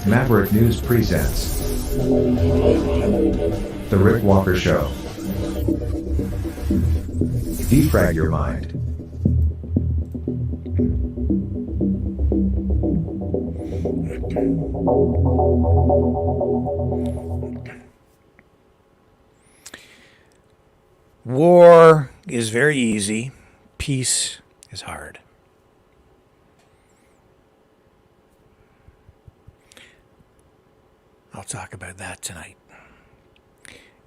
Maverick News presents The Rick Walker Show. Defrag your mind. War is very easy. Peace is hard. I'll talk about that tonight,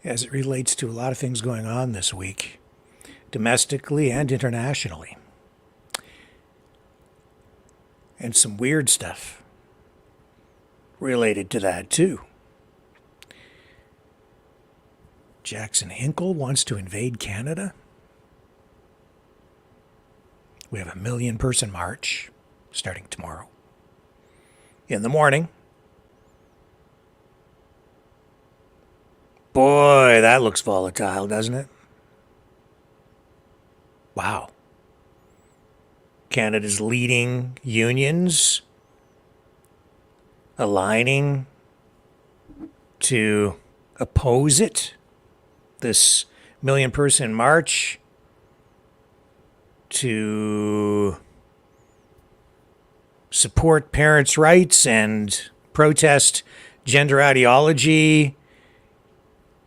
as it relates to a lot of things going on this week, domestically and internationally. And some weird stuff related to that, too. Jackson Hinkle wants to invade Canada. We have a 1 million person march starting tomorrow in the morning. Boy, that looks volatile, doesn't it? Wow. Canada's leading unions aligning to oppose it. This 1 million person march to support parents' rights and protest gender ideology,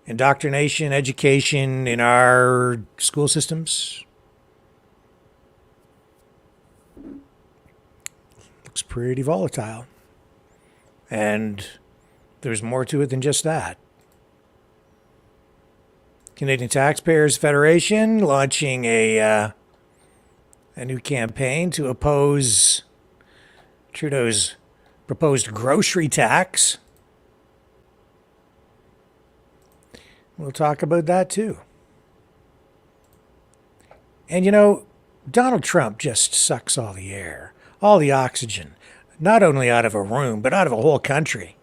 indoctrination, education in our school systems. Looks pretty volatile. And there's more to it than just that. Canadian Taxpayers Federation launching a new campaign to oppose Trudeau's proposed grocery tax. We'll talk about that too. And you know, Donald Trump just sucks all the air, all the oxygen, not only out of a room, but out of a whole country.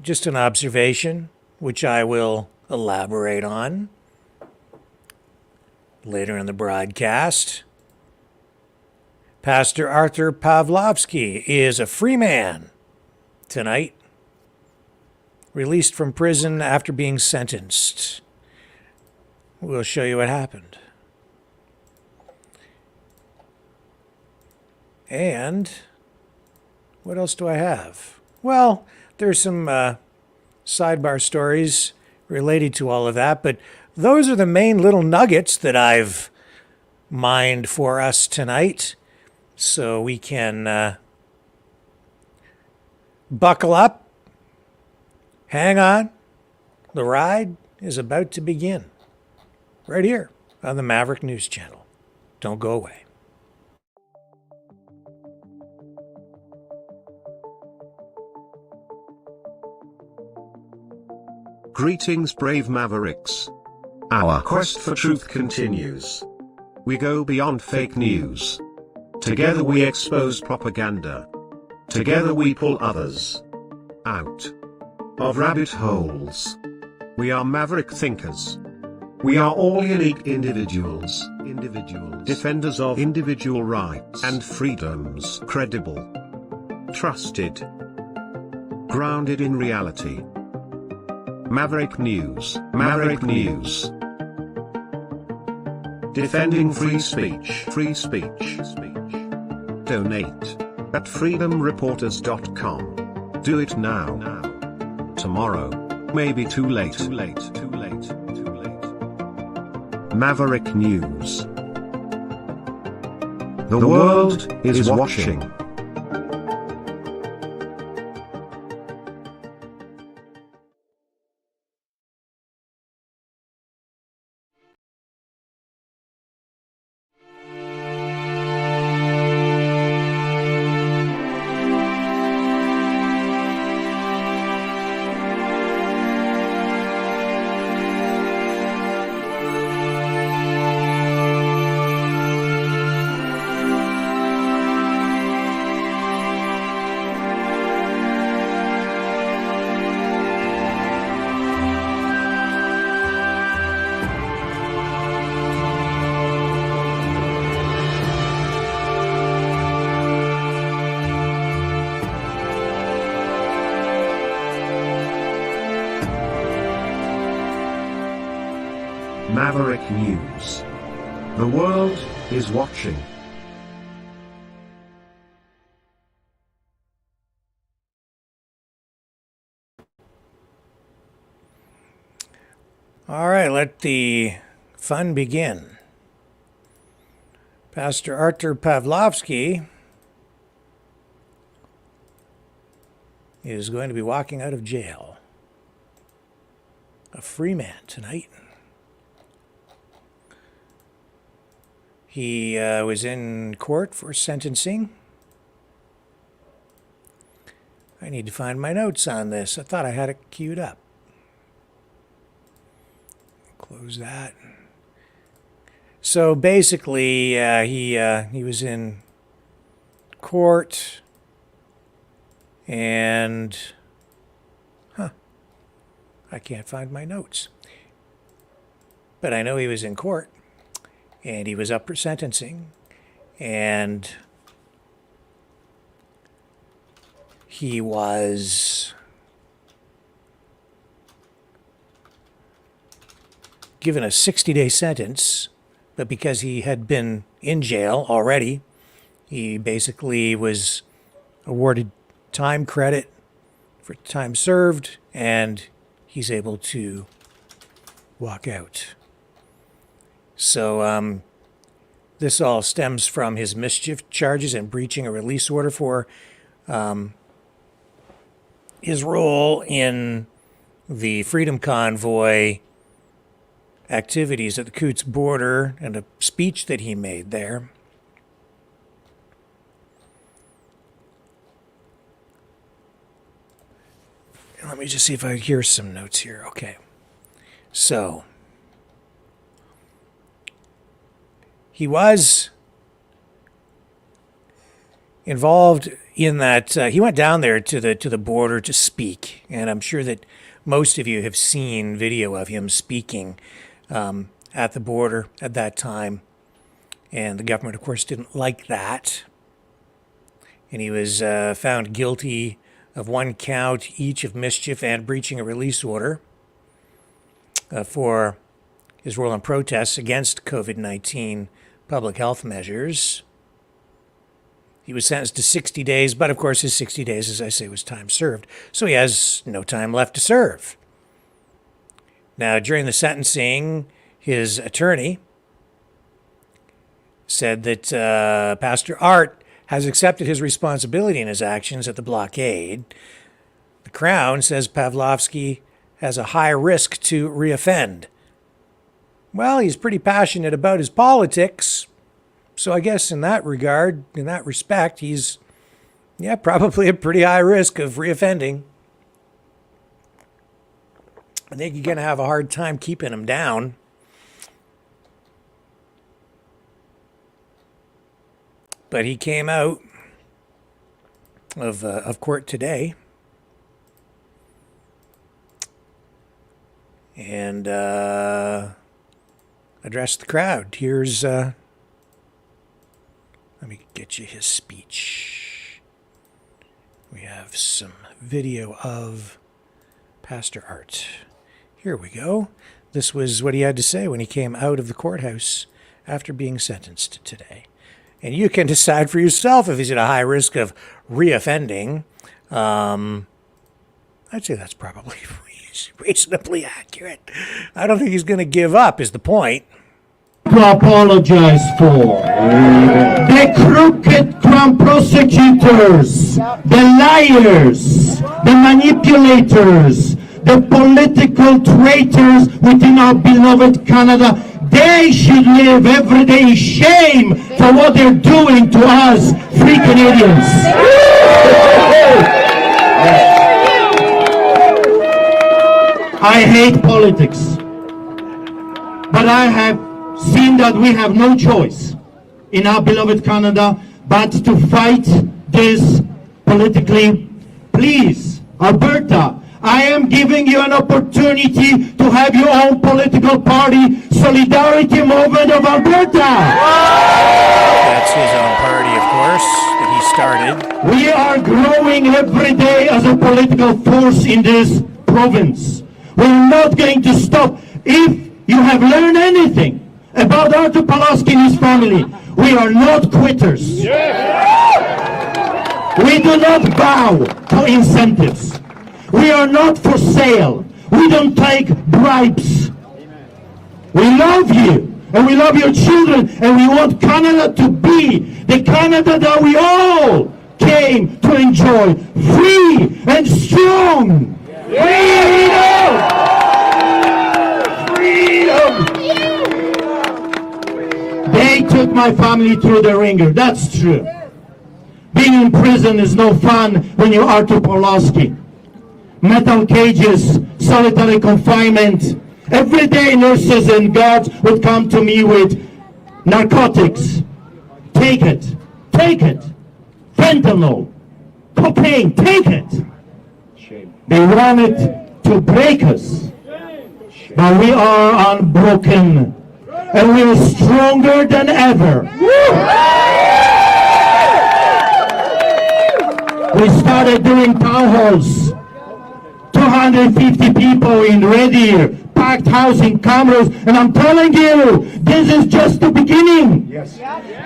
Just an observation, which I will elaborate on later in the broadcast. Pastor Arthur Pawlowski is a free man tonight, released from prison after being sentenced. We'll show you what happened. And what else do I have? Well, there's some sidebar stories related to all of that, but those are the main little nuggets that I've mined for us tonight, so we can buckle up, hang on. The ride is about to begin right here on the Maverick News Channel. Don't go away. Greetings, brave Mavericks. Our quest for truth continues. We go beyond fake news. Together we expose propaganda. Together we pull others out of rabbit holes. We are maverick thinkers. We are all unique individuals, defenders of individual rights and freedoms, credible, trusted, grounded in reality. Maverick News, Maverick News. Defending free speech, free speech. Donate at freedomreporters.com. Do it now. Tomorrow may be too late. Maverick News. The world is watching. Maverick News. The world is watching. All right, let the fun begin. Pastor Artur Pawlowski is going to be walking out of jail. A free man tonight. He was in court for sentencing. I need to find my notes on this. I thought I had it queued up. Close that. So basically, he was in court, and I can't find my notes. But I know he was in court, and he was up for sentencing, and he was given a 60-day sentence, but because he had been in jail already, he basically was awarded time credit for time served, and he's able to walk out. So this all stems from his mischief charges and breaching a release order for his role in the Freedom Convoy activities at the Coutts border and a speech that he made there. Let me just see if I hear some notes here. Okay. So, he was involved in that. He went down there to the border to speak, and I'm sure that most of you have seen video of him speaking at the border at that time. And the government, of course, didn't like that. And he was found guilty of 1 count each of mischief and breaching a release order for his role in protests against COVID-19 public health measures. He was sentenced to 60 days, but of course his 60 days, as I say, was time served. So he has no time left to serve. Now, during the sentencing, his attorney said that Pastor Art has accepted his responsibility in his actions at the blockade. The Crown says Pawlowski has a high risk to reoffend. Well, he's pretty passionate about his politics, so I guess in that regard, in that respect, he's, probably a pretty high risk of reoffending. I think you're going to have a hard time keeping him down. But he came out of court today and addressed the crowd. Here's, let me get you his speech. We have some video of Pastor Art. Here we go. This was what he had to say when he came out of the courthouse after being sentenced today. And you can decide for yourself if he's at a high risk of reoffending. I'd say that's probably reasonably accurate. I don't think he's going to give up, is the point. To apologize for the crooked Crown prosecutors, the liars, the manipulators, the political traitors within our beloved Canada. They should live every day in shame for what they're doing to us free Canadians. I hate politics, but I have seen that we have no choice in our beloved Canada but to fight this politically. Please, Alberta, I am giving you an opportunity to have your own political party, Solidarity Movement of Alberta. That's his own party, of course, that he started. We are growing every day as a political force in this province. We're not going to stop. If you have learned anything about Arthur Pawlowski and his family, we are not quitters. We do not bow to incentives. We are not for sale. We don't take bribes. We love you, and we love your children, and we want Canada to be the Canada that we all came to enjoy, free and strong. Freedom! Freedom! They took my family through the ringer. That's true. Being in prison is no fun when you're Arthur Pawlowski. Metal cages, solitary confinement. Every day nurses and guards would come to me with narcotics. Take it. Take it. Fentanyl. Cocaine. Take it. They wanted to break us. But we are unbroken. And we are stronger than ever. We started doing town halls. 250 people in Red Deer, packed house in cameras, and I'm telling you, this is just the beginning. Yes.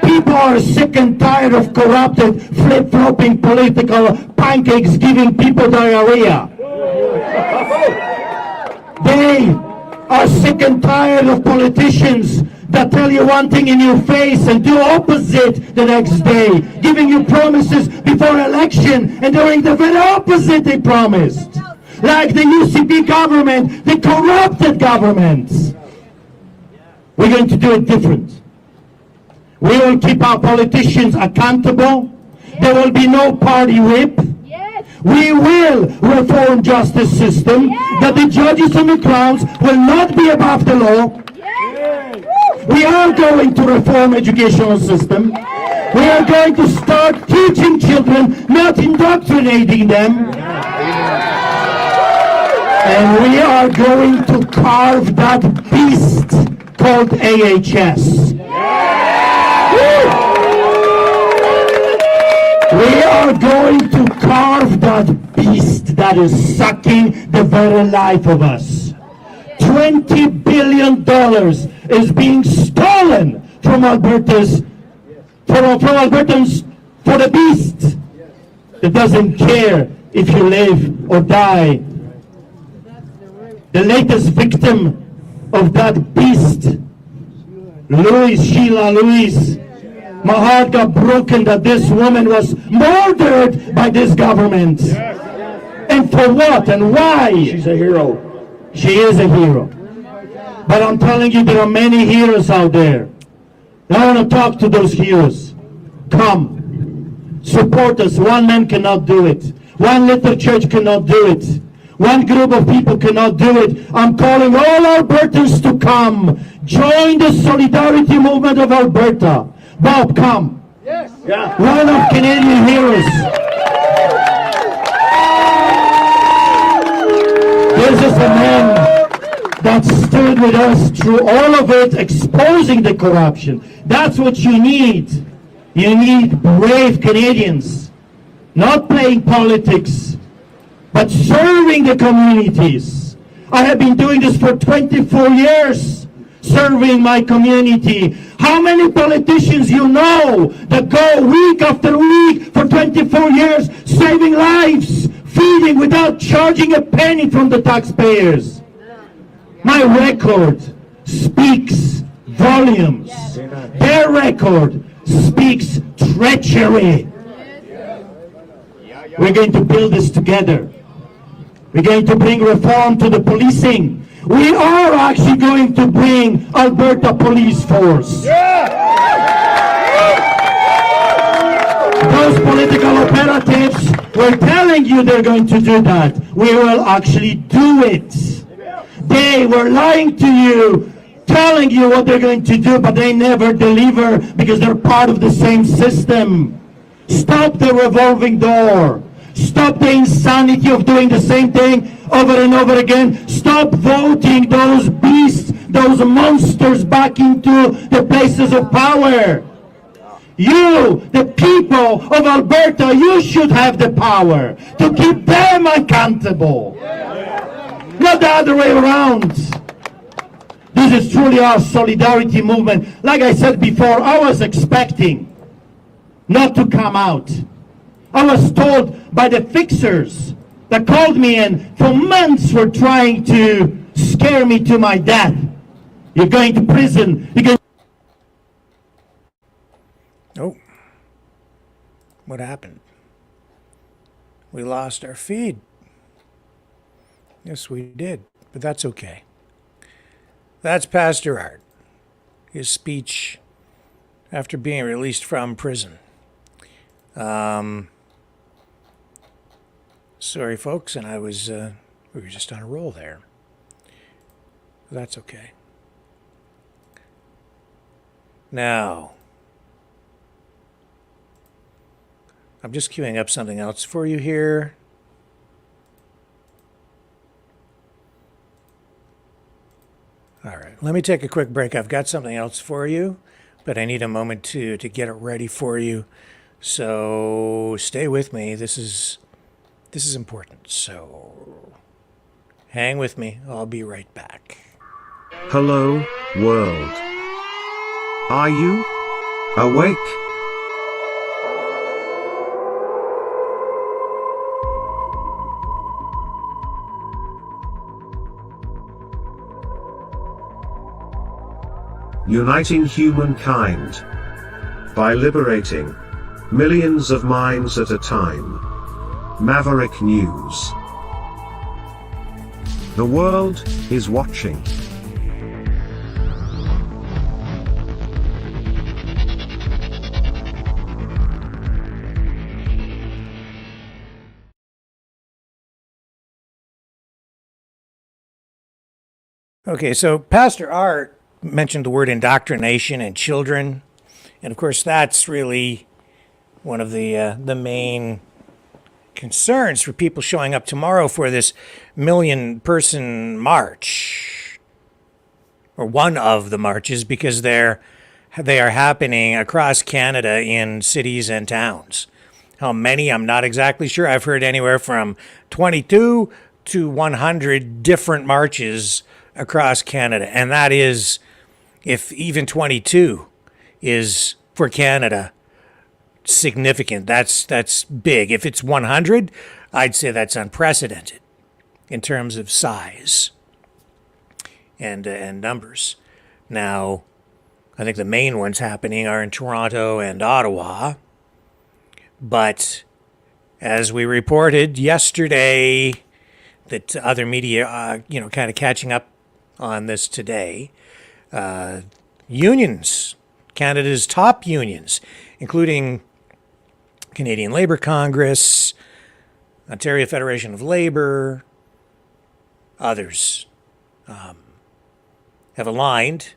People are sick and tired of corrupted, flip-flopping political pancakes giving people diarrhea. They are sick and tired of politicians that tell you one thing in your face and do opposite the next day, giving you promises before election and doing the very opposite they promised. Like the UCP government, the corrupted governments. We're going to do it different. We will keep our politicians accountable. There will be no party whip. We will reform justice system, that the judges and the crowns will not be above the law. We are going to reform educational system. We are going to start teaching children, not indoctrinating them. And we are going to carve that beast called AHS. We are going to carve that beast that is sucking the very life of us. $20 billion is being stolen from Albertans for the beast. It doesn't care if you live or die. The latest victim of that beast, Sheila Louise, my heart got broken that this woman was murdered by this government. And for what and why? She's a hero. She is a hero. But I'm telling you, there are many heroes out there. And I want to talk to those heroes. Come. Support us. One man cannot do it. One little church cannot do it. One group of people cannot do it. I'm calling all Albertans to come. Join the solidarity movement of Alberta. Bob, come. Yes. Yeah. One of Canadian heroes. This is the man that stood with us through all of it, exposing the corruption. That's what you need. You need brave Canadians, not playing politics, but serving the communities. I have been doing this for 24 years, serving my community. How many politicians you know that go week after week for 24 years, saving lives, feeding without charging a penny from the taxpayers? My record speaks volumes. Their record speaks treachery. We're going to build this together. We're going to bring reform to the policing. We are actually going to bring Alberta Police Force. Those political operatives were telling you they're going to do that. We will actually do it. They were lying to you, telling you what they're going to do, but they never deliver because they're part of the same system. Stop the revolving door. Stop the insanity of doing the same thing over and over again. Stop voting those beasts, those monsters back into the places of power. You, the people of Alberta, you should have the power to keep them accountable. Not the other way around. This is truly our solidarity movement. Like I said before, I was expecting not to come out. I was told by the fixers that called me and for months were trying to scare me to my death. You're going to prison. You're going. Oh. What happened? We lost our feed. Yes, we did, but that's okay. That's Pastor Art. His speech after being released from prison. Sorry, folks, and we were just on a roll there. That's okay. Now, I'm just queuing up something else for you here. All right, let me take a quick break. I've got something else for you, but I need a moment to get it ready for you. So stay with me. This is important. So hang with me. I'll be right back. Hello, world. Are you awake? Uniting humankind by liberating millions of minds at a time. Maverick News. The world is watching. Okay, so Pastor Art mentioned the word indoctrination and children, and of course that's really one of the main concerns for people showing up tomorrow for this million-person march, or one of the marches, because they are happening across Canada in cities and towns. How many? I'm not exactly sure. I've heard anywhere from 22 to 100 different marches across Canada, and that is, if even 22 is for Canada, significant. That's big. If it's 100, I'd say that's unprecedented in terms of size and numbers. Now, I think the main ones happening are in Toronto and Ottawa, but as we reported yesterday, that other media, kind of catching up on this today, unions, Canada's top unions, including Canadian Labour Congress, Ontario Federation of Labour, others, have aligned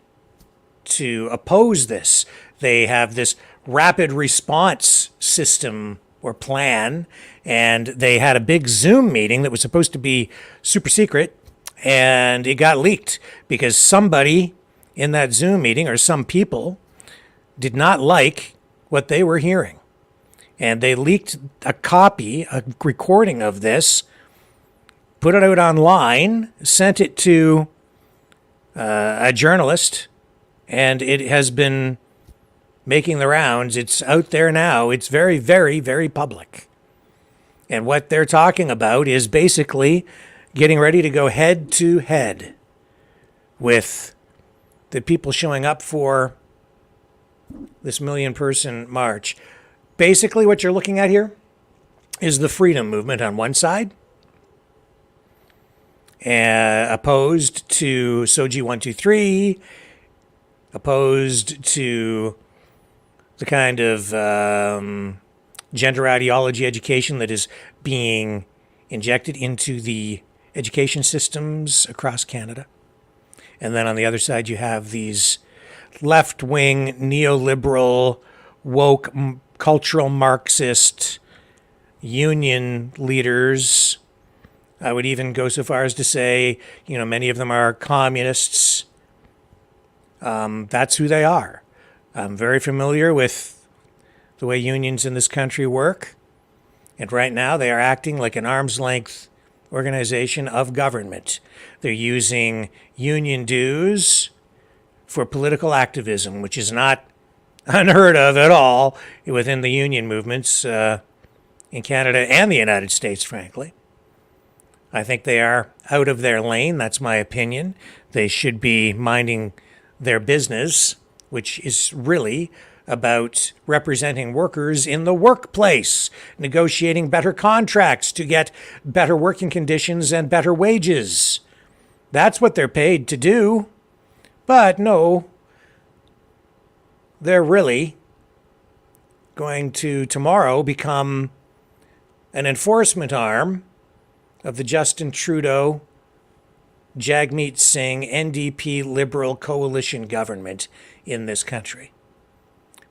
to oppose this. They have this rapid response system or plan, and they had a big Zoom meeting that was supposed to be super secret, and it got leaked because somebody in that Zoom meeting, or some people, did not like what they were hearing. And they leaked a copy, a recording of this, put it out online, sent it to a journalist, and it has been making the rounds. It's out there now. It's very, very, very public. And what they're talking about is basically getting ready to go head to head with the people showing up for this million-person march. Basically, what you're looking at here is the freedom movement on one side, opposed to Soji 123, opposed to the kind of gender ideology education that is being injected into the education systems across Canada. And then on the other side, you have these left-wing, neoliberal, woke, cultural Marxist union leaders. I would even go so far as to say, many of them are communists. That's who they are. I'm very familiar with the way unions in this country work. And right now they are acting like an arm's length organization of government. They're using union dues for political activism, which is not unheard of at all within the union movements in Canada and the United States, frankly. I think they are out of their lane. That's my opinion. They should be minding their business, which is really about representing workers in the workplace, negotiating better contracts to get better working conditions and better wages. That's what they're paid to do. But no, they're really going to tomorrow become an enforcement arm of the Justin Trudeau, Jagmeet Singh, NDP Liberal coalition government in this country.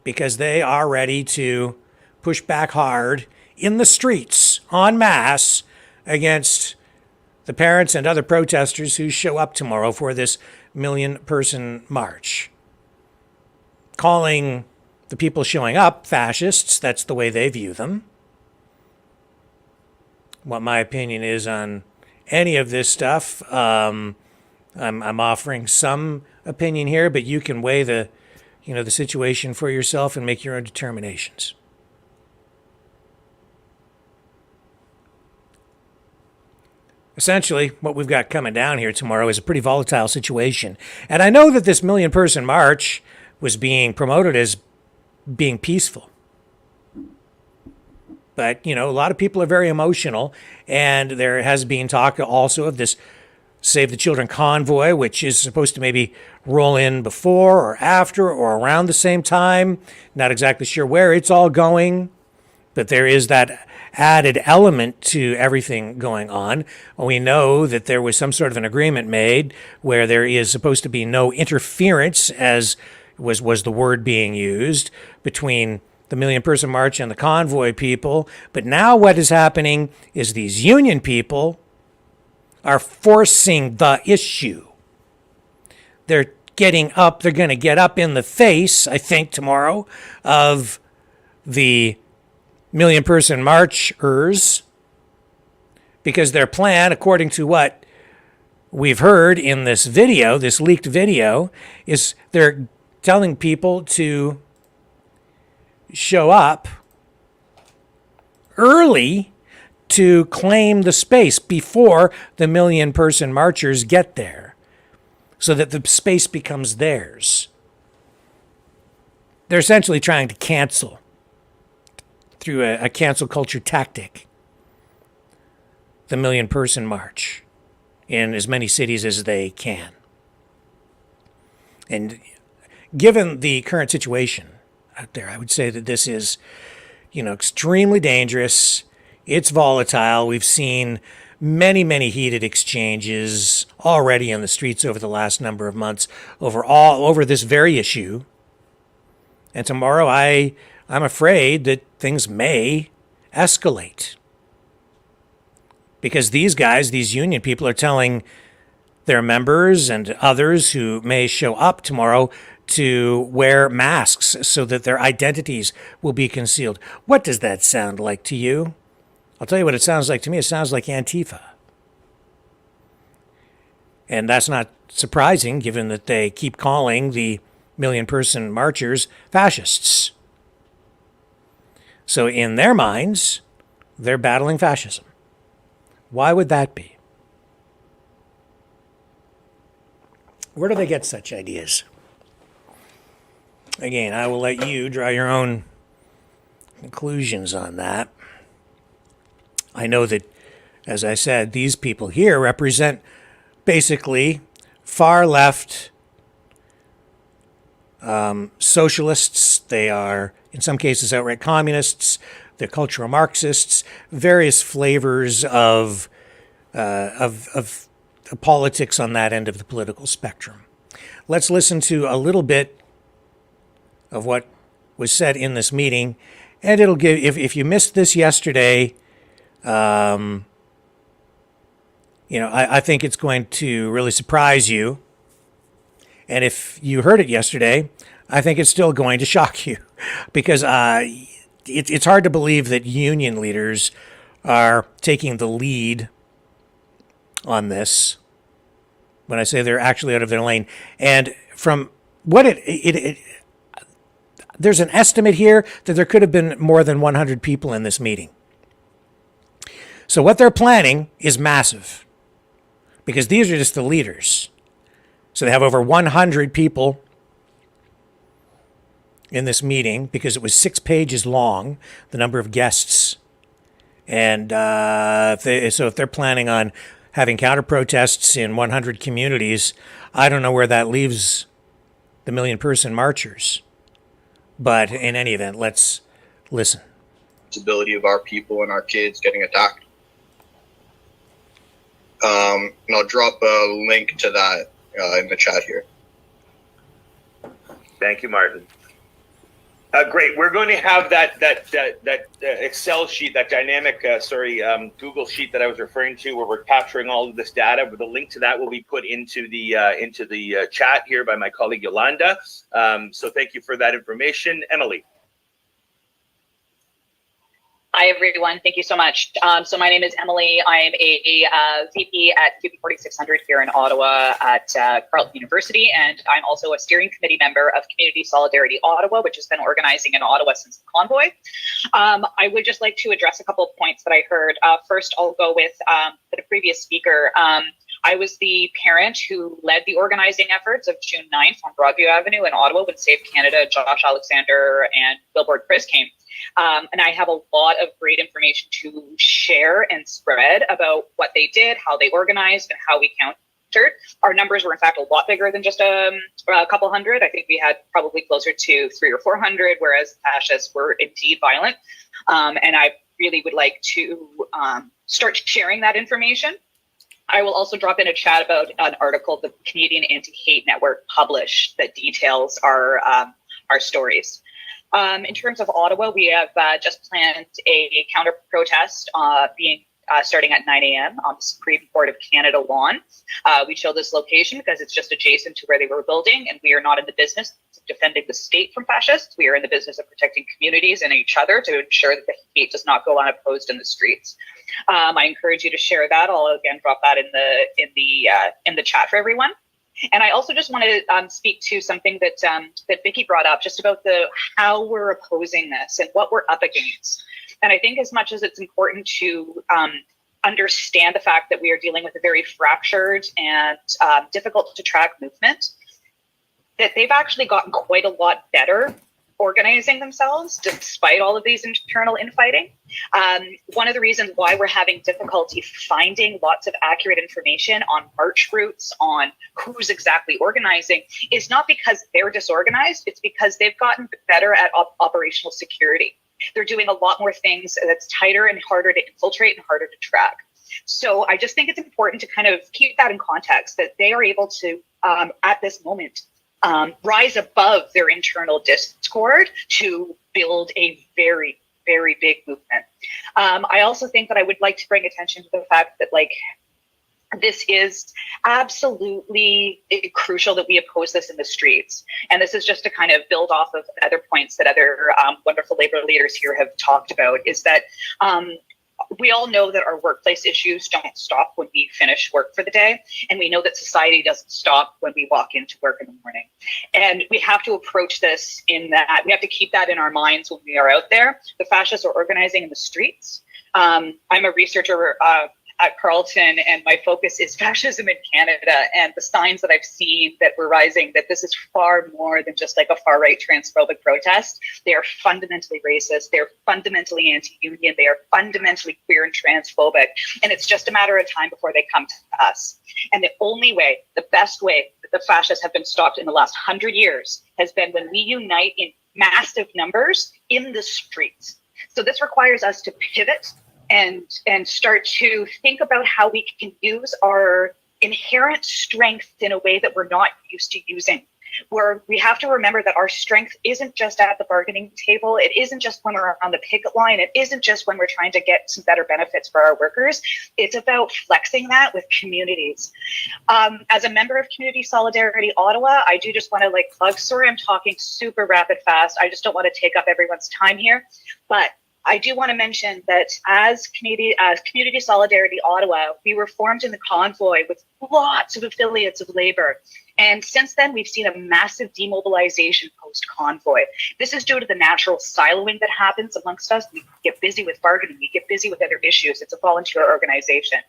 Because they are ready to push back hard in the streets, en masse, against the parents and other protesters who show up tomorrow for this million-person march. Calling the people showing up fascists, that's the way they view them. What my opinion is on any of this stuff, I'm offering some opinion here, but you can weigh the situation for yourself and make your own determinations. Essentially, what we've got coming down here tomorrow is a pretty volatile situation. And I know that this million-person march was being promoted as being peaceful. But, a lot of people are very emotional, and there has been talk also of this Save the Children convoy, which is supposed to maybe roll in before or after or around the same time. Not exactly sure where it's all going, but there is that added element to everything going on. We know that there was some sort of an agreement made where there is supposed to be no interference, as was the word being used, between the million-person march and the convoy people. But now what is happening is these union people are forcing the issue. They're going to get up in the face, I think, tomorrow, of the million-person marchers, because their plan, according to what we've heard in this video, this leaked video, is they're telling people to show up early to claim the space before the million-person marchers get there, so that the space becomes theirs. They're essentially trying to cancel, through a cancel culture tactic, the million-person march in as many cities as they can. And given the current situation out there, I would say that this is, extremely dangerous. It's volatile. We've seen many, many heated exchanges already in the streets over the last number of months over this very issue. And tomorrow, I'm afraid that things may escalate, because these guys, these union people, are telling their members and others who may show up tomorrow to wear masks so that their identities will be concealed. What does that sound like to you? I'll tell you what it sounds like to me. It sounds like Antifa. And that's not surprising, given that they keep calling the million-person marchers fascists. So in their minds, they're battling fascism. Why would that be? Where do they get such ideas? Again, I will let you draw your own conclusions on that. I know that, as I said, these people here represent basically far left socialists. They are, in some cases, outright communists. They're cultural Marxists. Various flavors of politics on that end of the political spectrum. Let's listen to a little bit of what was said in this meeting, and it'll give. If you missed this yesterday, I think it's going to really surprise you. And if you heard it yesterday, I think it's still going to shock you, because it's hard to believe that union leaders are taking the lead on this, when I say they're actually out of their lane. And from there's an estimate here that there could have been more than 100 people in this meeting. So what they're planning is massive, because these are just the leaders. So they have over 100 people in this meeting, because it was 6 pages long, the number of guests. And if they're planning on having counter protests in 100 communities, I don't know where that leaves the million-person marchers. But in any event, let's listen. Ability of our people and our kids getting attacked. And I'll drop a link to that in the chat here. Thank you, Martin. Great. We're going to have that Excel sheet, that dynamic, Google sheet that I was referring to, where we're capturing all of this data. The link to that will be put into the chat here by my colleague Yolanda. So thank you for that information, Emily. Hi, everyone. Thank you so much. So my name is Emily. I am a VP at QP 4600 here in Ottawa at Carleton University, and I'm also a steering committee member of Community Solidarity Ottawa, which has been organizing in Ottawa since the convoy. I would just like to address a couple of points that I heard. First, I'll go with the previous speaker. I was the parent who led the organizing efforts of June 9th on Broadview Avenue in Ottawa when Save Canada, Josh Alexander, and Billboard Chris came. And I have a lot of great information to share and spread about what they did, how they organized, and how we countered. Our numbers were, in fact, a lot bigger than just a couple hundred. I think we had probably closer to 300 or 400, whereas fascists were indeed violent. And I really would like to start sharing that information. I will also drop in a chat about an article the Canadian Anti-Hate Network published that details our stories. In terms of Ottawa, we have just planned a counter protest starting at 9 a.m. on the Supreme Court of Canada lawn. We chose this location because it's just adjacent to where they were building, and we are not in the business of defending the state from fascists. We are in the business of protecting communities and each other to ensure that the hate does not go unopposed in the streets. I encourage you to share that. I'll again drop that in the chat for everyone. And I also just want to speak to something that Vicky brought up, just about how we're opposing this and what we're up against. And I think as much as it's important to understand the fact that we are dealing with a very fractured and difficult to track movement, that they've actually gotten quite a lot better organizing themselves despite all of these internal infighting. One of the reasons why we're having difficulty finding lots of accurate information on march routes, on who's exactly organizing, is not because they're disorganized, it's because they've gotten better at operational security. They're doing a lot more things that's tighter and harder to infiltrate and harder to track. So I just think it's important to kind of keep that in context, that they are able to, at this moment, rise above their internal discord to build a very, very big movement. I also think that I would like to bring attention to the fact that, this is absolutely crucial that we oppose this in the streets. And this is just to kind of build off of other points that other wonderful labor leaders here have talked about, is that we all know that our workplace issues don't stop when we finish work for the day. And we know that society doesn't stop when we walk into work in the morning. And we have to approach this in that, we have to keep that in our minds when we are out there. The fascists are organizing in the streets. I'm a researcher at Carleton, and my focus is fascism in Canada, and the signs that I've seen that we're rising, that this is far more than just like a far-right transphobic protest. They are fundamentally racist. They're fundamentally anti-union. They are fundamentally queer and transphobic. And it's just a matter of time before they come to us. And the only way, the best way that the fascists have been stopped in the last 100 years has been when we unite in massive numbers in the streets. So this requires us to pivot and start to think about how we can use our inherent strength in a way that we're not used to using. Where we have to remember that our strength isn't just at the bargaining table. It isn't just when we're on the picket line. It isn't just when we're trying to get some better benefits for our workers. It's about flexing that with communities. As a member of Community Solidarity Ottawa, I do just want to plug, sorry, I'm talking super rapid fast. I just don't want to take up everyone's time here, but I do want to mention that as Community Solidarity Ottawa, we were formed in the convoy with lots of affiliates of Labour. And since then, we've seen a massive demobilization post-convoy. This is due to the natural siloing that happens amongst us. We get busy with bargaining. We get busy with other issues. It's a volunteer organization.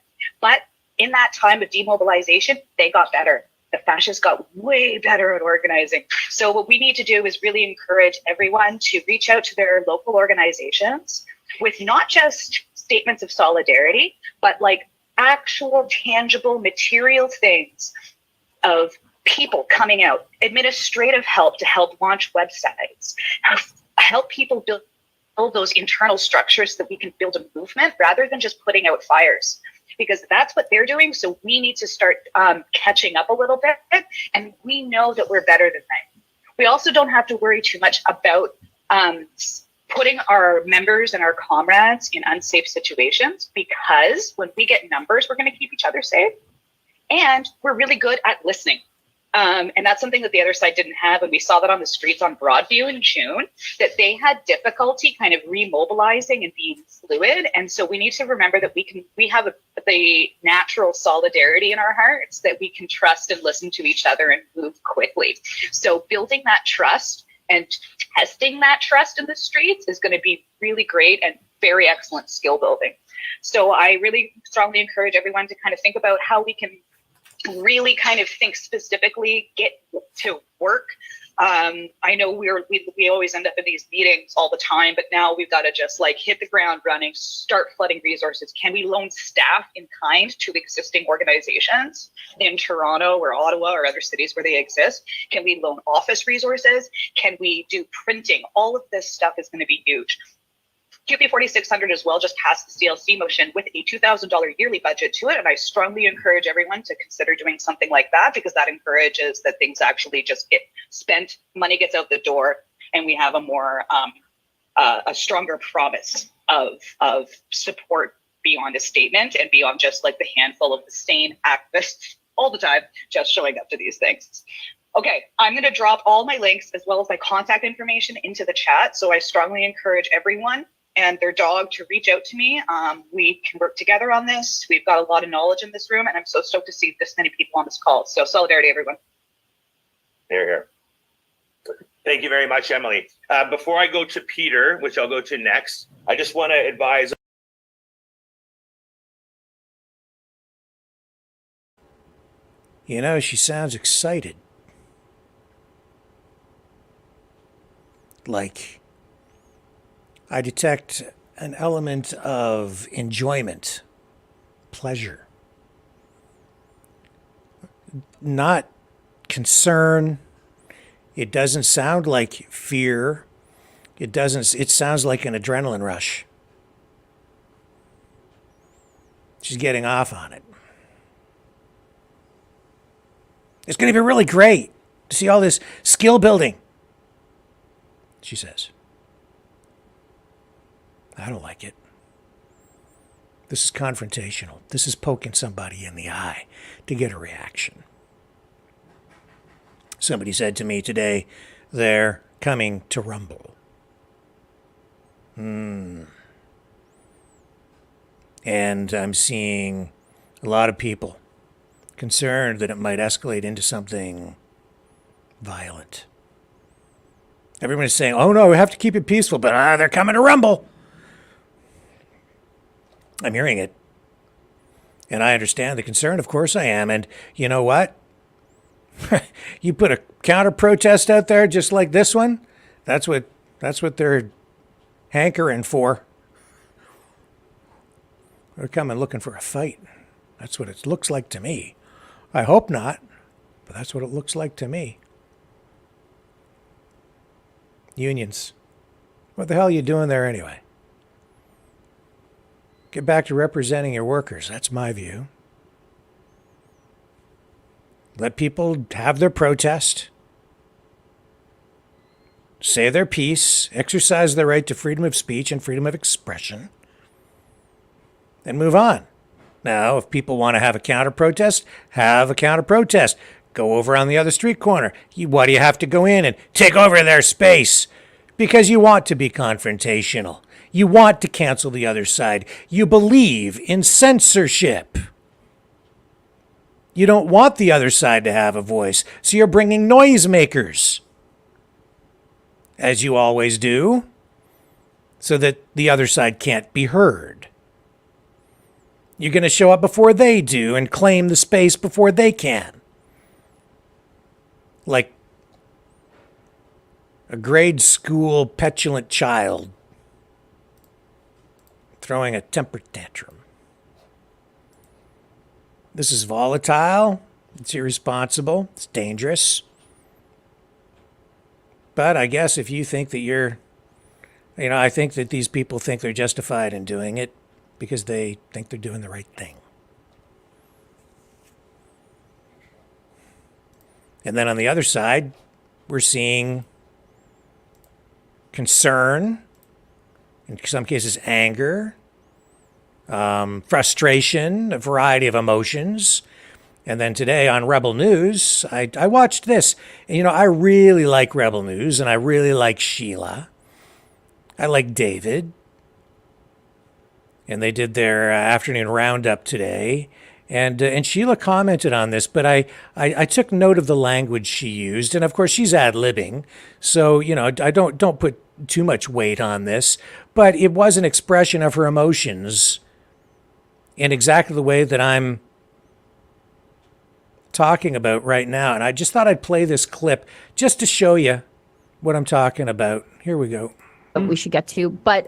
But in that time of demobilization, they got better. The fascists got way better at organizing. So what we need to do is really encourage everyone to reach out to their local organizations with not just statements of solidarity, but like actual tangible material things of people coming out, administrative help to help launch websites, help people build those internal structures so that we can build a movement rather than just putting out fires, because that's what they're doing. So we need to start catching up a little bit, and we know that we're better than them. We also don't have to worry too much about putting our members and our comrades in unsafe situations, because when we get numbers, we're going to keep each other safe, and we're really good at listening. And that's something that the other side didn't have. And we saw that on the streets on Broadview in June, that they had difficulty kind of remobilizing and being fluid. And so we need to remember that we have the natural solidarity in our hearts that we can trust and listen to each other and move quickly. So building that trust and testing that trust in the streets is going to be really great and very excellent skill building. So I really strongly encourage everyone to kind of think about how we can really kind of think specifically, get to work. I know we always end up in these meetings all the time, but now we've got to just like hit the ground running, start flooding resources. Can we loan staff in kind to existing organizations in Toronto or Ottawa or other cities where they exist? Can we loan office resources? Can we do printing? All of this stuff is going to be huge. QP 4600 as well just passed the CLC motion with a $2,000 yearly budget to it. And I strongly encourage everyone to consider doing something like that, because that encourages that things actually just get spent, money gets out the door, and we have a more, a stronger promise of support beyond a statement and beyond just like the handful of the sane activists all the time just showing up to these things. Okay, I'm going to drop all my links as well as my contact information into the chat. So I strongly encourage everyone and their dog to reach out to me. We can work together on this. We've got a lot of knowledge in this room, and I'm so stoked to see this many people on this call. So solidarity, everyone. Here. Thank you very much, Emily. Before I go to Peter, which I'll go to next, I just want to advise. You know, she sounds excited. Like, I detect an element of enjoyment, pleasure, not concern. It doesn't sound like fear. It sounds like an adrenaline rush. She's getting off on it. It's going to be really great to see all this skill building, she says. I don't like it. This is confrontational. This is poking somebody in the eye to get a reaction. Somebody said to me today, they're coming to rumble. And I'm seeing a lot of people concerned that it might escalate into something violent. Everybody's saying, oh no, we have to keep it peaceful, but they're coming to rumble. I'm hearing it. And I understand the concern, of course I am. And you know what? You put a counter protest out there just like this one, that's what they're hankering for. They're coming looking for a fight. That's what it looks like to me. I hope not, but that's what it looks like to me. Unions. What the hell are you doing there anyway? Get back to representing your workers. That's my view. Let people have their protest, say their piece, exercise their right to freedom of speech and freedom of expression, and move on. Now, if people want to have a counter-protest, have a counter-protest. Go over on the other street corner. Why do you have to go in and take over their space? Because you want to be confrontational. You want to cancel the other side. You believe in censorship. You don't want the other side to have a voice, so you're bringing noisemakers, as you always do, so that the other side can't be heard. You're going to show up before they do and claim the space before they can. Like a grade school petulant child throwing a temper tantrum. This is volatile. It's irresponsible. It's dangerous. But I guess if you think that I think that these people think they're justified in doing it because they think they're doing the right thing. And then on the other side, we're seeing concern, in some cases anger, frustration, a variety of emotions. And then today on Rebel News, I watched this. And, I really like Rebel News, and I really like Sheila. I like David. And they did their afternoon roundup today. And Sheila commented on this, but I took note of the language she used. And, of course, she's ad-libbing. So, I don't put too much weight on this. But it was an expression of her emotions in exactly the way that I'm talking about right now. And I just thought I'd play this clip just to show you what I'm talking about. Here we go. We should get to, but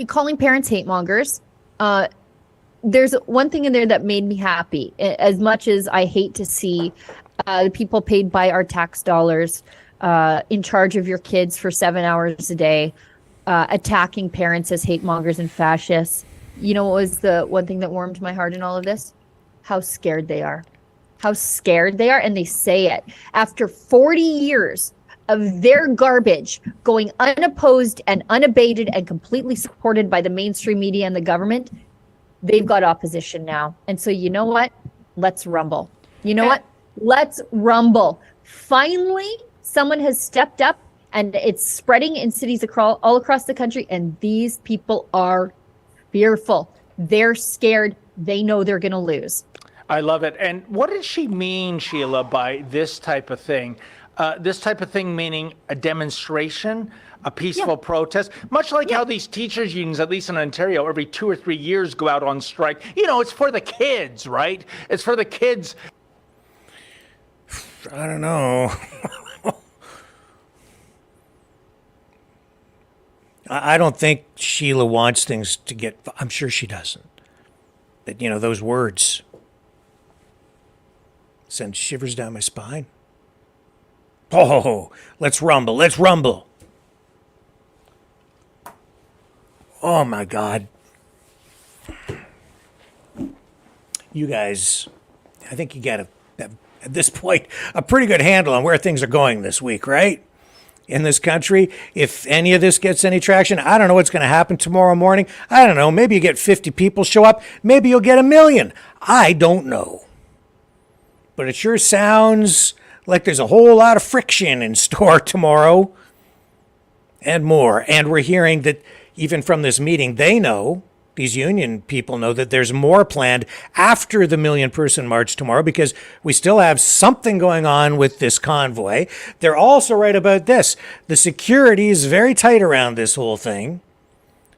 calling parents hate mongers. There's one thing in there that made me happy. As much as I hate to see the people paid by our tax dollars in charge of your kids for 7 hours a day, attacking parents as hate mongers and fascists. You know what was the one thing that warmed my heart in all of this? How scared they are. How scared they are, and they say it. After 40 years of their garbage going unopposed and unabated and completely supported by the mainstream media and the government, they've got opposition now. And so you know what? Let's rumble. You know what? Let's rumble. Finally, someone has stepped up, and it's spreading in cities all across the country, and these people are fearful. They're scared. They know they're going to lose. I love it. And what did she mean, Sheila, by this type of thing? This type of thing meaning a demonstration, a peaceful protest, much like how these teachers' unions, at least in Ontario, every 2 or 3 years go out on strike. It's for the kids, right? It's for the kids. I don't know. I don't think Sheila wants things to get... I'm sure she doesn't. But, those words send shivers down my spine. Oh, let's rumble. Let's rumble. Oh, my God. You guys, I think you got at this point, a pretty good handle on where things are going this week, right? In this country, if any of this gets any traction, I don't know what's going to happen tomorrow morning. I don't know. Maybe you get 50 people show up. Maybe you'll get 1 million. I don't know. But it sure sounds like there's a whole lot of friction in store tomorrow and more. And we're hearing that even from this meeting, they know, these union people know, that there's more planned after the 1 million person march tomorrow, because we still have something going on with this convoy. They're also right about this. The security is very tight around this whole thing.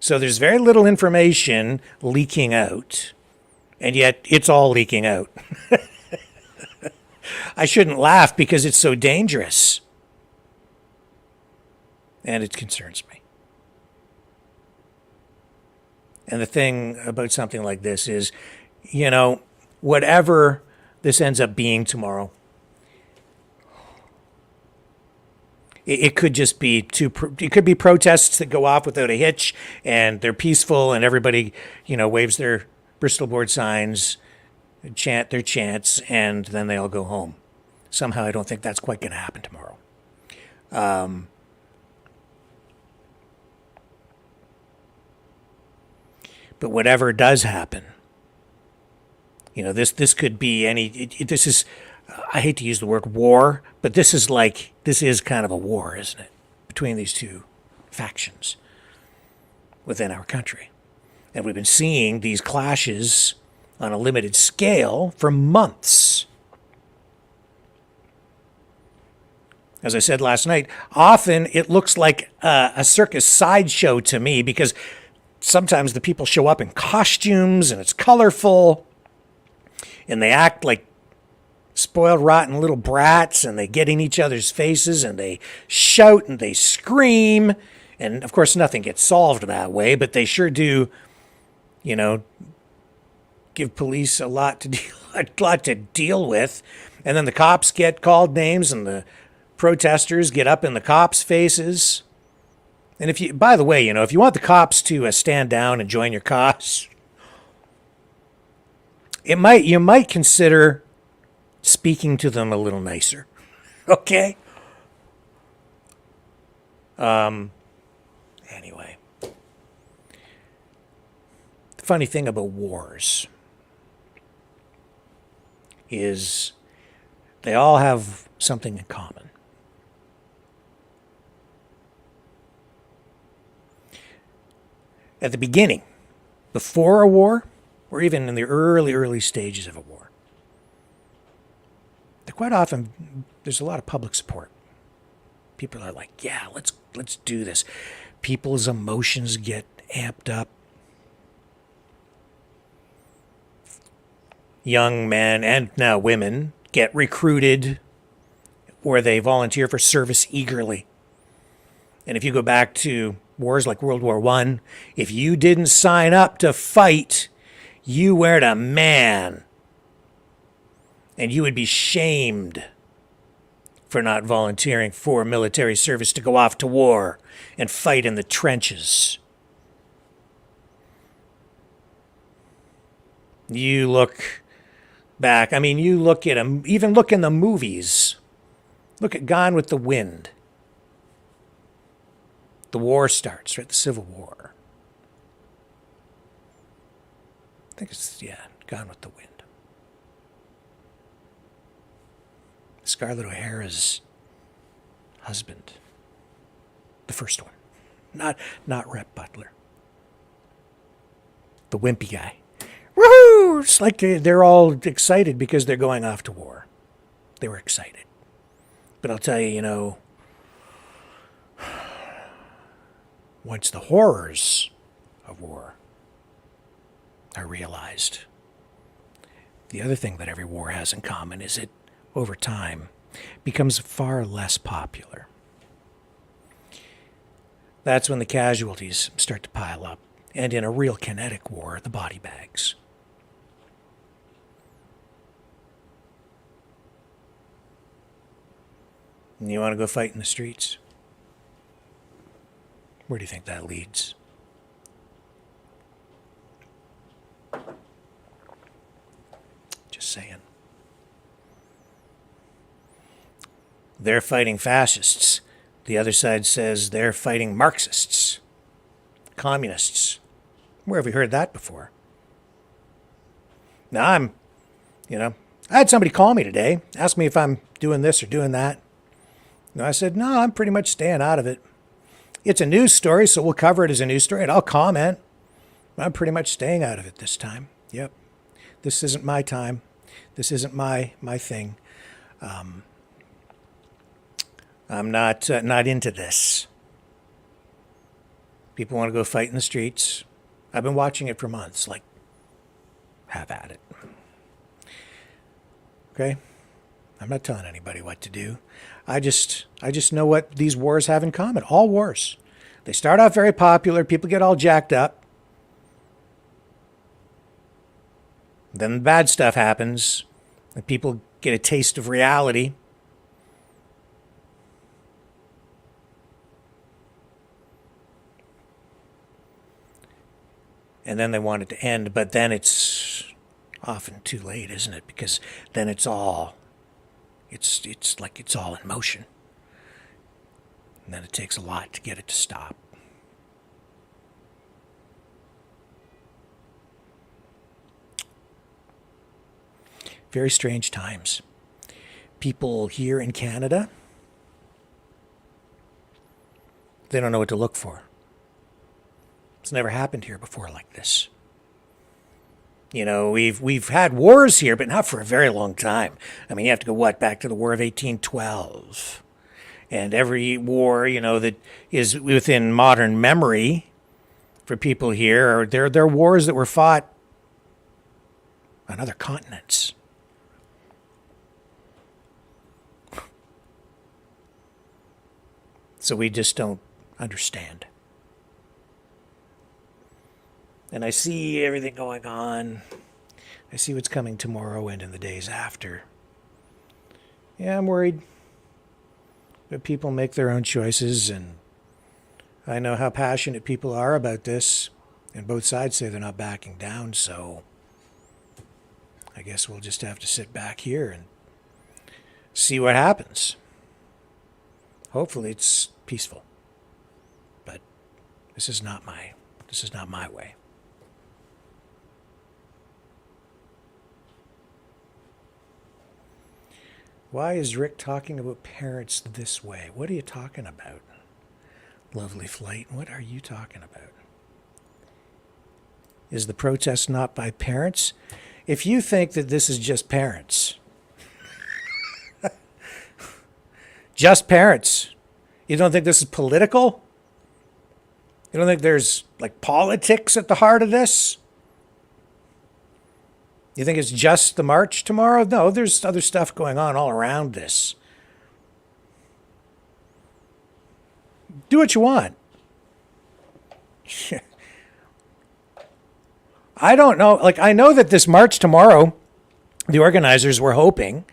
So there's very little information leaking out. And yet it's all leaking out. I shouldn't laugh because it's so dangerous. And it concerns me. And the thing about something like this is, whatever this ends up being tomorrow, it could just be it could be protests that go off without a hitch, and they're peaceful, and everybody, waves their Bristol board signs, chant their chants, and then they all go home. Somehow I don't think that's quite going to happen tomorrow. But whatever does happen, this could be this is, I hate to use the word war, but this is kind of a war, isn't it? Between these two factions within our country. And we've been seeing these clashes on a limited scale for months. As I said last night, often it looks like a circus sideshow to me, because sometimes the people show up in costumes and it's colorful and they act like spoiled, rotten little brats, and they get in each other's faces and they shout and they scream. And of course, nothing gets solved that way, but they sure do, give police a lot to deal with. And then the cops get called names and the protesters get up in the cops' faces. And if you, by the way, if you want the cops to stand down and join your cause, you might consider speaking to them a little nicer. Okay? Anyway. The funny thing about wars is they all have something in common. At the beginning, before a war, or even in the early stages of a war, quite often there's a lot of public support. People are like, yeah, let's do this. People's emotions get amped up. Young men and now women get recruited, or they volunteer for service eagerly. And if you go back to wars like World War I, if you didn't sign up to fight, you weren't a man. And you would be shamed for not volunteering for military service to go off to war and fight in the trenches. You look back, you look at them, even look in the movies. Look at Gone with the Wind. The war starts, right? The Civil War. I think it's, Gone with the Wind. Scarlett O'Hara's husband. The first one. Not Rhett Butler. The wimpy guy. Woohoo! It's like they're all excited because they're going off to war. They were excited. But I'll tell you, once the horrors of war are realized, the other thing that every war has in common is it, over time, becomes far less popular. That's when the casualties start to pile up, and in a real kinetic war, the body bags. And you want to go fight in the streets? Where do you think that leads? Just saying. They're fighting fascists. The other side says they're fighting Marxists, communists. Where have we heard that before? Now I had somebody call me today, ask me if I'm doing this or doing that. And I said, no, I'm pretty much staying out of it. It's a news story, so we'll cover it as a news story, and I'll comment. I'm pretty much staying out of it this time. Yep. This isn't my time. This isn't my thing. I'm not into this. People want to go fight in the streets. I've been watching it for months. Like, have at it. Okay? I'm not telling anybody what to do. I just know what these wars have in common. All wars. They start off very popular. People get all jacked up. Then the bad stuff happens. And people get a taste of reality. And then they want it to end, but then it's often too late, isn't it? Because then it's like it's all in motion. And then it takes a lot to get it to stop. Very strange times. People here in Canada They don't know what to look for. It's never happened here before like this. You know, we've had wars here, but not for a very long time. I mean, you have to go, back to the War of 1812. And every war, you know, that is within modern memory for people here, they're wars that were fought on other continents. So we just don't understand. And I see everything going on. I see what's coming tomorrow and in the days after. Yeah, I'm worried. But people make their own choices, and I know how passionate people are about this, and both sides say they're not backing down, so I guess we'll just have to sit back here and see what happens. Hopefully it's peaceful. But this is not my way. Why is Rick talking about parents this way? What are you talking about? Lovely Flight, what are you talking about? Is the protest not by parents? If you think that this is just parents, just parents, you don't think this is political? You don't think there's like politics at the heart of this? You think it's just the march tomorrow? No, there's other stuff going on all around this. Do what you want. I don't know. Like, I know that this march tomorrow, the organizers were hoping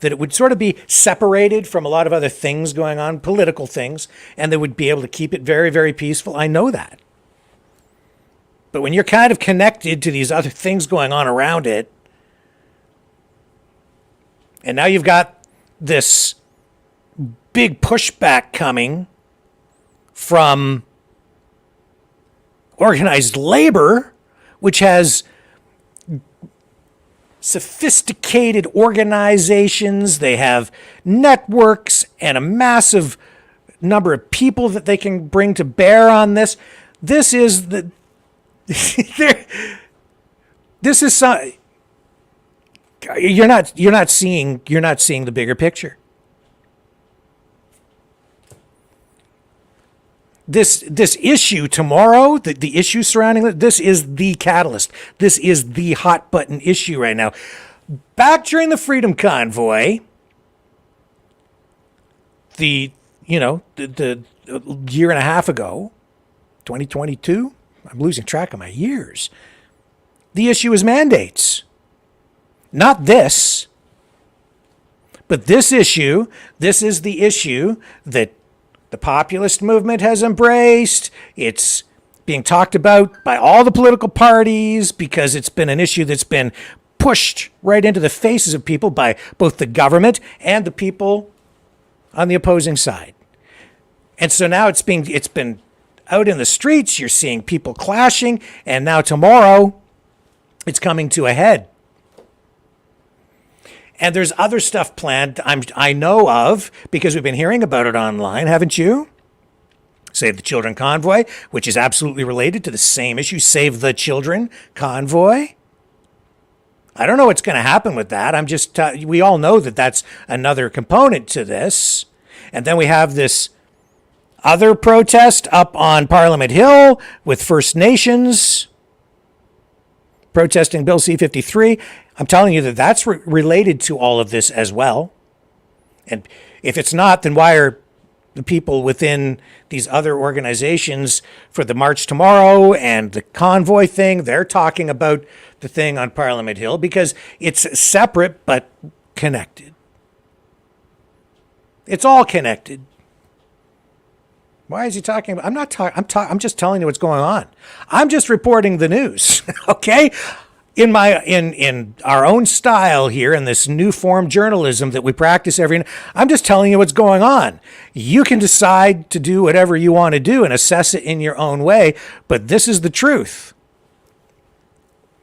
that it would sort of be separated from a lot of other things going on, political things, and they would be able to keep it very, very peaceful. I know that. But when you're kind of connected to these other things going on around it, and now you've got this big pushback coming from organized labor, which has sophisticated organizations, they have networks and a massive number of people that they can bring to bear on this. This is the this is some, you're not seeing the bigger picture. This issue tomorrow, the issue surrounding it, this is the catalyst. This is the hot button issue right now. Back during the Freedom Convoy, the year and a half ago, 2022, I'm losing track of my years. The issue is mandates. Not this, but this issue. This is the issue that the populist movement has embraced. It's being talked about by all the political parties because it's been an issue that's been pushed right into the faces of people by both the government and the people on the opposing side. And so now it's been out in the streets. You're seeing people clashing, and now tomorrow it's coming to a head. And there's other stuff planned I know of because we've been hearing about it online, haven't you? Save the Children Convoy, which is absolutely related to the same issue, Save the Children Convoy. I don't know what's going to happen with that. We all know that that's another component to this. And then we have this other protest up on Parliament Hill with First Nations protesting Bill C-53. I'm telling you that that's related to all of this as well. And if it's not, then why are the people within these other organizations for the march tomorrow and the convoy thing, they're talking about the thing on Parliament Hill because it's separate but connected. It's all connected. Why is he talking about? I'm just telling you what's going on. I'm just reporting the news, okay? In our own style here, in this new form journalism that we practice I'm just telling you what's going on. You can decide to do whatever you want to do and assess it in your own way, but this is the truth.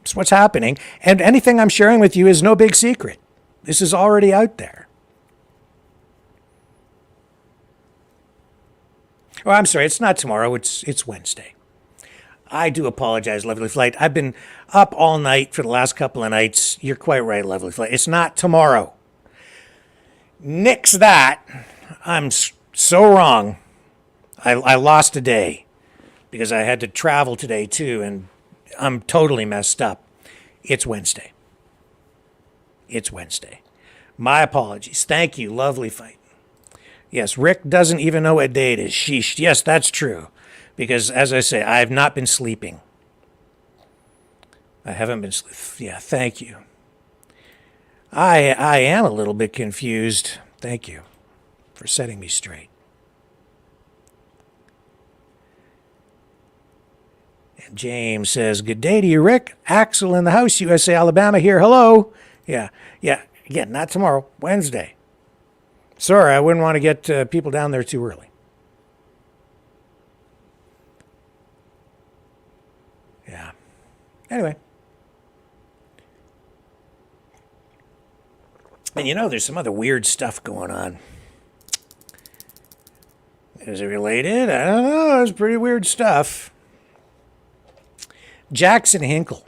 It's what's happening, and anything I'm sharing with you is no big secret. This is already out there. Oh, I'm sorry. It's not tomorrow. It's Wednesday. I do apologize, Lovely Flight. I've been up all night for the last couple of nights. You're quite right, Lovely Flight. It's not tomorrow. Nix that. I'm so wrong. I lost a day because I had to travel today too, and I'm totally messed up. It's Wednesday. It's Wednesday. My apologies. Thank you, Lovely Fight. Yes, Rick doesn't even know what day it is. Sheesh. Yes, that's true. Because, as I say, I have not been sleeping. I haven't been sleeping. Yeah, thank you. I am a little bit confused. Thank you for setting me straight. And James says, good day to you, Rick. Axel in the house, USA, Alabama here. Hello. Yeah. Again, not tomorrow. Wednesday. Sorry, I wouldn't want to get people down there too early. Yeah. Anyway. And there's some other weird stuff going on. Is it related? I don't know. It's pretty weird stuff. Jackson Hinkle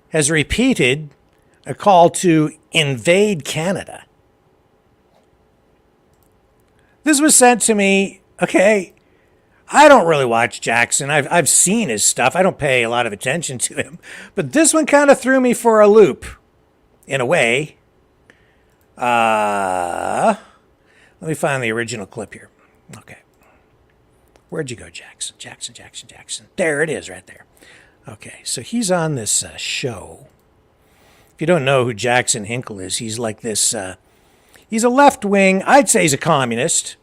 has repeated a call to invade Canada. This was sent to me, okay. I don't really watch Jackson. I've seen his stuff. I don't pay a lot of attention to him. But this one kind of threw me for a loop, in a way. Let me find the original clip here. Okay. Where'd you go, Jackson? Jackson. There it is, right there. Okay, so he's on this show. If you don't know who Jackson Hinkle is, he's like this... he's a left-wing... I'd say he's a communist.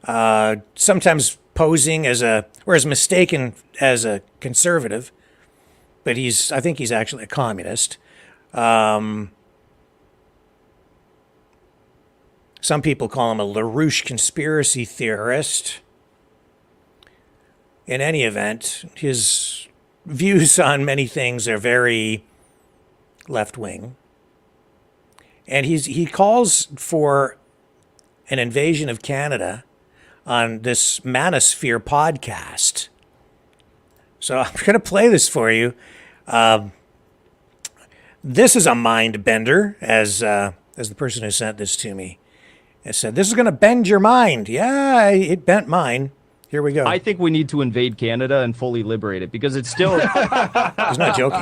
Sometimes posing as is mistaken as a conservative, but I think he's actually a communist. Some people call him a LaRouche conspiracy theorist. In any event, his views on many things are very left-wing. And he calls for an invasion of Canada on this Manosphere podcast. So I'm going to play this for you. This is a mind bender, as the person who sent this to me has said. This is going to bend your mind. Yeah, it bent mine. Here we go. I think we need to invade Canada and fully liberate it because it's still... He's not joking.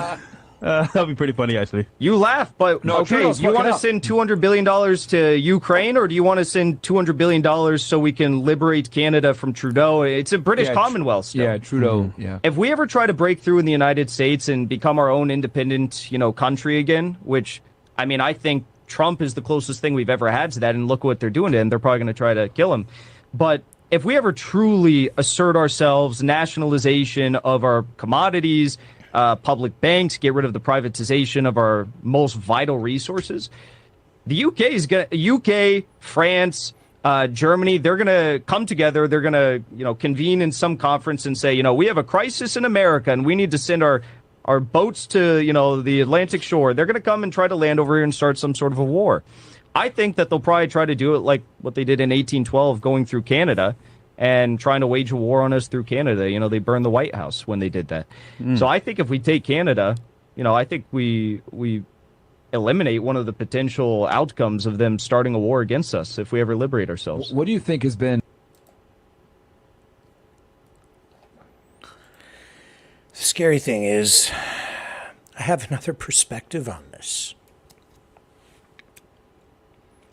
That'd be pretty funny, actually. You laugh, but no, okay, do you want to send $200 billion to Ukraine, or do you want to send $200 billion so we can liberate Canada from Trudeau? It's a British Commonwealth still. Yeah, Trudeau, yeah. If we ever try to break through in the United States and become our own independent, country again, which, I think Trump is the closest thing we've ever had to that, and look what they're doing to him. They're probably going to try to kill him. But if we ever truly assert ourselves, nationalization of our commodities, public banks, get rid of the privatization of our most vital resources. The UK, France, Germany, they're going to come together. They're going to, convene in some conference and say, we have a crisis in America and we need to send our boats to, the Atlantic shore. They're going to come and try to land over here and start some sort of a war. I think that they'll probably try to do it like what they did in 1812, going through Canada and trying to wage a war on us through Canada. They burned the White House when they did that. So I think if we take Canada, I think we eliminate one of the potential outcomes of them starting a war against us if we ever liberate ourselves. What do you think has been... The scary thing is, I have another perspective on this.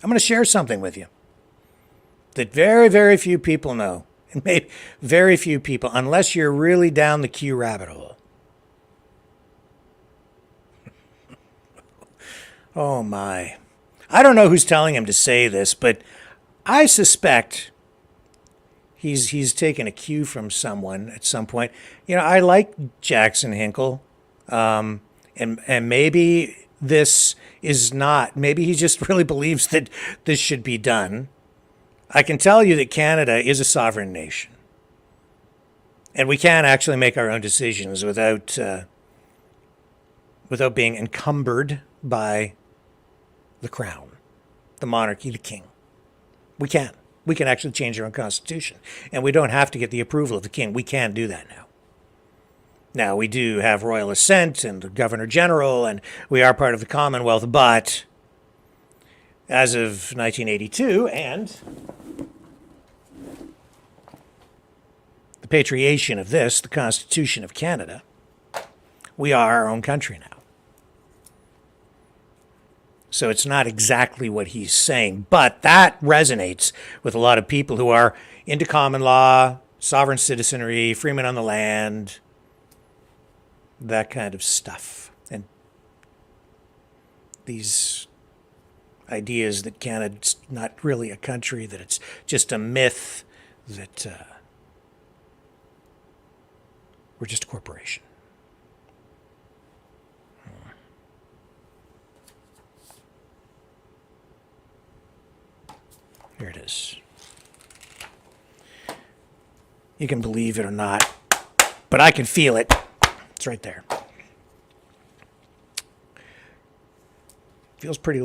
I'm going to share something with you that very, very few people know. And maybe very few people, unless you're really down the Q rabbit hole. Oh my. I don't know who's telling him to say this, but I suspect he's taken a cue from someone at some point. I like Jackson Hinkle. And maybe this is not, maybe he just really believes that this should be done. I can tell you that Canada is a sovereign nation. And we can actually make our own decisions without being encumbered by the crown, the monarchy, the king. We can. We can actually change our own constitution. And we don't have to get the approval of the king. We can do that now. Now, we do have royal assent and the governor general, and we are part of the Commonwealth, but as of 1982 and the patriation of this, the Constitution of Canada, we are our own country now. So it's not exactly what he's saying, but that resonates with a lot of people who are into common law, sovereign citizenry, freemen on the land, that kind of stuff. And these ideas that Canada's not really a country, that it's just a myth, that we're just a corporation. Here it is. You can believe it or not, but I can feel it. It's right there. Feels pretty.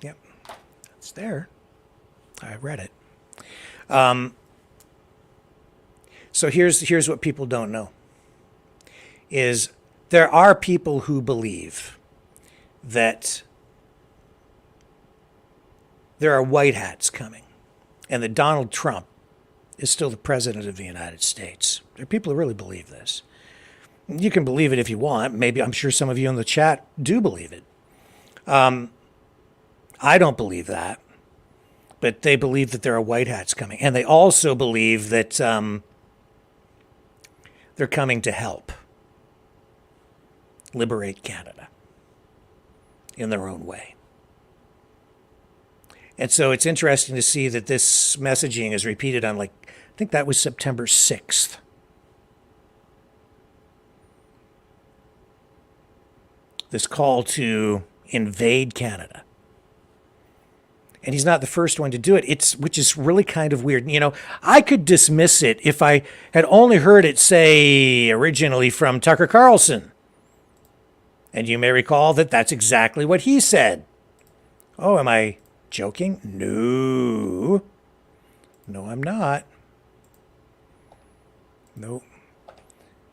Yep, it's there. I read it. So here's what people don't know. Is there are people who believe that there are white hats coming, and that Donald Trump is still the president of the United States. There are people who really believe this. You can believe it if you want. Maybe, I'm sure some of you in the chat do believe it. I don't believe that, but they believe that there are white hats coming, and they also believe that they're coming to help liberate Canada in their own way. And so it's interesting to see that this messaging is repeated on, like, I think that was September 6th. This call to invade Canada. And he's not the first one to do it, which is really kind of weird. You know, I could dismiss it if I had only heard it, say, originally from Tucker Carlson. And you may recall that that's exactly what he said. Oh, am I joking? No. No, I'm not. Nope.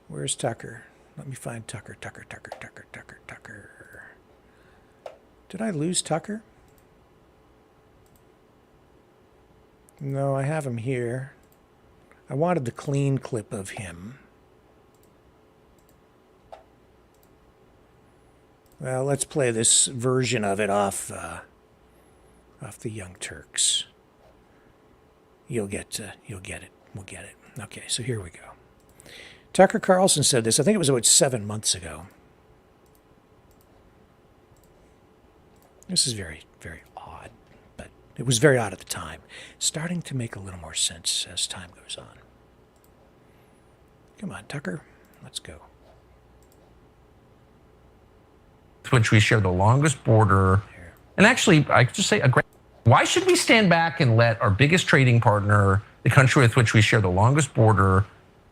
Where's Tucker? Let me find Tucker. Tucker. Did I lose Tucker? No, I have him here. I wanted the clean clip of him. Well, let's play this version of it off the Young Turks. You'll get it. We'll get it. Okay, so here we go. Tucker Carlson said this. I think it was about 7 months ago. This is very, very odd, but it was very odd at the time. Starting to make a little more sense as time goes on. Come on, Tucker. Let's go. Which we share the longest border. And actually, I could just say, why should we stand back and let our biggest trading partner, the country with which we share the longest border,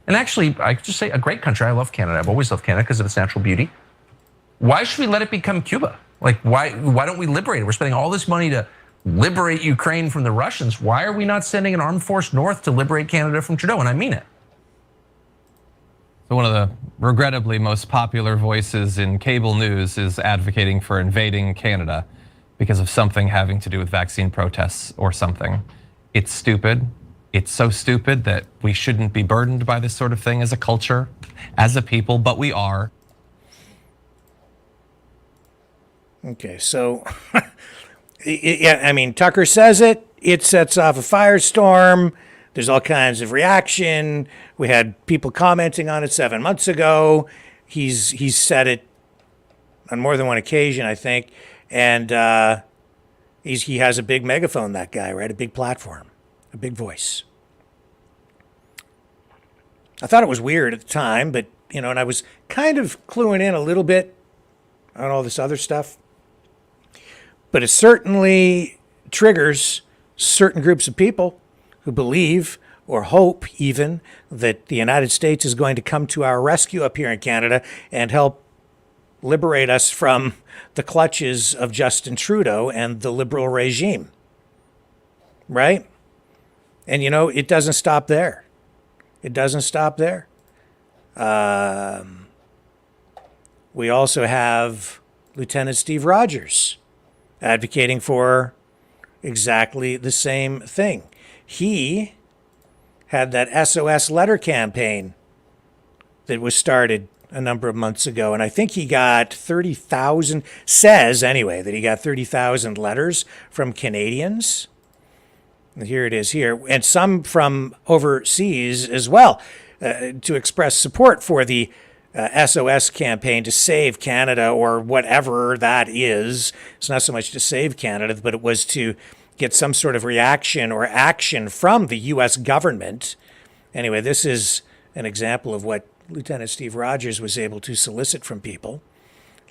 and actually, I could just say, a great country. I love Canada. I've always loved Canada because of its natural beauty. Why should we let it become Cuba? Like, why don't we liberate it? We're spending all this money to liberate Ukraine from the Russians. Why are we not sending an armed force north to liberate Canada from Trudeau? And I mean it. So one of the regrettably most popular voices in cable news is advocating for invading Canada because of something having to do with vaccine protests or something. It's stupid. It's so stupid that we shouldn't be burdened by this sort of thing as a culture, as a people, but we are. Okay, so, yeah, I mean, Tucker says it. It sets off a firestorm. There's all kinds of reaction. We had people commenting on it 7 months ago. He's said it on more than one occasion, I think. And he has a big megaphone, that guy, right? A big platform, a big voice. I thought it was weird at the time, but, you know, and I was kind of cluing in a little bit on all this other stuff. But it certainly triggers certain groups of people who believe or hope even that the United States is going to come to our rescue up here in Canada and help liberate us from the clutches of Justin Trudeau and the liberal regime. Right? And, it doesn't stop there. It doesn't stop there. We also have Lieutenant Steve Rogers advocating for exactly the same thing. He had that SOS letter campaign that was started a number of months ago, and I think he got 30,000, says anyway, that he got 30,000 letters from Canadians. And here it is here, and some from overseas as well, to express support for the SOS campaign to save Canada, or whatever that is. It's not so much to save Canada, but it was to get some sort of reaction or action from the U.S. government. Anyway, this is an example of what Lieutenant Steve Rogers was able to solicit from people.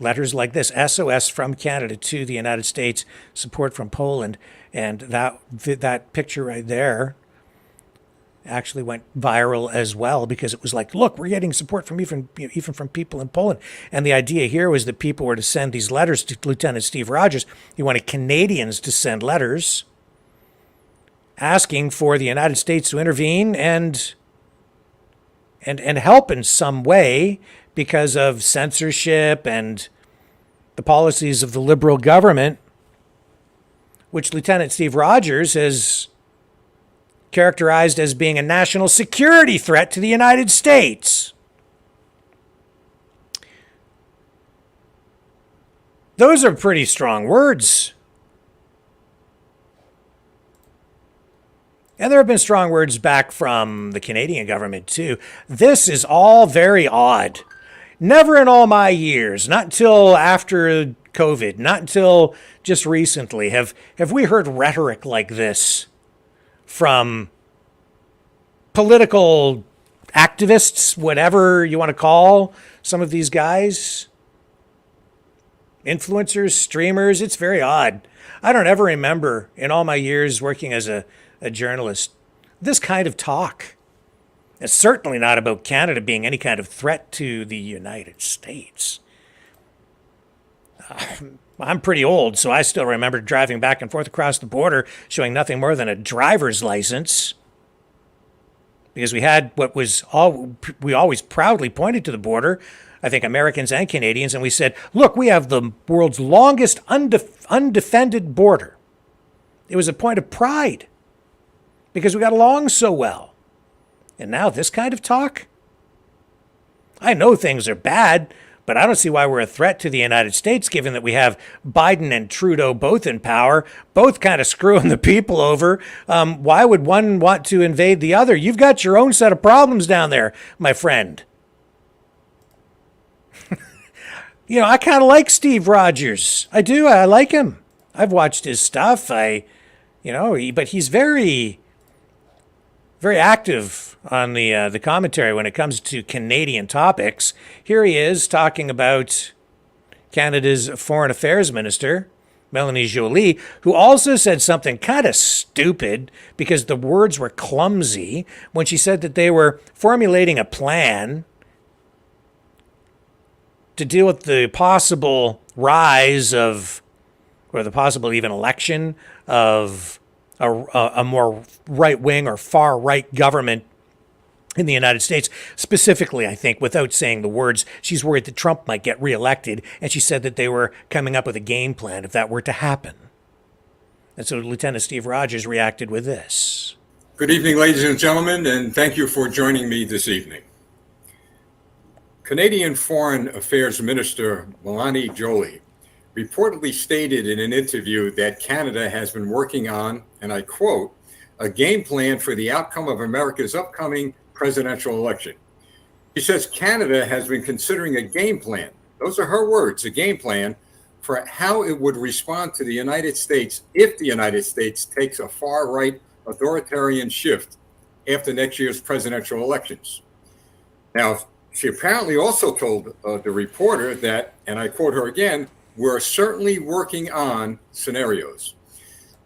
Letters like this, SOS from Canada to the United States, support from Poland. And that picture right there actually went viral as well, because it was like, look, we're getting support from even from people in Poland. And the idea here was that people were to send these letters to Lieutenant Steve Rogers. He wanted Canadians to send letters asking for the United States to intervene and help in some way because of censorship and the policies of the Liberal government, which Lieutenant Steve Rogers has characterized as being a national security threat to the United States. Those are pretty strong words. And there have been strong words back from the Canadian government, too. This is all very odd. Never in all my years, not until after COVID, not until just recently, have we heard rhetoric like this from political activists, whatever you want to call some of these guys. Influencers, streamers, it's very odd. I don't ever remember in all my years working as a journalist this kind of talk. It's certainly not about Canada being any kind of threat to the United States. I'm pretty old, so I still remember driving back and forth across the border showing nothing more than a driver's license, because we had what was all we always proudly pointed to the border, I think Americans and Canadians, and we said, look, we have the world's longest undefended border. It was a point of pride because we got along so well. And now this kind of talk? I know things are bad, but I don't see why we're a threat to the United States, given that we have Biden and Trudeau both in power, both kind of screwing the people over. Why would one want to invade the other? You've got your own set of problems down there, my friend. I kind of like Steve Rogers. I do. I like him. I've watched his stuff. But he's very, very active on the commentary when it comes to Canadian topics. Here he is talking about Canada's Foreign Affairs Minister, Melanie Joly, who also said something kind of stupid because the words were clumsy when she said that they were formulating a plan to deal with the possible rise of, or the possible even election of a more right-wing or far-right government in the United States. Specifically, I think, without saying the words, she's worried that Trump might get reelected, and she said that they were coming up with a game plan if that were to happen. And so Lieutenant Steve Rogers reacted with this. Good evening, ladies and gentlemen, and thank you for joining me this evening. Canadian Foreign Affairs Minister Melanie Joly reportedly stated in an interview that Canada has been working on, and I quote, a game plan for the outcome of America's upcoming presidential election. She says Canada has been considering a game plan, those are her words, a game plan for how it would respond to the United States if the United States takes a far-right authoritarian shift after next year's presidential elections. Now, she apparently also told the reporter that, and I quote her again, we're certainly working on scenarios.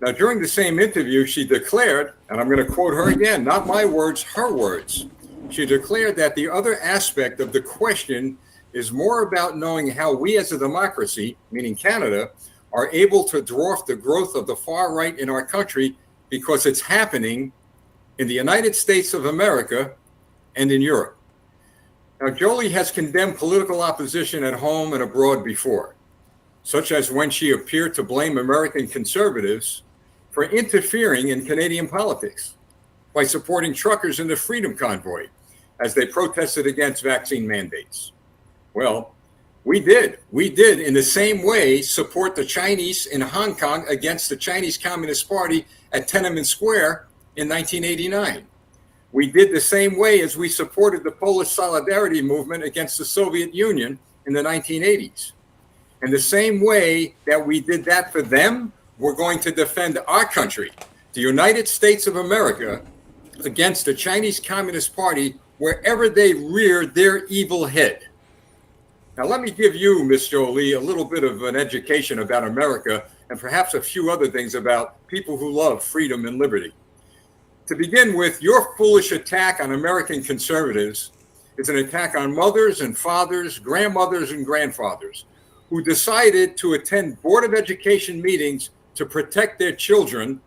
Now, during the same interview, she declared, and I'm going to quote her again, not my words, her words. She declared that the other aspect of the question is more about knowing how we as a democracy, meaning Canada, are able to dwarf the growth of the far right in our country because it's happening in the United States of America and in Europe. Now, Jolie has condemned political opposition at home and abroad before, such as when she appeared to blame American conservatives for interfering in Canadian politics by supporting truckers in the Freedom Convoy as they protested against vaccine mandates. Well, we did in the same way support the Chinese in Hong Kong against the Chinese Communist Party at Tiananmen Square in 1989. We did the same way as we supported the Polish Solidarity movement against the Soviet Union in the 1980s. And the same way that we did that for them, we're going to defend our country, the United States of America, against the Chinese Communist Party wherever they rear their evil head. Now, let me give you, Miss Jolie, a little bit of an education about America and perhaps a few other things about people who love freedom and liberty. To begin with, your foolish attack on American conservatives is an attack on mothers and fathers, grandmothers and grandfathers who decided to attend Board of Education meetings to protect their children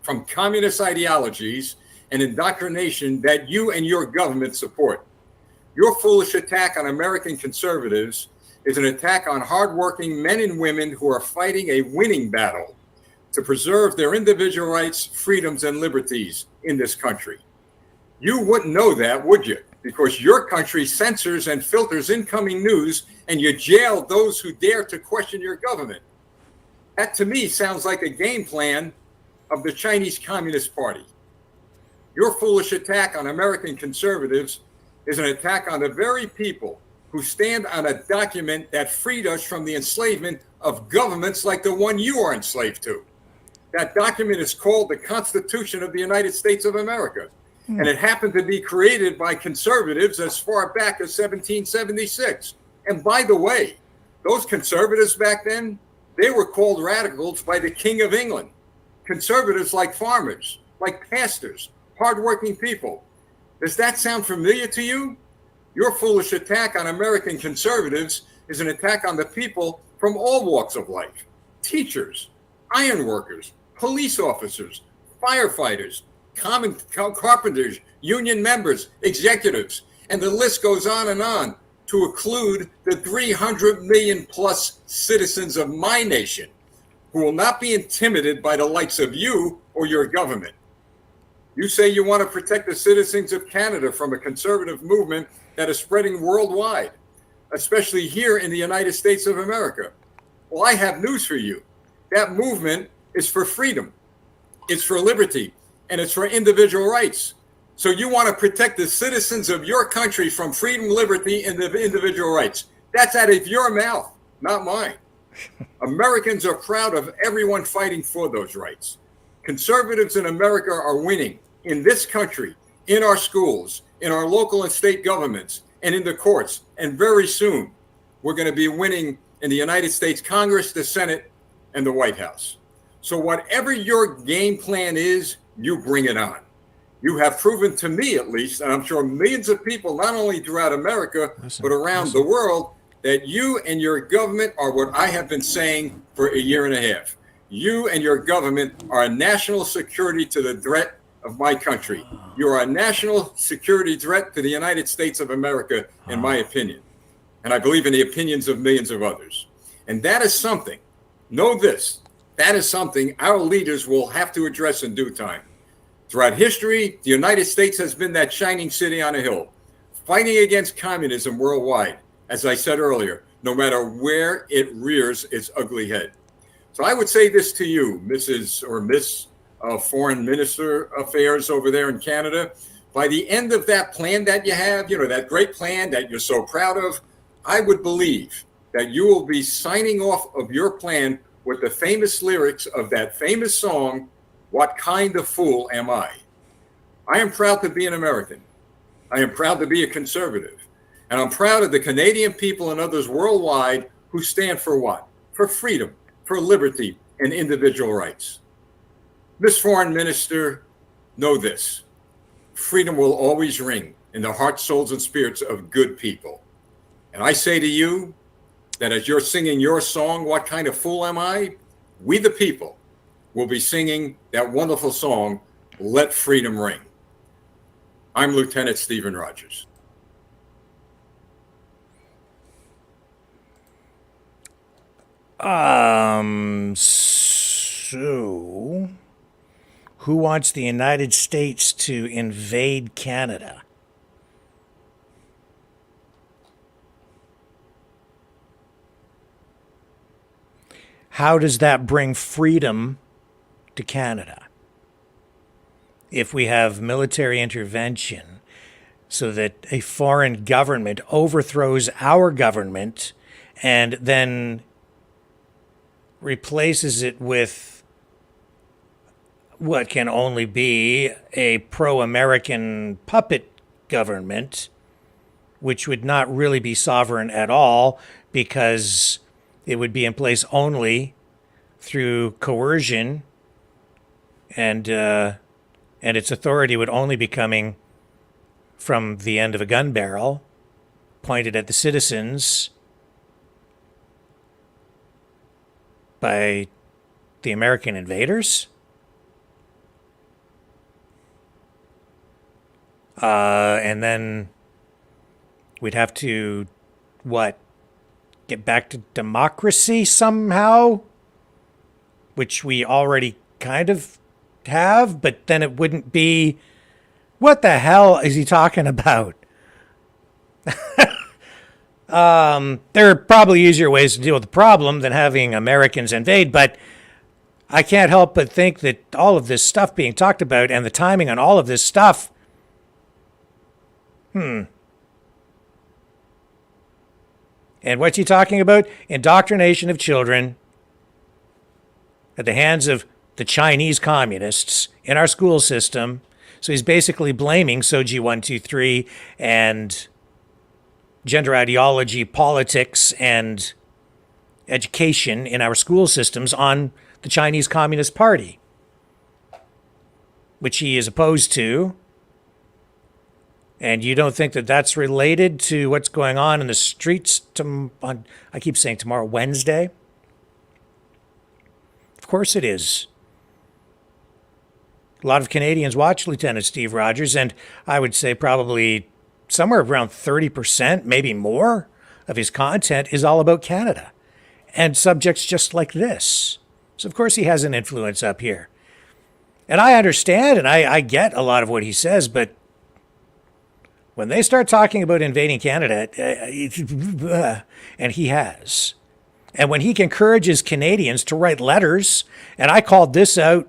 from communist ideologies and indoctrination that you and your government support. Your foolish attack on American conservatives is an attack on hardworking men and women who are fighting a winning battle to preserve their individual rights, freedoms, and liberties in this country. You wouldn't know that, would you? Because your country censors and filters incoming news, and you jail those who dare to question your government. That, to me, sounds like a game plan of the Chinese Communist Party. Your foolish attack on American conservatives is an attack on the very people who stand on a document that freed us from the enslavement of governments like the one you are enslaved to. That document is called the Constitution of the United States of America. And it happened to be created by conservatives as far back as 1776. And by the way, those conservatives back then, they were called radicals by the King of England. Conservatives like farmers, like pastors, hardworking people. Does that sound familiar to you? Your foolish attack on American conservatives is an attack on the people from all walks of life. Teachers, iron workers, police officers, firefighters, common carpenters, union members, executives, and the list goes on to include the 300 million plus citizens of my nation who will not be intimidated by the likes of you or your government. You say you want to protect the citizens of Canada from a conservative movement that is spreading worldwide, especially here in the United States of America. Well, I have news for you. That movement is for freedom, it's for liberty, and it's for individual rights. So you want to protect the citizens of your country from freedom, liberty, and individual rights. That's out of your mouth, not mine. Americans are proud of everyone fighting for those rights. Conservatives in America are winning in this country, in our schools, in our local and state governments, and in the courts. And very soon, we're going to be winning in the United States Congress, the Senate, and the White House. So whatever your game plan is, you bring it on. You have proven to me, at least, and I'm sure millions of people, not only throughout America, but around the world, that you and your government are what I have been saying for a year and a half. You and your government are a national security to the threat of my country. You are a national security threat to the United States of America, in my opinion. And I believe in the opinions of millions of others. And that is something, know this, that is something our leaders will have to address in due time. Throughout history, the United States has been that shining city on a hill, fighting against communism worldwide, as I said earlier, no matter where it rears its ugly head. So I would say this to you, Mrs. or Miss Foreign Minister Affairs over there in Canada. By the end of that plan that you have, that great plan that you're so proud of, I would believe that you will be signing off of your plan with the famous lyrics of that famous song, "What Kind of Fool Am I?" I am proud to be an American. I am proud to be a conservative. And I'm proud of the Canadian people and others worldwide who stand for what? For freedom, for liberty, and individual rights. Miss Foreign Minister, know this. Freedom will always ring in the hearts, souls, and spirits of good people. And I say to you that as you're singing your song, "What Kind of Fool Am I?" we the people will be singing that wonderful song, "Let Freedom Ring." I'm Lieutenant Stephen Rogers. So who wants the United States to invade Canada? How does that bring freedom to Canada? If we have military intervention so that a foreign government overthrows our government and then replaces it with what can only be a pro-American puppet government, which would not really be sovereign at all because it would be in place only through coercion, and its authority would only be coming from the end of a gun barrel pointed at the citizens by the American invaders. And then we'd have to, get back to democracy somehow, which we already kind of have, but then it wouldn't be, what the hell is he talking about? There are probably easier ways to deal with the problem than having Americans invade, but I can't help but think that all of this stuff being talked about and the timing on all of this stuff, And what's he talking about? Indoctrination of children at the hands of the Chinese communists in our school system. So he's basically blaming Soji 123 and gender ideology, politics, and education in our school systems on the Chinese Communist Party, which he is opposed to. And you don't think that that's related to what's going on in the streets I keep saying tomorrow, Wednesday? Of course it is. A lot of Canadians watch Lieutenant Steve Rogers, and I would say probably somewhere around 30%, maybe more, of his content is all about Canada and subjects just like this. So of course he has an influence up here. And I understand and I get a lot of what he says, but when they start talking about invading Canada, and he has, and when he encourages Canadians to write letters, and I called this out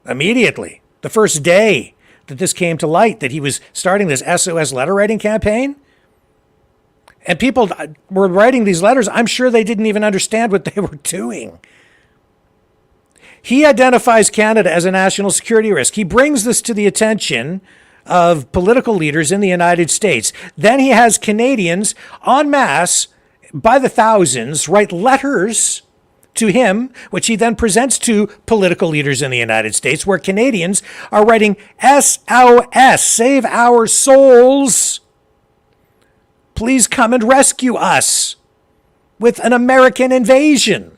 immediately, the first day that this came to light, that he was starting this SOS letter writing campaign, and people were writing these letters, I'm sure they didn't even understand what they were doing. He identifies Canada as a national security risk. He brings this to the attention of political leaders in the United States. Then he has Canadians en masse, by the thousands, write letters to him, which he then presents to political leaders in the United States, where Canadians are writing SOS, save our souls. Please come and rescue us with an American invasion,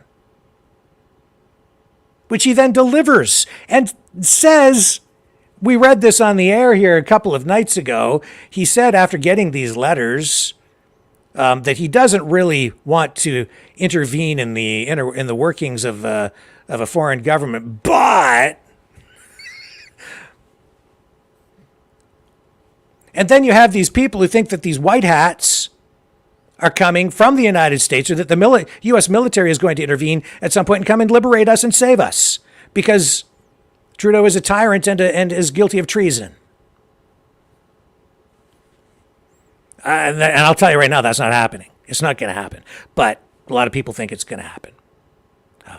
which he then delivers and says, we read this on the air here a couple of nights ago. He said after getting these letters that he doesn't really want to intervene in the workings of a foreign government, but and then you have these people who think that these white hats are coming from the United States, or that the U.S. military is going to intervene at some point and come and liberate us and save us because Trudeau is a tyrant and is guilty of treason. And I'll tell you right now, that's not happening. It's not going to happen. But a lot of people think it's going to happen.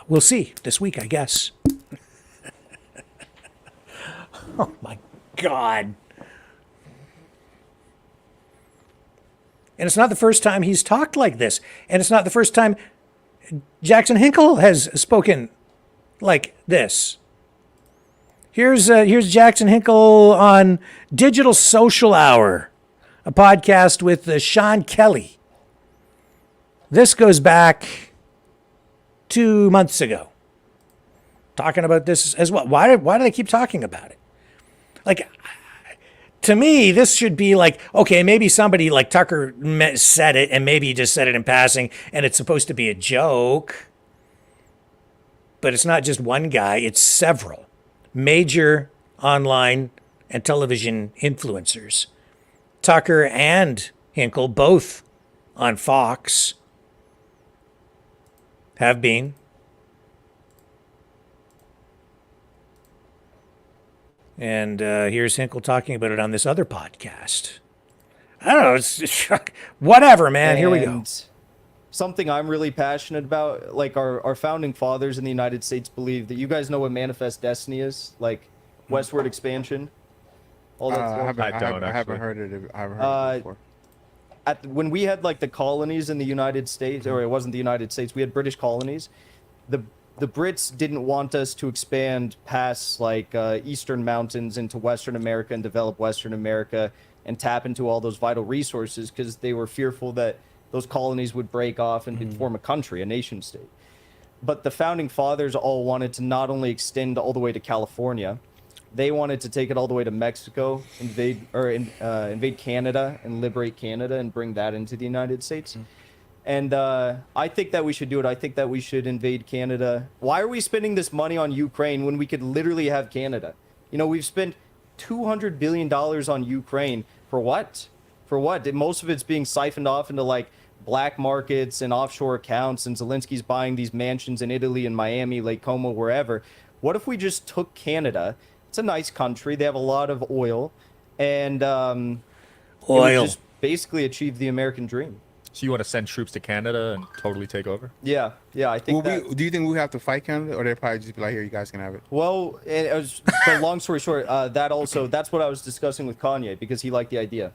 We'll see this week, I guess. Oh, my God. And it's not the first time he's talked like this. And it's not the first time Jackson Hinkle has spoken like this. Here's Jackson Hinkle on Digital Social Hour, a podcast with Sean Kelly. This goes back 2 months ago, talking about this as well. Why do they keep talking about it? Like, to me, this should be like, okay, maybe somebody like Tucker said it, and maybe he just said it in passing, and it's supposed to be a joke. But it's not just one guy, it's several major online and television influencers. Tucker and Hinkle, both on Fox, have been. And here's Hinkle talking about it on this other podcast. I don't know. It's whatever, man. Here we go. Something I'm really passionate about, like our founding fathers in the United States believe that you guys know what manifest destiny is, like westward expansion. All that stuff. I haven't heard it. I haven't heard it before. When we had like the colonies in the United States, or it wasn't the United States, we had British colonies. The Brits didn't want us to expand past like Eastern mountains into Western America and develop Western America and tap into all those vital resources because they were fearful that those colonies would break off and form a country, a nation state. But the founding fathers all wanted to not only extend all the way to California, they wanted to take it all the way to Mexico, invade Canada and liberate Canada and bring that into the United States. And I think that we should do it. I think that we should invade Canada. Why are we spending this money on Ukraine when we could literally have Canada? You know, we've spent $200 billion on Ukraine. For what? For what? Most of it's being siphoned off into like black markets and offshore accounts, and Zelensky's buying these mansions in Italy and Miami, Lake Como, wherever. What if we just took Canada? It's a nice country. They have a lot of oil, and it would just basically achieve the American dream. So you want to send troops to Canada and totally take over? Yeah, I think do you think we have to fight Canada, or they probably just be like, here, you guys can have it? Well, but long story short, that's what I was discussing with Kanye, because he liked the idea.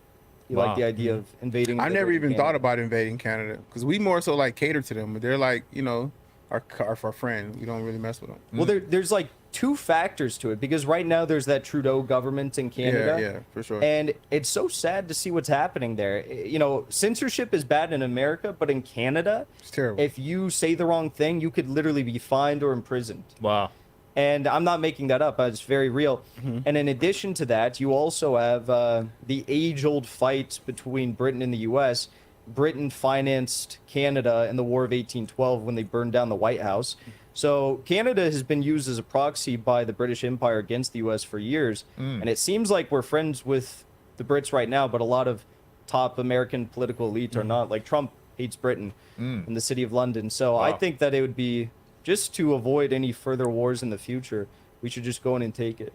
He liked the idea of invading. I never even thought about invading Canada, because we more so like cater to them, but they're like, you know, our friend. We don't really mess with them. Well, there's like two factors to it, because right now there's that Trudeau government in Canada. Yeah, for sure. And it's so sad to see what's happening there. You know, censorship is bad in America, but in Canada, it's terrible. If you say the wrong thing, you could literally be fined or imprisoned. Wow. And I'm not making that up. It's very real. And in addition to that, you also have the age-old fight between Britain and the U.S. Britain financed Canada in the War of 1812 when they burned down the White House. So Canada has been used as a proxy by the British Empire against the U.S. for years. And it seems like we're friends with the Brits right now, but a lot of top American political elites are not. Like Trump hates Britain in the city of London. So I think that it would be, just to avoid any further wars in the future, we should just go in and take it.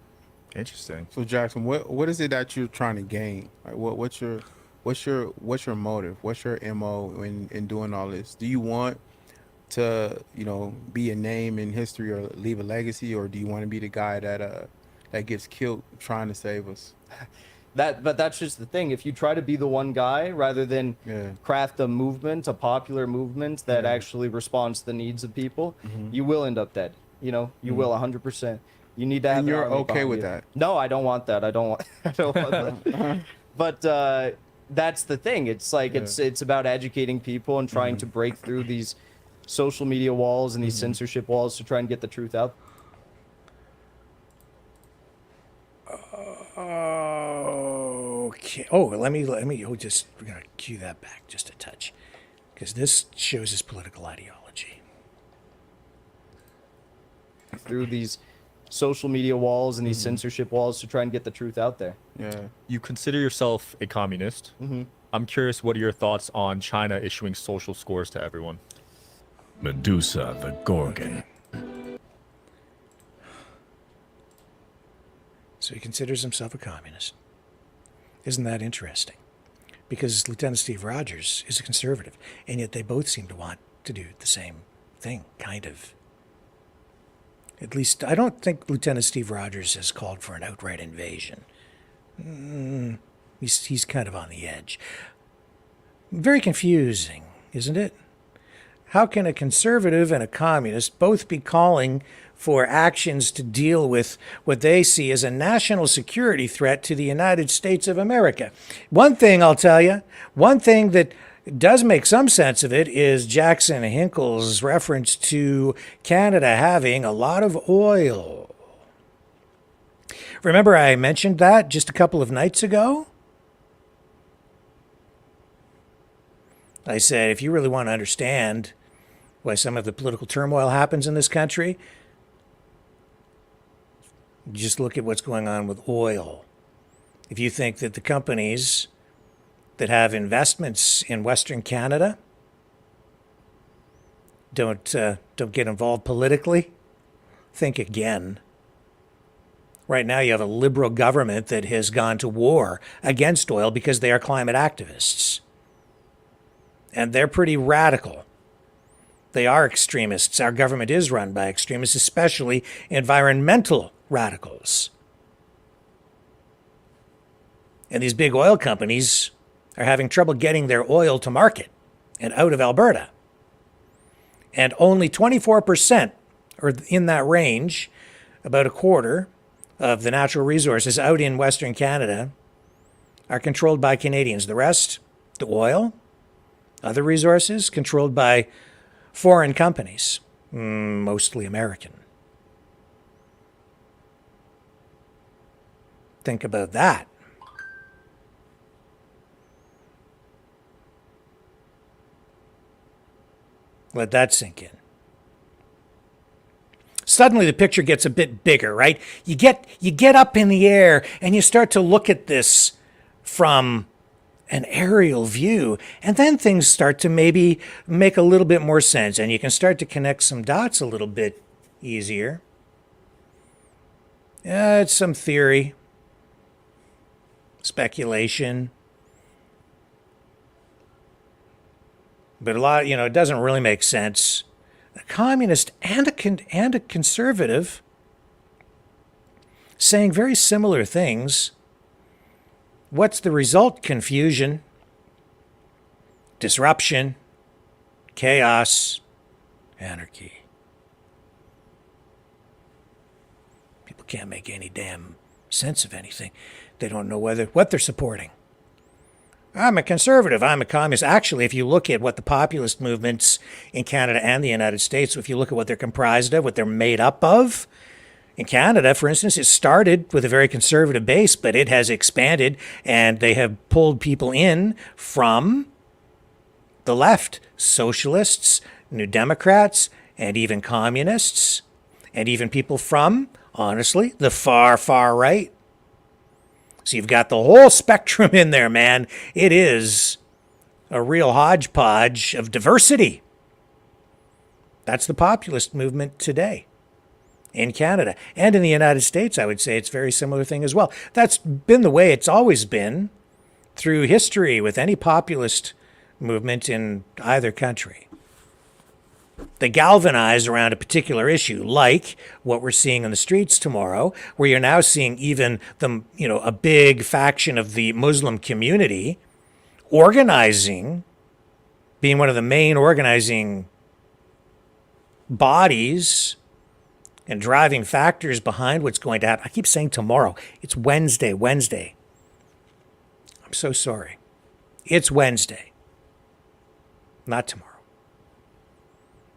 Interesting. So Jackson, what is it that you're trying to gain? Like, what's your motive? What's your MO in doing all this? Do you want to, you know, be a name in history or leave a legacy, or do you want to be the guy that gets killed trying to save us? But that's just the thing. If you try to be the one guy rather than craft a movement, a popular movement that actually responds to the needs of people, you will end up dead. You know, you will 100%. You need to have. And you're an army okay with you. that? No, I don't want that. I don't want that. But that's the thing. It's like it's about educating people and trying to break through these social media walls and these censorship walls to try and get the truth out. Okay. Oh, let me. We're gonna cue that back just a touch, because this shows his political ideology. Through these social media walls and these censorship walls to try and get the truth out there. Yeah. You consider yourself a communist. I'm curious, what are your thoughts on China issuing social scores to everyone? Medusa the Gorgon. So he considers himself a communist. Isn't that interesting? Because Lieutenant Steve Rogers is a conservative, and yet they both seem to want to do the same thing, kind of. At least, I don't think Lieutenant Steve Rogers has called for an outright invasion. He's kind of on the edge. Very confusing, isn't it? How can a conservative and a communist both be calling for actions to deal with what they see as a national security threat to the United States of America? One thing I'll tell you, one thing that does make some sense of it is Jackson Hinkle's reference to Canada having a lot of oil. Remember I mentioned that just a couple of nights ago? I said, if you really want to understand why some of the political turmoil happens in this country, just look at what's going on with oil. If you think that the companies that have investments in Western Canada don't get involved politically, think again. Right now you have a liberal government that has gone to war against oil because they are climate activists. And they're pretty radical. They are extremists. Our government is run by extremists, especially environmental radicals. And these big oil companies are having trouble getting their oil to market and out of Alberta. And only 24%, or in that range, about a quarter of the natural resources out in Western Canada are controlled by Canadians. The rest, the oil, other resources, controlled by foreign companies, mostly American. Think about that. Let that sink in. Suddenly the picture gets a bit bigger, right? You get up in the air and you start to look at this from an aerial view, and then things start to maybe make a little bit more sense, and you can start to connect some dots a little bit easier. It's some theory, speculation, but a lot, it doesn't really make sense. A communist and a conservative saying very similar things. What's the result? Confusion, disruption, chaos, anarchy. People can't make any damn sense of anything. They don't know what they're supporting. I'm a conservative, I'm a communist. Actually, if you look at what the populist movements in Canada and the United States, if you look at what they're comprised of, what they're made up of, in Canada, for instance, it started with a very conservative base, but it has expanded, and they have pulled people in from the left, socialists, New Democrats, and even communists, and even people from, honestly, the far, far right. So you've got the whole spectrum in there, man. It is a real hodgepodge of diversity. That's the populist movement today in Canada. And in the United States, I would say it's a very similar thing as well. That's been the way it's always been through history with any populist movement in either country. They galvanize around a particular issue, like what we're seeing in the streets tomorrow, where you're now seeing even a big faction of the Muslim community organizing, being one of the main organizing bodies and driving factors behind what's going to happen. I keep saying tomorrow. It's Wednesday. I'm so sorry. It's Wednesday, not tomorrow.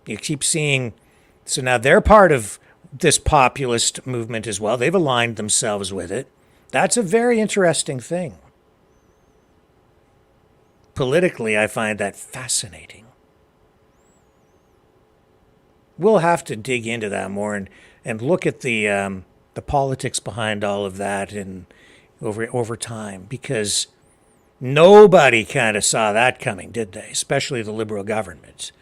You keep seeing, so now they're part of this populist movement as well. They've aligned themselves with it. That's a very interesting thing. Politically, I find that fascinating. We'll have to dig into that more and look at the politics behind all of that and over time, because nobody kind of saw that coming, did they? Especially the Liberal government.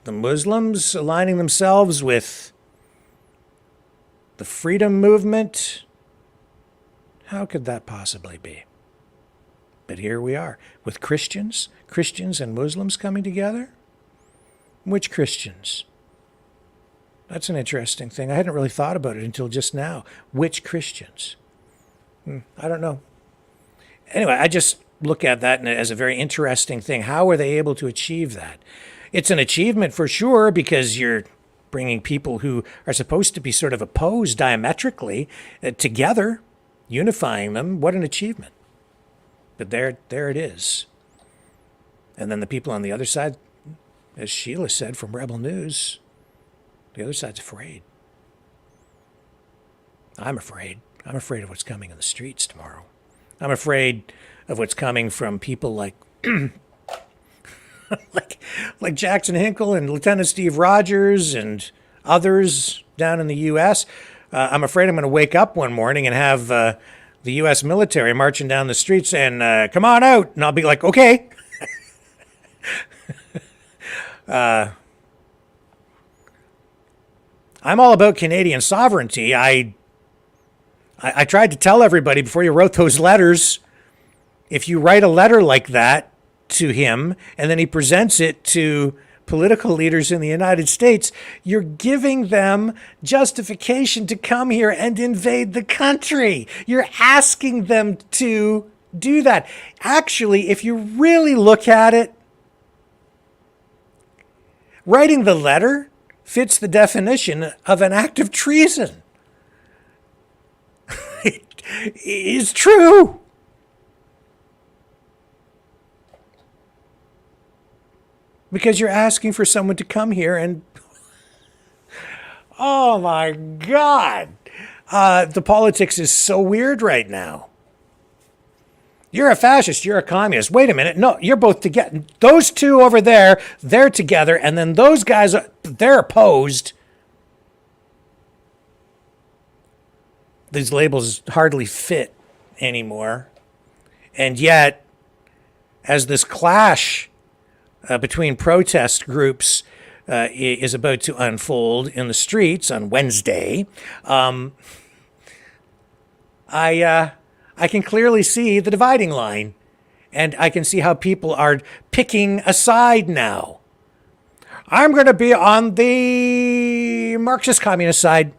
The Muslims aligning themselves with the freedom movement. How could that possibly be? But here we are with Christians and Muslims coming together. Which Christians? That's an interesting thing. I hadn't really thought about it until just now. Which Christians? I don't know. Anyway, I just look at that as a very interesting thing. How are they able to achieve that? It's an achievement for sure, because you're bringing people who are supposed to be sort of opposed diametrically together, unifying them. What an achievement. But there it is. And then the people on the other side, as Sheila said from Rebel News, the other side's afraid. I'm afraid. I'm afraid of what's coming in the streets tomorrow. I'm afraid of what's coming from people like like Jackson Hinkle and Lieutenant Steve Rogers and others down in the U.S. I'm afraid I'm going to wake up one morning and have the U.S. military marching down the streets saying, come on out. And I'll be like, okay. I'm all about Canadian sovereignty. I tried to tell everybody before you wrote those letters, if you write a letter like that to him and then he presents it to political leaders in the United States, you're giving them justification to come here and invade the country. You're asking them to do that. Actually, if you really look at it, writing the letter fits the definition of an act of treason. It is true. Because you're asking for someone to come here and... Oh my God. The politics is so weird right now. You're a fascist, you're a communist. Wait a minute. No, you're both together. Those two over there, they're together. And then those guys, they're opposed. These labels hardly fit anymore. And yet, as this clash between protest groups is about to unfold in the streets on Wednesday, I can clearly see the dividing line, and I can see how people are picking a side now. I'm going to be on the Marxist communist side.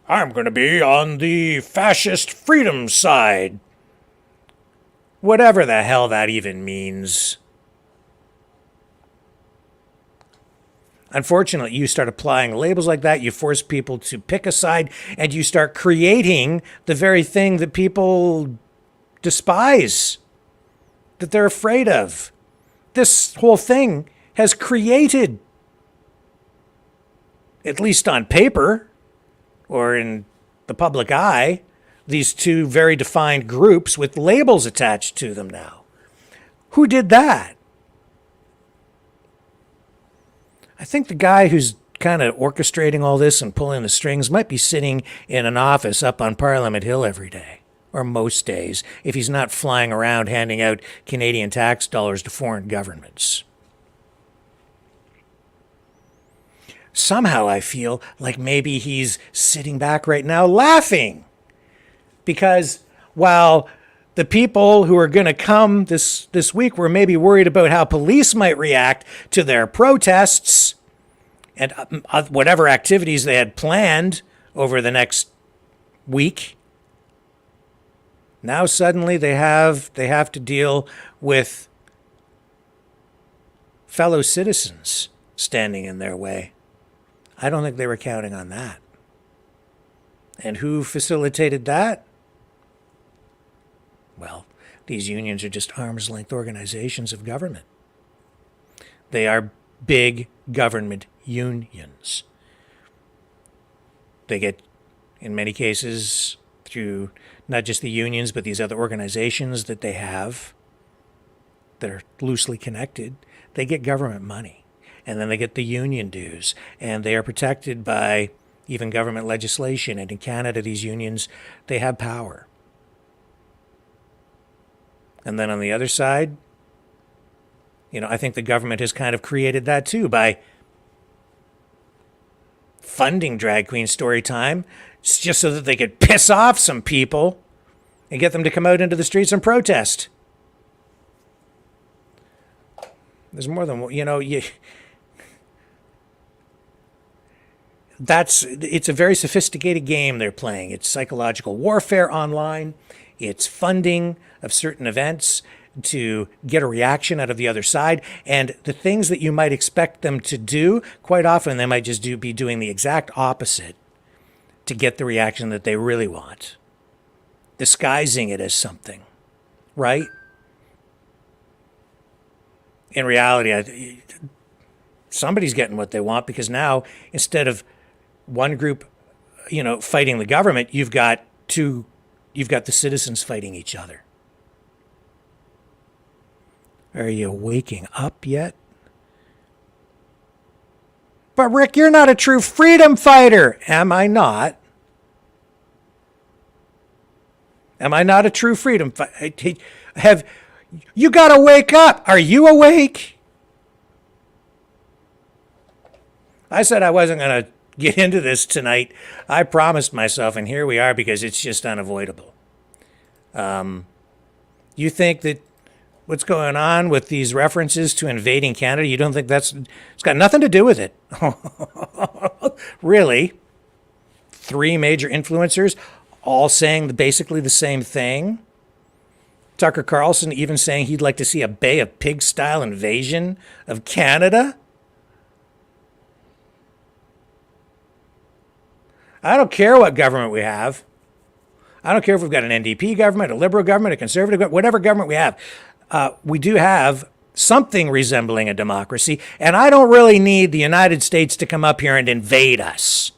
I'm going to be on the fascist freedom side. Whatever the hell that even means. Unfortunately, you start applying labels like that, you force people to pick a side, and you start creating the very thing that people despise, that they're afraid of. This whole thing has created, at least on paper or in the public eye, these two very defined groups with labels attached to them now. Who did that? I think the guy who's kind of orchestrating all this and pulling the strings might be sitting in an office up on Parliament Hill every day, or most days, if he's not flying around handing out Canadian tax dollars to foreign governments. Somehow I feel like maybe he's sitting back right now laughing. Because while the people who are going to come this week were maybe worried about how police might react to their protests and whatever activities they had planned over the next week, now suddenly they have to deal with fellow citizens standing in their way. I don't think they were counting on that. And who facilitated that? Well, these unions are just arm's length organizations of government. They are big government unions. They get, in many cases, through not just the unions, but these other organizations that they have that are loosely connected, they get government money. And then they get the union dues. And they are protected by even government legislation. And in Canada, these unions, they have power. And then on the other side, I think the government has kind of created that too by funding drag queen story time just so that they could piss off some people and get them to come out into the streets and protest. There's more than, it's a very sophisticated game they're playing. It's psychological warfare online. It's funding of certain events to get a reaction out of the other side. And the things that you might expect them to do, quite often they might just be doing the exact opposite to get the reaction that they really want. Disguising it as something, right? In reality, somebody's getting what they want, because now instead of one group, fighting the government, you've got two you've got the citizens fighting each other. Are you waking up yet? But Rick, you're not a true freedom fighter. Am I not? Am I not a true freedom fighter? You got to wake up. Are you awake? I said I wasn't going to get into this tonight. I promised myself, and here we are because it's just unavoidable. You think that what's going on with these references to invading Canada, you don't think it's got nothing to do with it? Really? 3 major influencers all saying basically the same thing? Tucker Carlson even saying he'd like to see a Bay of Pigs style invasion of Canada? I don't care what government we have. I don't care if we've got an NDP government, a Liberal government, a Conservative government, whatever government we have. We do have something resembling a democracy, and I don't really need the United States to come up here and invade us.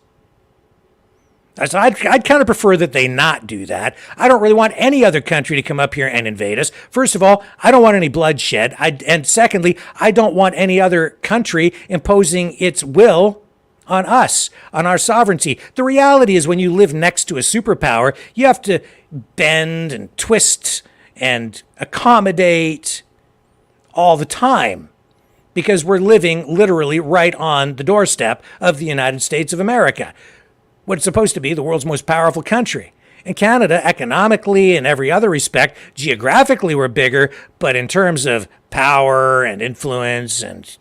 So I'd kind of prefer that they not do that. I don't really want any other country to come up here and invade us. First of all, I don't want any bloodshed. And secondly, I don't want any other country imposing its will on us, on our sovereignty. The reality is when you live next to a superpower, you have to bend and twist and accommodate all the time because we're living literally right on the doorstep of the United States of America, what's supposed to be the world's most powerful country. And Canada, economically and every other respect, geographically we're bigger, but in terms of power and influence and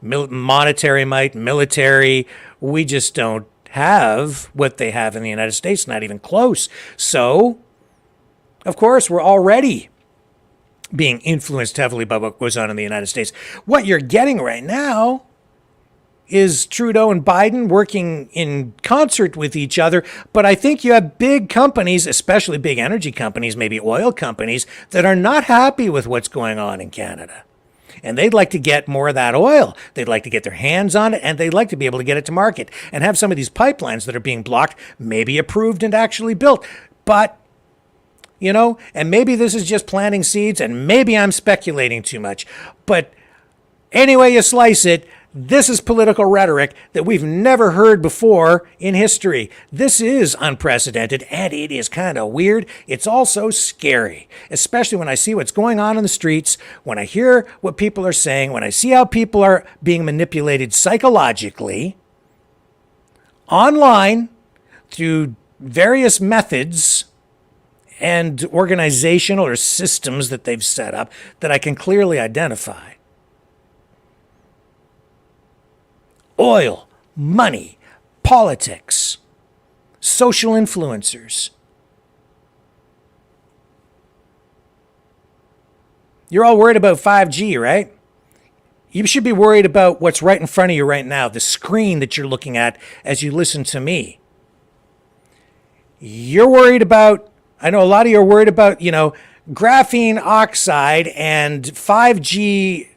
monetary might, military, we just don't have what they have in the United States, not even close. So, of course, we're already being influenced heavily by what goes on in the United States. What you're getting right now is Trudeau and Biden working in concert with each other. But I think you have big companies, especially big energy companies, maybe oil companies, that are not happy with what's going on in Canada. And they'd like to get more of that oil. They'd like to get their hands on it, and they'd like to be able to get it to market and have some of these pipelines that are being blocked maybe approved and actually built. But, and maybe this is just planting seeds, and maybe I'm speculating too much. But anyway you slice it, this is political rhetoric that we've never heard before in history. This is unprecedented, and it is kind of weird. It's also scary, especially when I see what's going on in the streets, when I hear what people are saying, when I see how people are being manipulated psychologically online through various methods and organizational or systems that they've set up that I can clearly identify. Oil, money, politics, social influencers. You're all worried about 5G, right? You should be worried about what's right in front of you right now, the screen that you're looking at as you listen to me. You're worried about, I know a lot of you are worried about, graphene oxide and 5G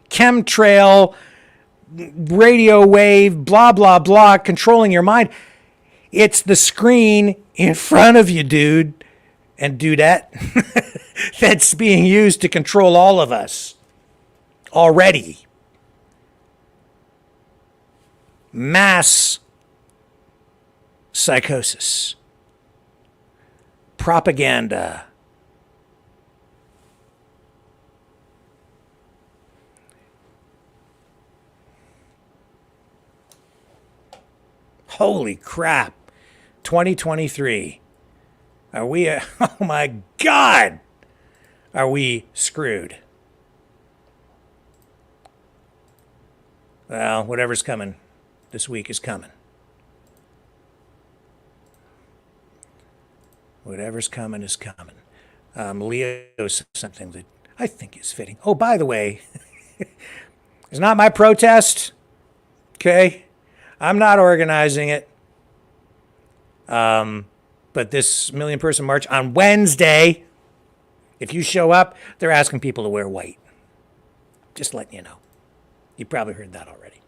chemtrail radio wave, blah, blah, blah, controlling your mind. It's the screen in front of you, dude and dudette, that's being used to control all of us already. Mass psychosis, propaganda, holy crap, 2023. Are we, oh my God, are we screwed? Well, whatever's coming this week is coming. Whatever's coming is coming. Leo said something that I think is fitting. Oh, by the way, it's not my protest, okay? I'm not organizing it. But this million-person march on Wednesday, if you show up, they're asking people to wear white. Just letting you know. You probably heard that already.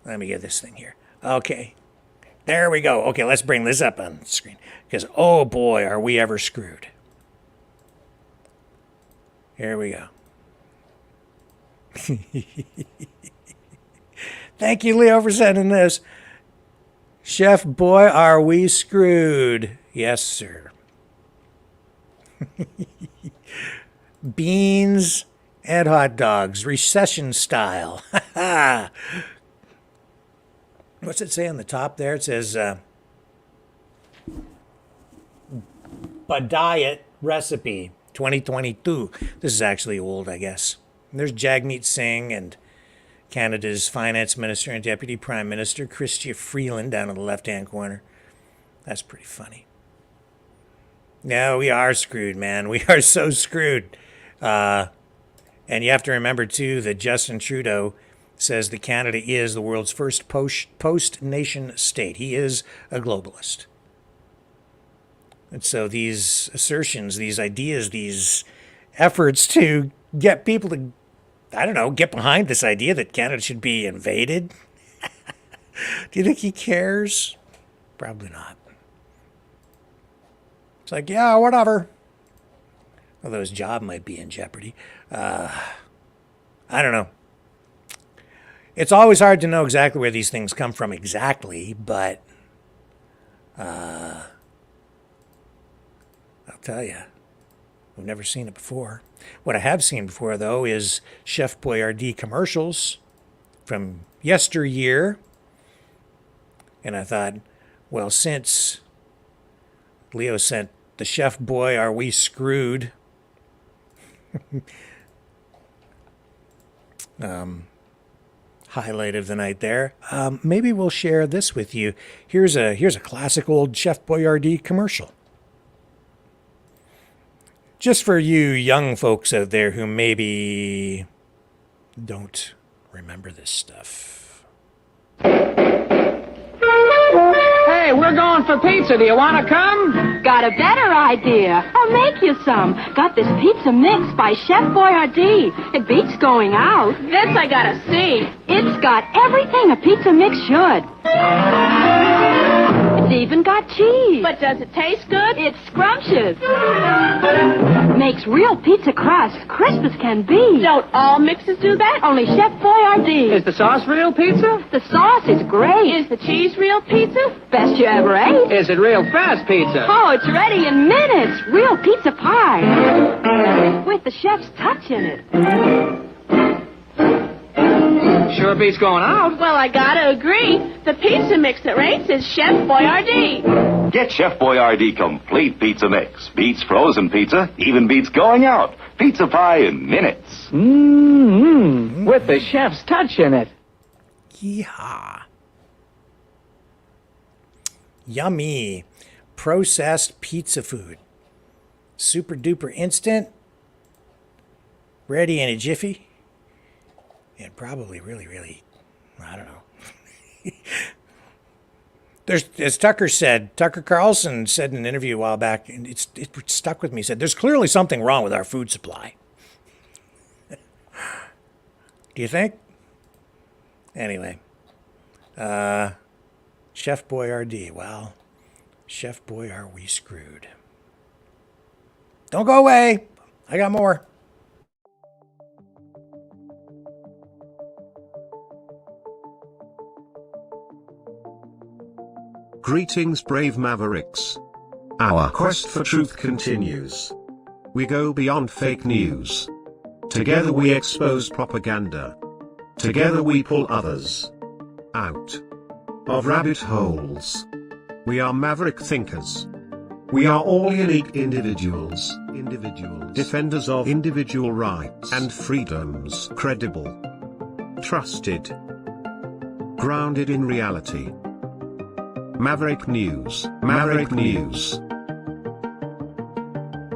Let me get this thing here. Okay. There we go. Okay, let's bring this up on the screen. Because, oh boy, are we ever screwed. Here we go. Thank you, Leo, for sending this. Chef boy, are we screwed? Yes, sir. Beans and hot dogs, recession style. What's it say on the top there? It says, Diet Recipe 2022. This is actually old, I guess. And there's Jagmeet Singh and Canada's Finance Minister and Deputy Prime Minister, Chrystia Freeland, down in the left-hand corner. That's pretty funny. No, we are screwed, man. We are so screwed. And you have to remember, too, that Justin Trudeau says that Canada is the world's first post-nation state. He is a globalist. And so these assertions, these ideas, these efforts to get people to, I don't know, get behind this idea that Canada should be invaded. Do you think he cares? Probably not. It's like, yeah, whatever. Although his job might be in jeopardy. I don't know. It's always hard to know exactly where these things come from exactly, but I'll tell you, I've never seen it before. What I have seen before, though, is Chef Boyardee commercials from yesteryear. And I thought, well, since Leo sent the Chef Boy, Are We Screwed? Highlight of the night there. Maybe we'll share this with you. Here's a classic old Chef Boyardee commercial. Just for you young folks out there who maybe don't remember this stuff. Hey, we're going for pizza. Do you want to come? Got a better idea. I'll make you some. Got this pizza mix by Chef Boyardee. It beats going out. This I gotta see. It's got everything a pizza mix should. It's even got cheese. But does it taste good? It's scrumptious. Makes real pizza crust, crisp as can be. Don't all mixes do that? Only Chef Boyardee. Is the sauce real pizza? The sauce is great. Is the cheese real pizza? Best you ever ate. Is it real fast pizza? Oh, it's ready in minutes. Real pizza pie. With the chef's touch in it. Sure beats going out. Well, I gotta agree. The pizza mix that rates is Chef Boyardee. Get Chef Boyardee Complete Pizza Mix. Beats frozen pizza, even beats going out. Pizza pie in minutes. Mmm, with the chef's touch in it. Yeehaw. Yummy. Processed pizza food. Super duper instant. Ready in a jiffy. And probably really, really, I don't know. There's, as Tucker Carlson said in an interview a while back, and it stuck with me, he said, there's clearly something wrong with our food supply. Do you think? Anyway. Chef Boyardee, well, Chef Boy, are we screwed? Don't go away. I got more. Greetings, brave Mavericks. Our quest for truth continues. We go beyond fake news. Together we expose propaganda. Together we pull others out of rabbit holes. We are maverick thinkers. We are all unique individuals. Defenders of individual rights and freedoms. Credible. Trusted. Grounded in reality. Maverick News. Maverick News.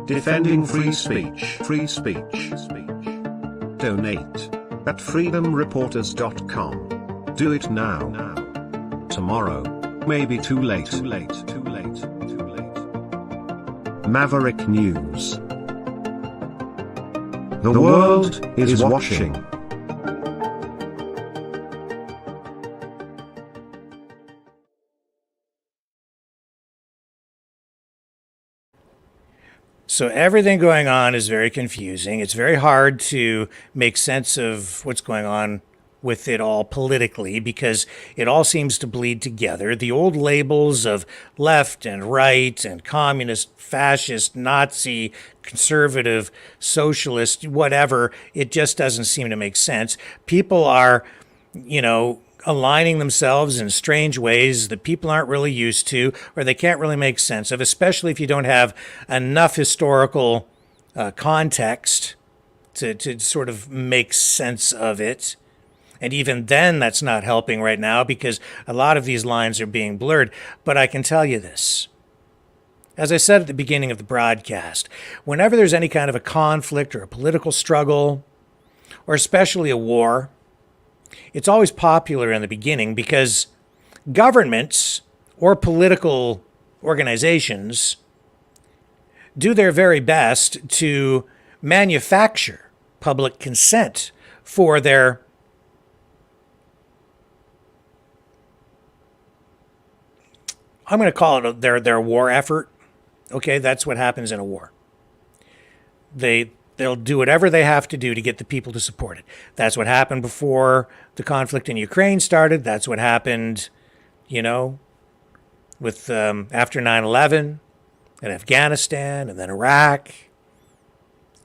Defending free speech. Free speech. Donate at freedomreporters.com. Do it now. Tomorrow. Maybe too late. Maverick News. The world is watching. So everything going on is very confusing. It's very hard to make sense of what's going on with it all politically because it all seems to bleed together. The old labels of left and right and communist, fascist, Nazi, conservative, socialist, whatever, it just doesn't seem to make sense. People are, aligning themselves in strange ways that people aren't really used to or they can't really make sense of, especially if you don't have enough historical context to sort of make sense of it. And even then, that's not helping right now because a lot of these lines are being blurred. But I can tell you this. As I said at the beginning of the broadcast, whenever there's any kind of a conflict or a political struggle, or especially a war, it's always popular in the beginning because governments or political organizations do their very best to manufacture public consent for their I'm going to call it their war effort. Okay, that's what happens in a war. They'll do whatever they have to do to get the people to support it. That's what happened before the conflict in Ukraine started. That's what happened, with after 9/11 and Afghanistan and then Iraq.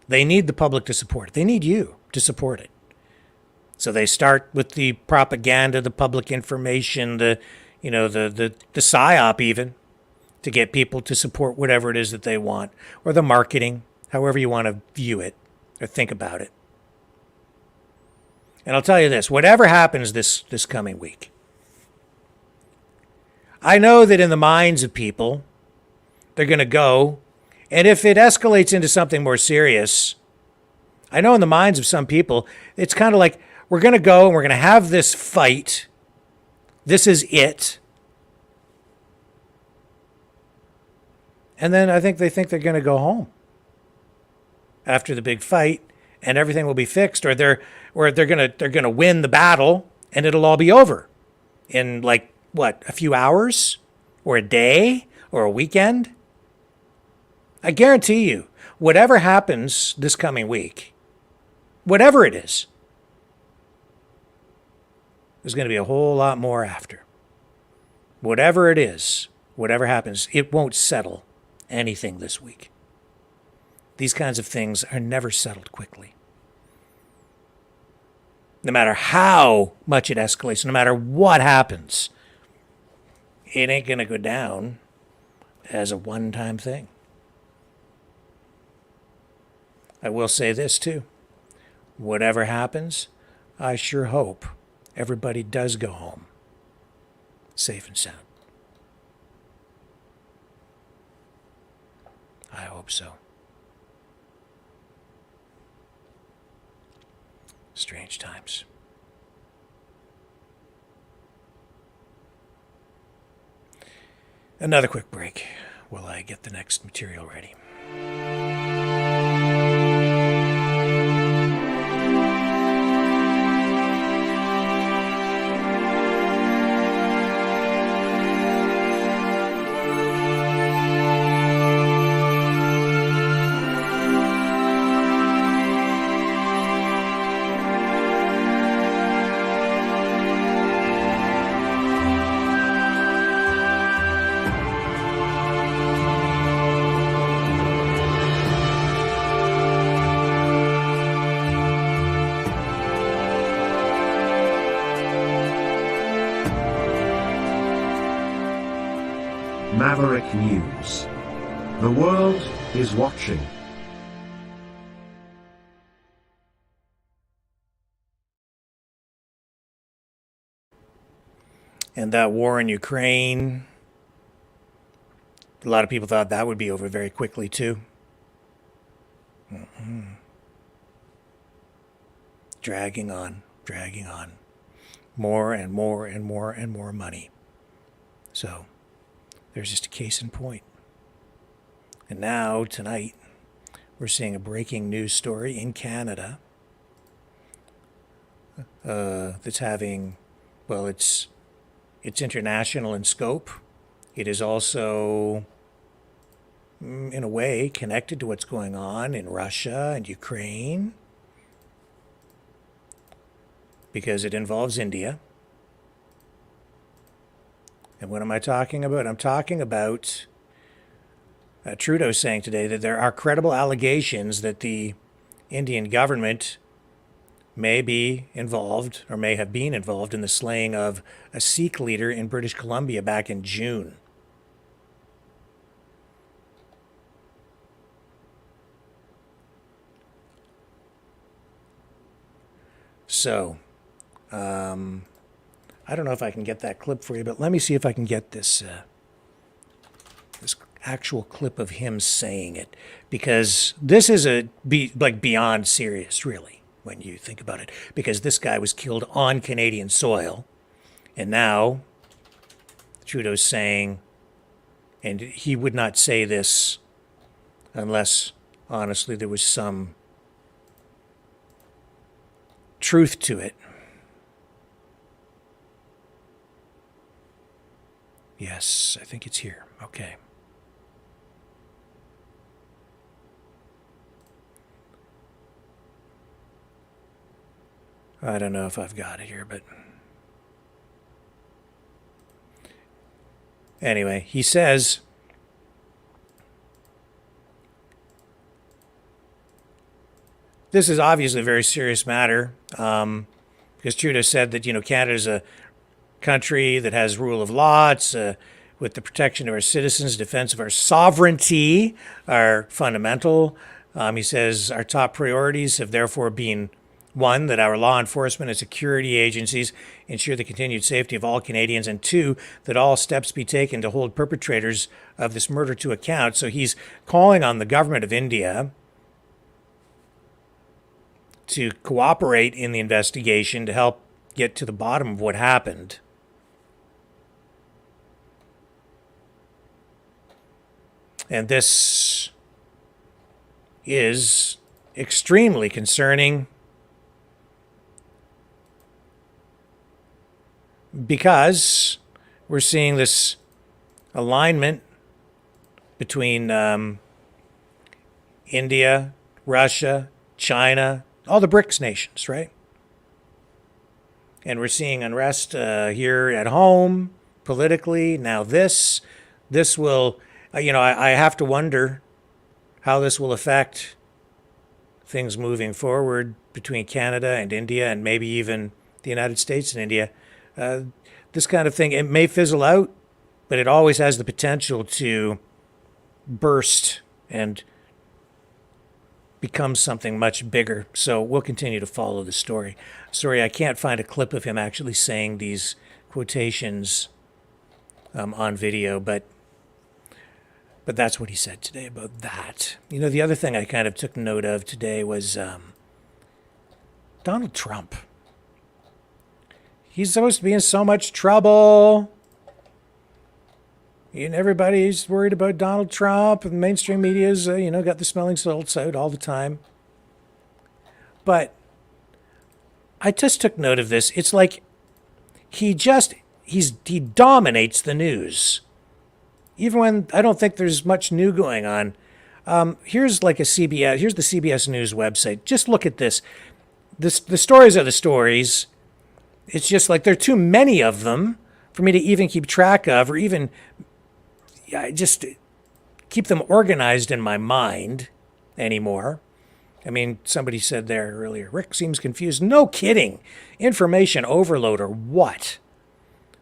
They need the public to support it. They need you to support it. So they start with the propaganda, the public information, the PSYOP even, to get people to support whatever it is that they want, or the marketing, however you want to view it or think about it. And I'll tell you this, whatever happens this coming week, I know that in the minds of people, they're going to go, and if it escalates into something more serious, I know in the minds of some people, it's kind of like, we're going to go and we're going to have this fight. This is it. And then I think they think they're going to go home after the big fight and everything will be fixed, or they're going to win the battle and it'll all be over in a few hours or a day or a weekend. I guarantee you, whatever happens this coming week, whatever it is, there's going to be a whole lot more after. Whatever it is, whatever happens, it won't settle anything this week. These kinds of things are never settled quickly. No matter how much it escalates, no matter what happens, it ain't going to go down as a one-time thing. I will say this too. Whatever happens, I sure hope everybody does go home safe and sound. I hope so. Strange times. Another quick break while I get the next material ready. Maverick News. The world is watching. And that war in Ukraine, a lot of people thought that would be over very quickly too. Dragging on. More and more and more and more money. So there's just a case in point. And now, tonight, we're seeing a breaking news story in Canada that's having, well, it's international in scope. It is also in a way, connected to what's going on in Russia and Ukraine, because it involves India. And what am I talking about? I'm talking about Trudeau saying today that there are credible allegations that the Indian government may be involved or may have been involved in the slaying of a Sikh leader in British Columbia back in June. So, I don't know if I can get that clip for you, but let me see if I can get this this actual clip of him saying it, because this is like beyond serious, really, when you think about it, because this guy was killed on Canadian soil, and now Trudeau's saying, and he would not say this unless, honestly, there was some truth to it. Yes, I think it's here. Okay. I don't know if I've got it here, but anyway, he says, this is obviously a very serious matter, because Trudeau said that, Canada's a country that has rule of law. It's with the protection of our citizens, defense of our sovereignty are fundamental. He says our top priorities have therefore been, one, that our law enforcement and security agencies ensure the continued safety of all Canadians, and two, that all steps be taken to hold perpetrators of this murder to account. So he's calling on the government of India to cooperate in the investigation to help get to the bottom of what happened. And this is extremely concerning, because we're seeing this alignment between India, Russia, China, all the BRICS nations, right? And we're seeing unrest here at home, politically. Now this will, I have to wonder how this will affect things moving forward between Canada and India, and maybe even the United States and India. This kind of thing, it may fizzle out, but it always has the potential to burst and become something much bigger. So we'll continue to follow the story. Sorry, I can't find a clip of him actually saying these quotations on video, but that's what he said today about that. The other thing I kind of took note of today was Donald Trump. He's supposed to be in so much trouble. And everybody's worried about Donald Trump, and mainstream media's, got the smelling salts out all the time. But I just took note of this. It's like he dominates the news. Even when I don't think there's much new going on. Here's the CBS News website. Just look at this. The stories are the stories. It's just like there are too many of them for me to even keep track of, or even just keep them organized in my mind anymore. I mean, somebody said there earlier, Rick seems confused. No kidding. Information overload or what?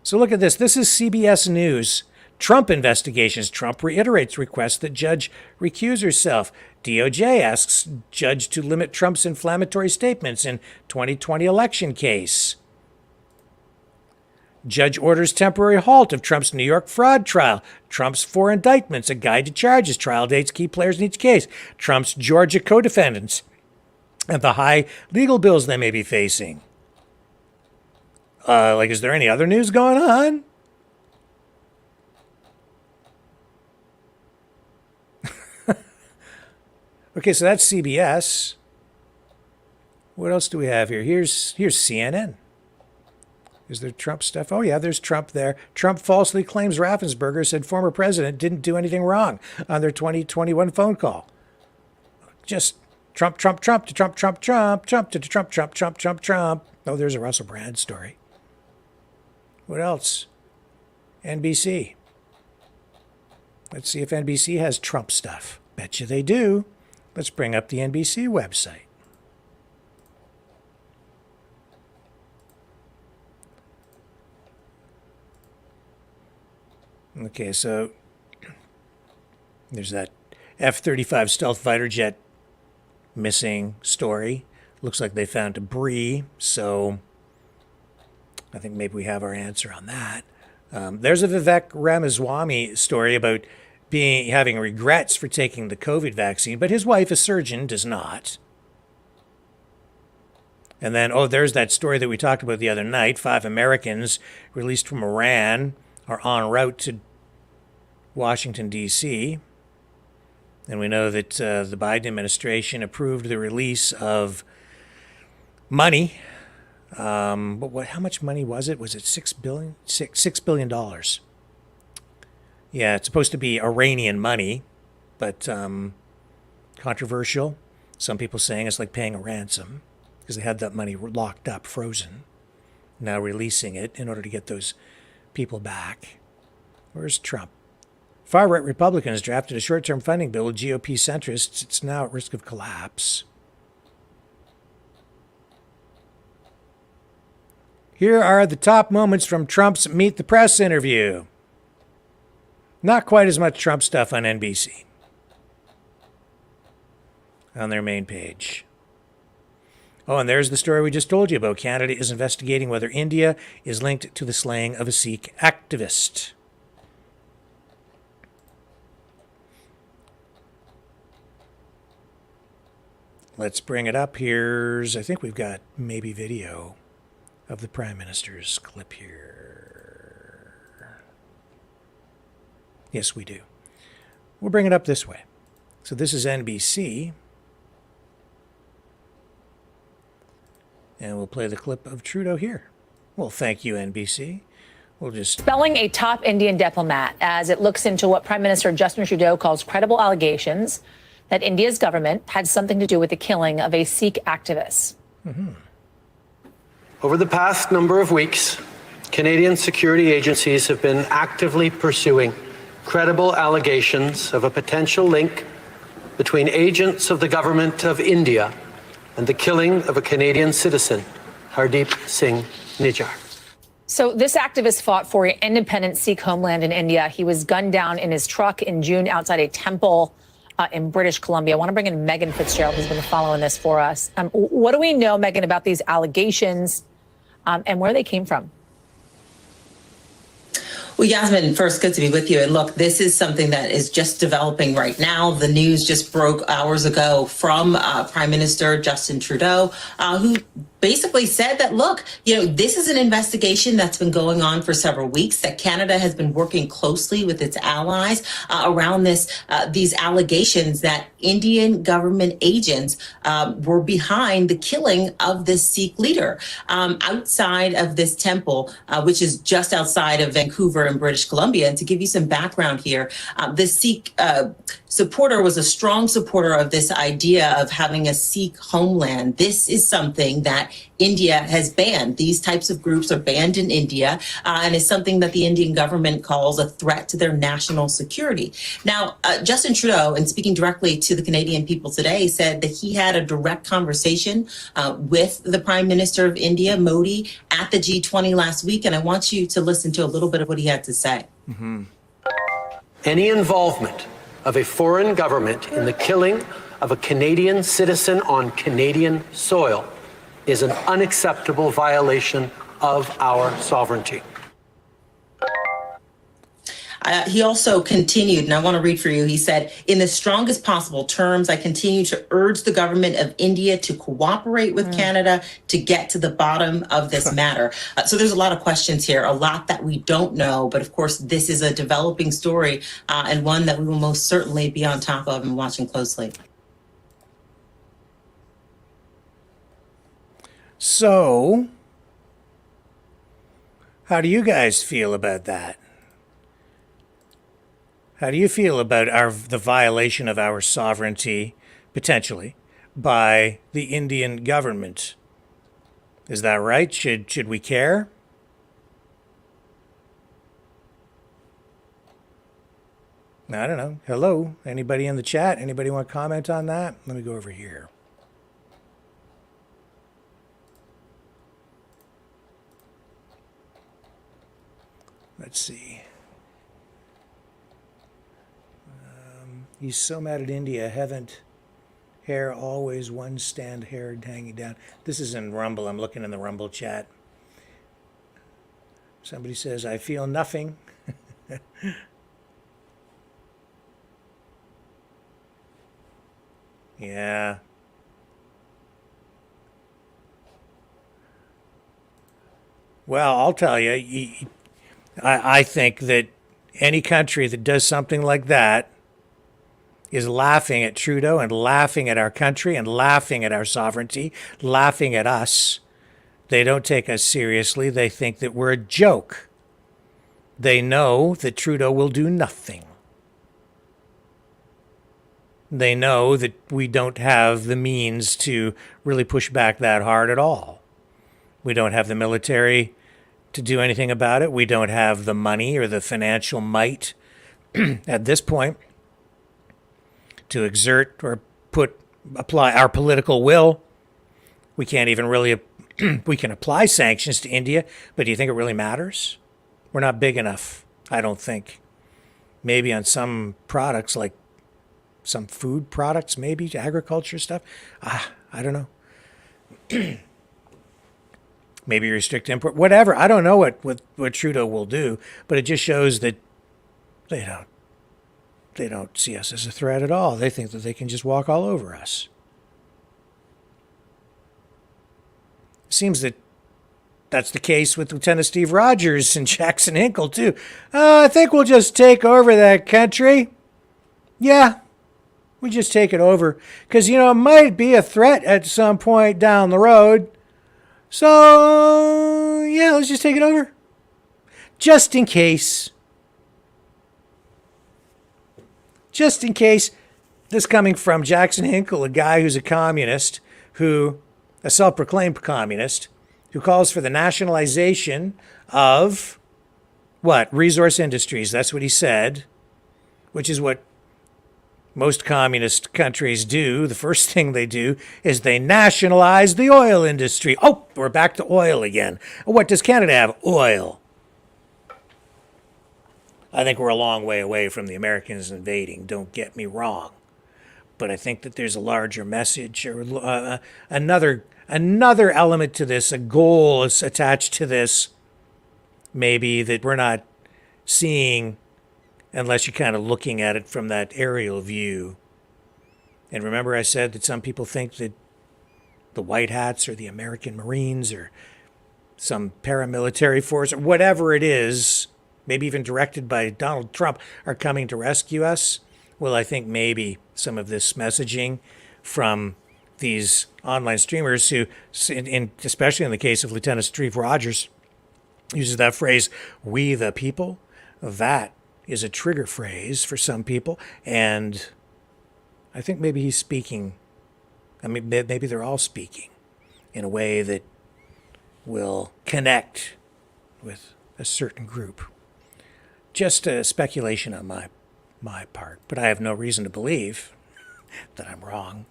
So look at this. This is CBS News. Trump investigations. Trump reiterates request that judge recuse herself. DOJ asks judge to limit Trump's inflammatory statements in 2020 election case. Judge orders temporary halt of Trump's New York fraud trial. Trump's 4 indictments, a guide to charges, trial dates, key players in each case. Trump's Georgia co-defendants and the high legal bills they may be facing. Is there any other news going on? Okay, so that's CBS. What else do we have here? Here's CNN. Is there Trump stuff? Oh, yeah, there's Trump there. Trump falsely claims Raffensperger said former president didn't do anything wrong on their 2021 phone call. Just Trump, Trump, Trump to Trump, Trump, Trump, Trump to Trump, Trump, Trump, Trump, Trump. Oh, there's a Russell Brand story. What else? NBC. Let's see if NBC has Trump stuff. Bet you they do. Let's bring up the NBC website. Okay, so there's that F-35 stealth fighter jet missing story. Looks like they found debris, so I think maybe we have our answer on that. There's a Vivek Ramaswamy story about having regrets for taking the COVID vaccine, but his wife, a surgeon, does not. And then, there's that story that we talked about the other night. 5 Americans released from Iran are en route to Washington, D.C. And we know that the Biden administration approved the release of money. But how much money was it? Was it $6 billion? Yeah, it's supposed to be Iranian money, but controversial. Some people saying it's like paying a ransom because they had that money locked up, frozen. Now releasing it in order to get those people back. Where's Trump? Far-right Republicans drafted a short-term funding bill with GOP centrists. It's now at risk of collapse. Here are the top moments from Trump's Meet the Press interview. Not quite as much Trump stuff on NBC. On their main page. Oh, and there's the story we just told you about. Canada is investigating whether India is linked to the slaying of a Sikh activist. Let's bring it up. I think we've got maybe video of the Prime Minister's clip here. Yes, we do. We'll bring it up this way. So this is NBC. And we'll play the clip of Trudeau here. Well, thank you, NBC. We'll just... Expelling a top Indian diplomat as it looks into what Prime Minister Justin Trudeau calls credible allegations that India's government had something to do with the killing of a Sikh activist. Mm-hmm. Over the past number of weeks, Canadian security agencies have been actively pursuing credible allegations of a potential link between agents of the government of India and the killing of a Canadian citizen, Hardeep Singh Nijjar. So this activist fought for an independent Sikh homeland in India. He was gunned down in his truck in June outside a temple in British Columbia. I want to bring in Megan Fitzgerald, who's been following this for us. What do we know, Megan, about these allegations and where they came from? Well, Yasmin, first, good to be with you. And look, this is something that is just developing right now. The news just broke hours ago from Prime Minister Justin Trudeau, who basically said that, look, this is an investigation that's been going on for several weeks, that Canada has been working closely with its allies around these allegations that Indian government agents were behind the killing of this Sikh leader outside of this temple, which is just outside of Vancouver in British Columbia. And to give you some background here, this Sikh supporter was a strong supporter of this idea of having a Sikh homeland. This is something that India has banned. These types of groups are banned in India, and is something that the Indian government calls a threat to their national security. Now, Justin Trudeau, in speaking directly to the Canadian people today, said that he had a direct conversation with the Prime Minister of India, Modi, at the G20 last week, and I want you to listen to a little bit of what he had to say. Mm-hmm. Any involvement of a foreign government in the killing of a Canadian citizen on Canadian soil is an unacceptable violation of our sovereignty. He also continued, and I want to read for you. He said, in the strongest possible terms, I continue to urge the government of India to cooperate with Canada to get to the bottom of this matter. So there's a lot of questions here, a lot that we don't know. But of course, this is a developing story and one that we will most certainly be on top of and watching closely. So, How do you guys feel about that? How do you feel about the violation of our sovereignty, potentially, by the Indian government? Is that right? Should we care? I don't know. Hello? Anybody in the chat? Anybody want to comment on that? Let me go over here. Let's see. He's so mad at India. Haven't hair always one stand hair hanging down. This is in Rumble. I'm looking in the Rumble chat. Somebody says, I feel nothing. Yeah. Well, I'll tell you, I think that any country that does something like that is laughing at Trudeau and laughing at our country and laughing at our sovereignty, laughing at us. They don't take us seriously. They think that we're a joke. They know that Trudeau will do nothing. They know that we don't have the means to really push back that hard at all. We don't have the military to do anything about it. We don't have the money or the financial might at this point to exert or apply our political will. We can't even really, we can apply sanctions to India, but do you think it really matters? We're not big enough, I don't think. Maybe on some products, like some food products, maybe agriculture stuff. I don't know. Maybe restrict import, whatever. I don't know what Trudeau will do, but it just shows that they don't see us as a threat at all. They think that they can just walk all over us. It seems that that's the case with Lieutenant Steve Rogers and Jackson Hinkle, too. I think we'll just take over that country. Yeah, we just take it over. Because, it might be a threat at some point down the road. So, yeah, let's just take it over. Just in case. Just in case. This coming from Jackson Hinkle, a guy who's a communist, a self-proclaimed communist, who calls for the nationalization of, resource industries. That's what he said, which is what most communist countries do. The first thing they do is they nationalize the oil industry. Oh, we're back to oil again. What does Canada have? Oil. I think we're a long way away from the Americans invading, don't get me wrong. But I think that there's a larger message or another element to this, a goal is attached to this, maybe that we're not seeing unless you're kind of looking at it from that aerial view. And remember I said that some people think that the White Hats or the American Marines or some paramilitary force or whatever it is, maybe even directed by Donald Trump, are coming to rescue us. Well, I think maybe some of this messaging from these online streamers who, especially in the case of Lieutenant Steve Rogers, uses that phrase, we the people, that is a trigger phrase for some people. And I think maybe he's speaking, maybe they're all speaking in a way that will connect with a certain group. Just a speculation on my part, but I have no reason to believe that I'm wrong.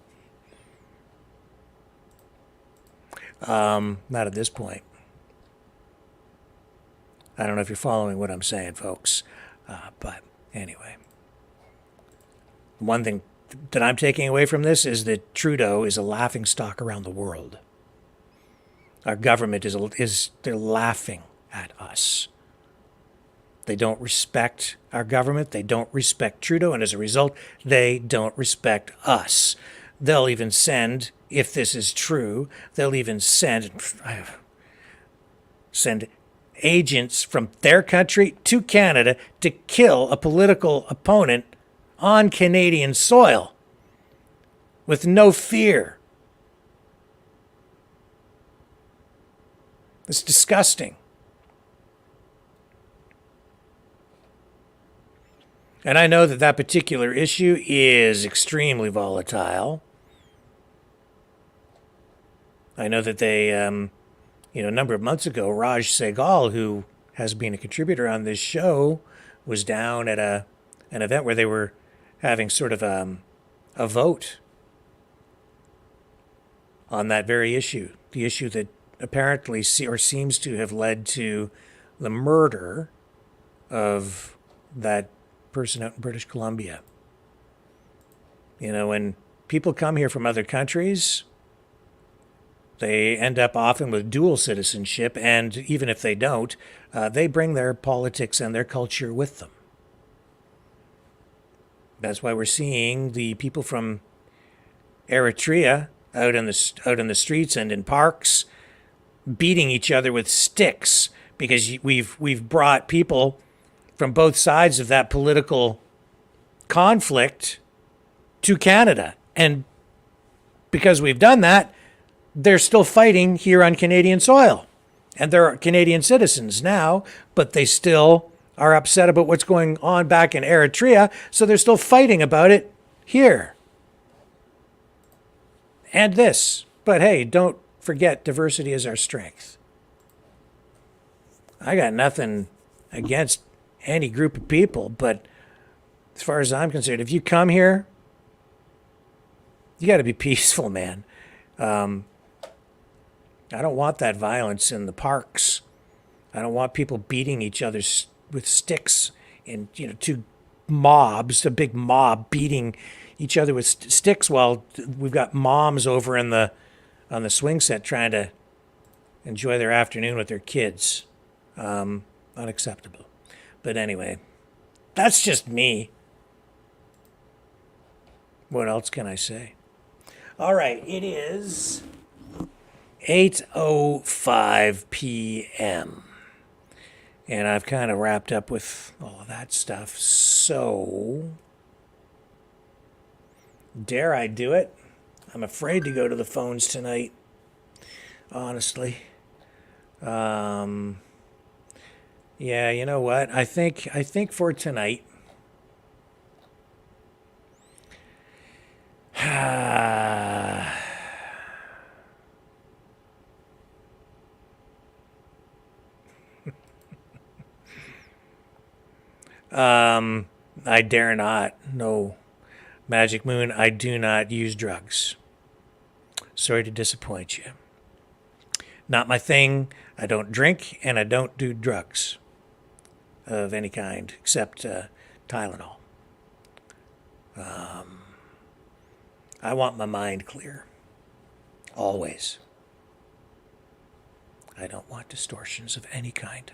Not at this point. I don't know if you're following what I'm saying, folks. But anyway, one thing that I'm taking away from this is that Trudeau is a laughingstock around the world. Our government they're laughing at us. They don't respect our government. They don't respect Trudeau. And as a result, they don't respect us. They'll even send, if this is true, they'll even send agents from their country to Canada to kill a political opponent on Canadian soil with no fear. It's disgusting. And I know that that particular issue is extremely volatile. I know that they, a number of months ago, Raj Sehgal, who has been a contributor on this show, was down at an event where they were having sort of a vote on that very issue, the issue that apparently seems to have led to the murder of that person out in British Columbia. When people come here from other countries, they end up often with dual citizenship, and even if they don't, they bring their politics and their culture with them. That's why we're seeing the people from Eritrea out in the streets and in parks beating each other with sticks, because we've brought people from both sides of that political conflict to Canada. And because we've done that, they're still fighting here on Canadian soil. And they're Canadian citizens now, but they still are upset about what's going on back in Eritrea, so they're still fighting about it here. And this. But hey, don't forget, diversity is our strength. I got nothing against any group of people, but as far as I'm concerned, if you come here, you got to be peaceful, man. I don't want that violence in the parks. I don't want people beating each other with sticks and, two mobs, a big mob beating each other with sticks while we've got moms over on the swing set trying to enjoy their afternoon with their kids. Unacceptable. But anyway, that's just me. What else can I say? All right, it is 8:05 p.m. And I've kind of wrapped up with all of that stuff. So, dare I do it? I'm afraid to go to the phones tonight, honestly. Yeah, you know what? I think for tonight, I dare not. No, Magic Moon, I do not use drugs. Sorry to disappoint you. Not my thing. I don't drink and I don't do drugs of any kind except Tylenol. I want my mind clear. Always. I don't want distortions of any kind.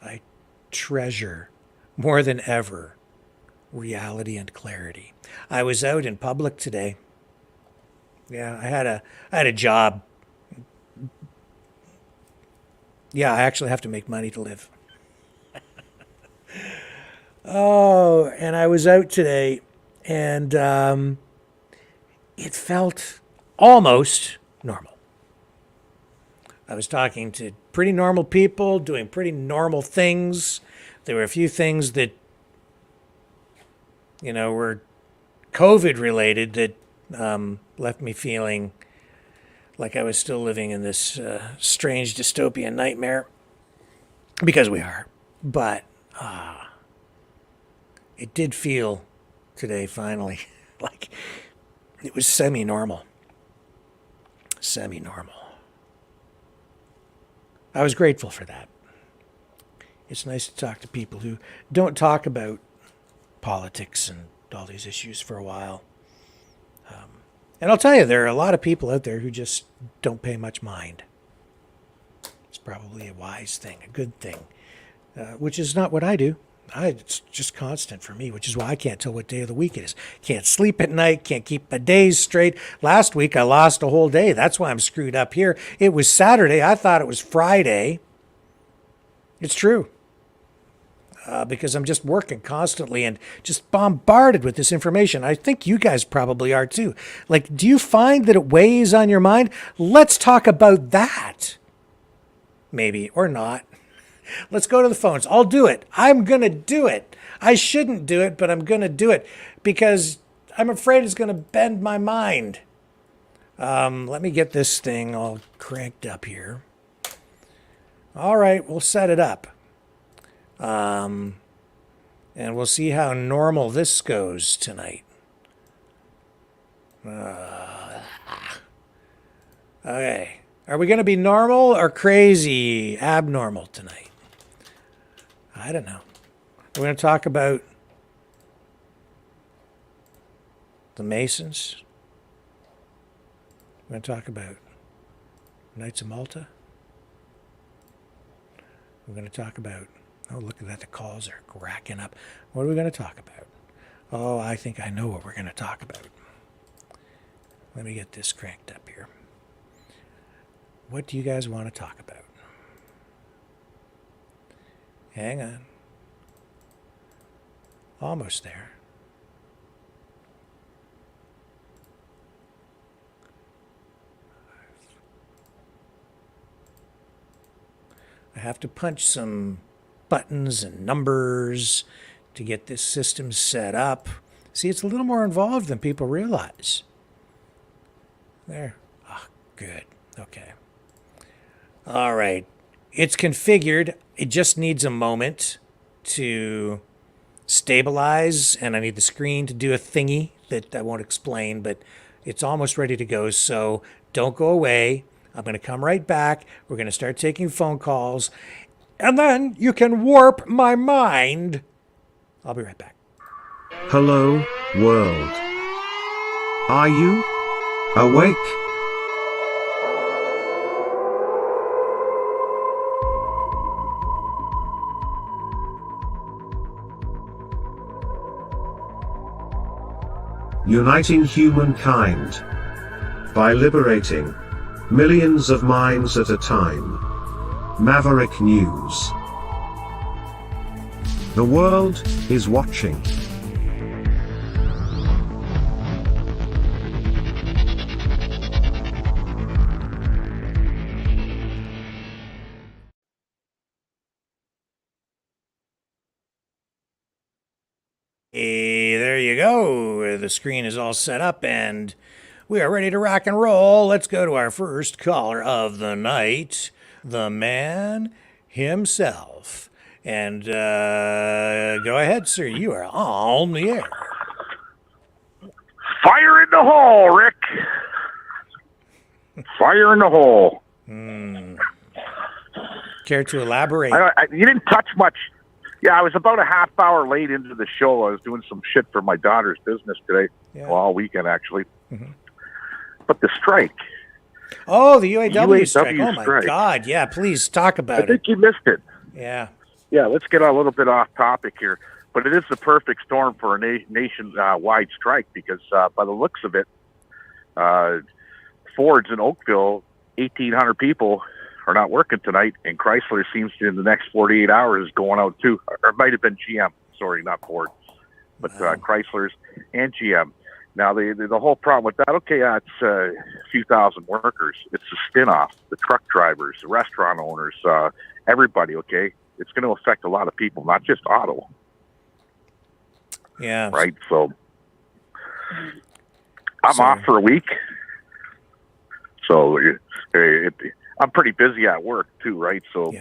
I treasure more than ever reality and clarity. I was out in public today. Yeah, I had a job. Yeah, I actually have to make money to live. Oh, and I was out today, and it felt almost normal. I was talking to pretty normal people, doing pretty normal things. There were a few things that, were COVID related that left me feeling like I was still living in this strange dystopian nightmare, because we are. But it did feel today, finally, like it was semi-normal. Semi-normal. I was grateful for that. It's nice to talk to people who don't talk about politics and all these issues for a while. And I'll tell you, there are a lot of people out there who just don't pay much mind. It's probably a wise thing, a good thing, which is not what I do. It's just constant for me, which is why I can't tell what day of the week it is. Can't sleep at night, can't keep my days straight. Last week, I lost a whole day. That's why I'm screwed up here. It was Saturday. I thought it was Friday. It's true. Because I'm just working constantly and just bombarded with this information. I think you guys probably are too. Like, do you find that it weighs on your mind? Let's talk about that. Maybe, or not. Let's go to the phones. I'll do it. I'm going to do it. I shouldn't do it, but I'm going to do it because I'm afraid it's going to bend my mind. Let me get this thing all cranked up here. All right, we'll set it up. And we'll see how normal this goes tonight. Okay. Are we going to be normal or crazy, abnormal tonight? I don't know. We're going to talk about the Masons. We're going to talk about Knights of Malta. We're going to talk about, oh, look at that, the calls are racking up. What are we going to talk about? Oh, I think I know what we're going to talk about. Let me get this cranked up here. What do you guys want to talk about? Hang on. Almost there. I have to punch some buttons and numbers to get this system set up. See, it's a little more involved than people realize. There. Ah, good. Okay. All right. It's configured. It just needs a moment to stabilize, and I need the screen to do a thingy that I won't explain, but it's almost ready to go, so don't go away. I'm going to come right back. We're going to start taking phone calls, and then you can warp my mind. I'll be right back. Hello, world. Are you awake? Uniting humankind by liberating millions of minds at a time. Maverick News. The world is watching. Hey, there you go. The screen is all set up and we are ready to rock and roll. Let's go to our first caller of the night, the man himself. And go ahead, sir. You are on the air. Fire in the hole, Rick. Fire in the hole. Care to elaborate? You didn't touch much. Yeah, I was about a half hour late into the show. I was doing some shit for my daughter's business today. Yeah. Well, all weekend, actually. But the strike. Oh, the UAW strike. Oh, my strike. God. Yeah, please talk about I think you missed it. Yeah. Yeah, let's get a little bit off topic here. But it is the perfect storm for a nationwide strike because by the looks of it, Ford's in Oakville, 1,800 people are not working tonight, and Chrysler seems to, in the next 48 hours, is going out too. Or it might have been GM. Sorry, not Ford. But Chrysler's and GM. Now, the whole problem with that, okay, it's a few thousand workers. It's a spin-off. The truck drivers, the restaurant owners, everybody, okay? It's going to affect a lot of people, not just auto. Yeah. Right? So, I'm off for a week. So, I'm pretty busy at work, too, right? So,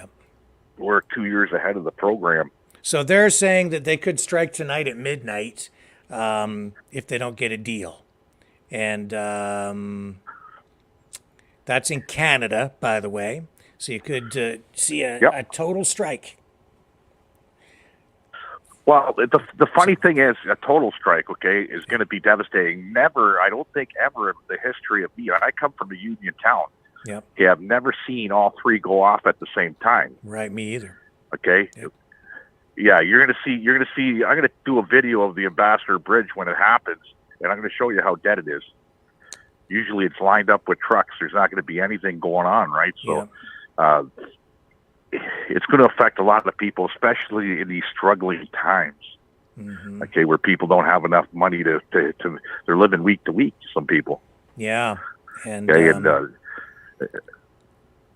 we're 2 years ahead of the program. So, they're saying that they could strike tonight at midnight if they don't get a deal. And that's in Canada, by the way. So you could see a total strike. Well, the funny thing is, a total strike, okay, is going to be devastating. Never, I don't think ever in the history of me, and I come from a union town. Yep. Yeah, I've never seen all three go off at the same time. Right, me either. Okay. Yep. Yeah, you're gonna see. I'm gonna do a video of the Ambassador Bridge when it happens, and I'm gonna show you how dead it is. Usually, it's lined up with trucks. There's not going to be anything going on, right? So, it's going to affect a lot of people, especially in these struggling times. Okay, where people don't have enough money to they're living week to week. Some people. Yeah, and okay,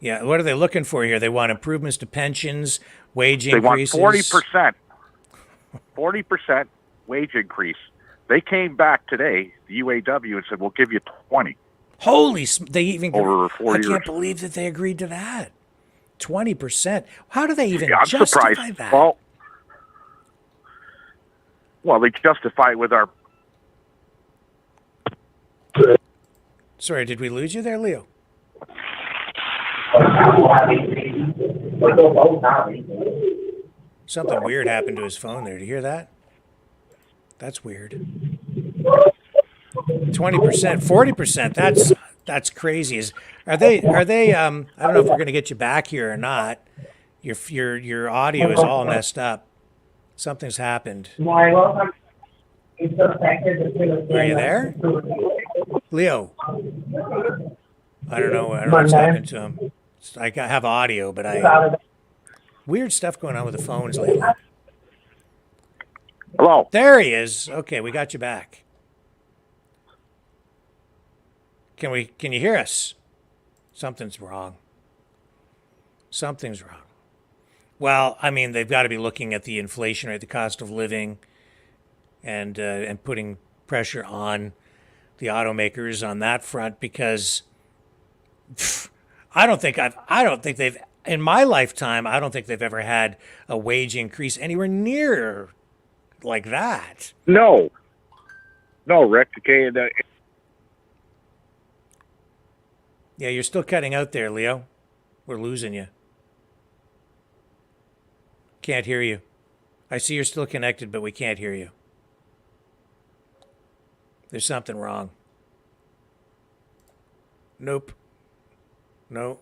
Yeah, what are they looking for here? They want improvements to pensions, wage They want increases. 40%. 40% wage increase. They came back today, the UAW, and said, we'll give you 20. They even over 4 years. I can't believe that they agreed to that. 20%. How do they even Yeah, I'm justify surprised. that? Well, they justify it with our... Sorry, did we lose you there, Leo? Something weird happened to his phone there. Did you hear that? That's weird. 20%, 40%. That's crazy. Are they I don't know if we're going to get you back here or not. Your audio is all messed up. Something's happened. Are you there? Leo. I don't know what's happened to him. I have audio, but weird stuff going on with the phones lately. Hello. There he is. Okay, we got you back. Can you hear us? Something's wrong. Something's wrong. Well, I mean, they've got to be looking at the inflation rate, the cost of living, and putting pressure on the automakers on that front, because I don't think they've in my lifetime, I don't think they've ever had a wage increase anywhere near like that. No, Rick. Okay, yeah, you're still cutting out there, Leo. We're losing you. Can't hear you. I see you're still connected, but we can't hear you. There's something wrong. Nope. No,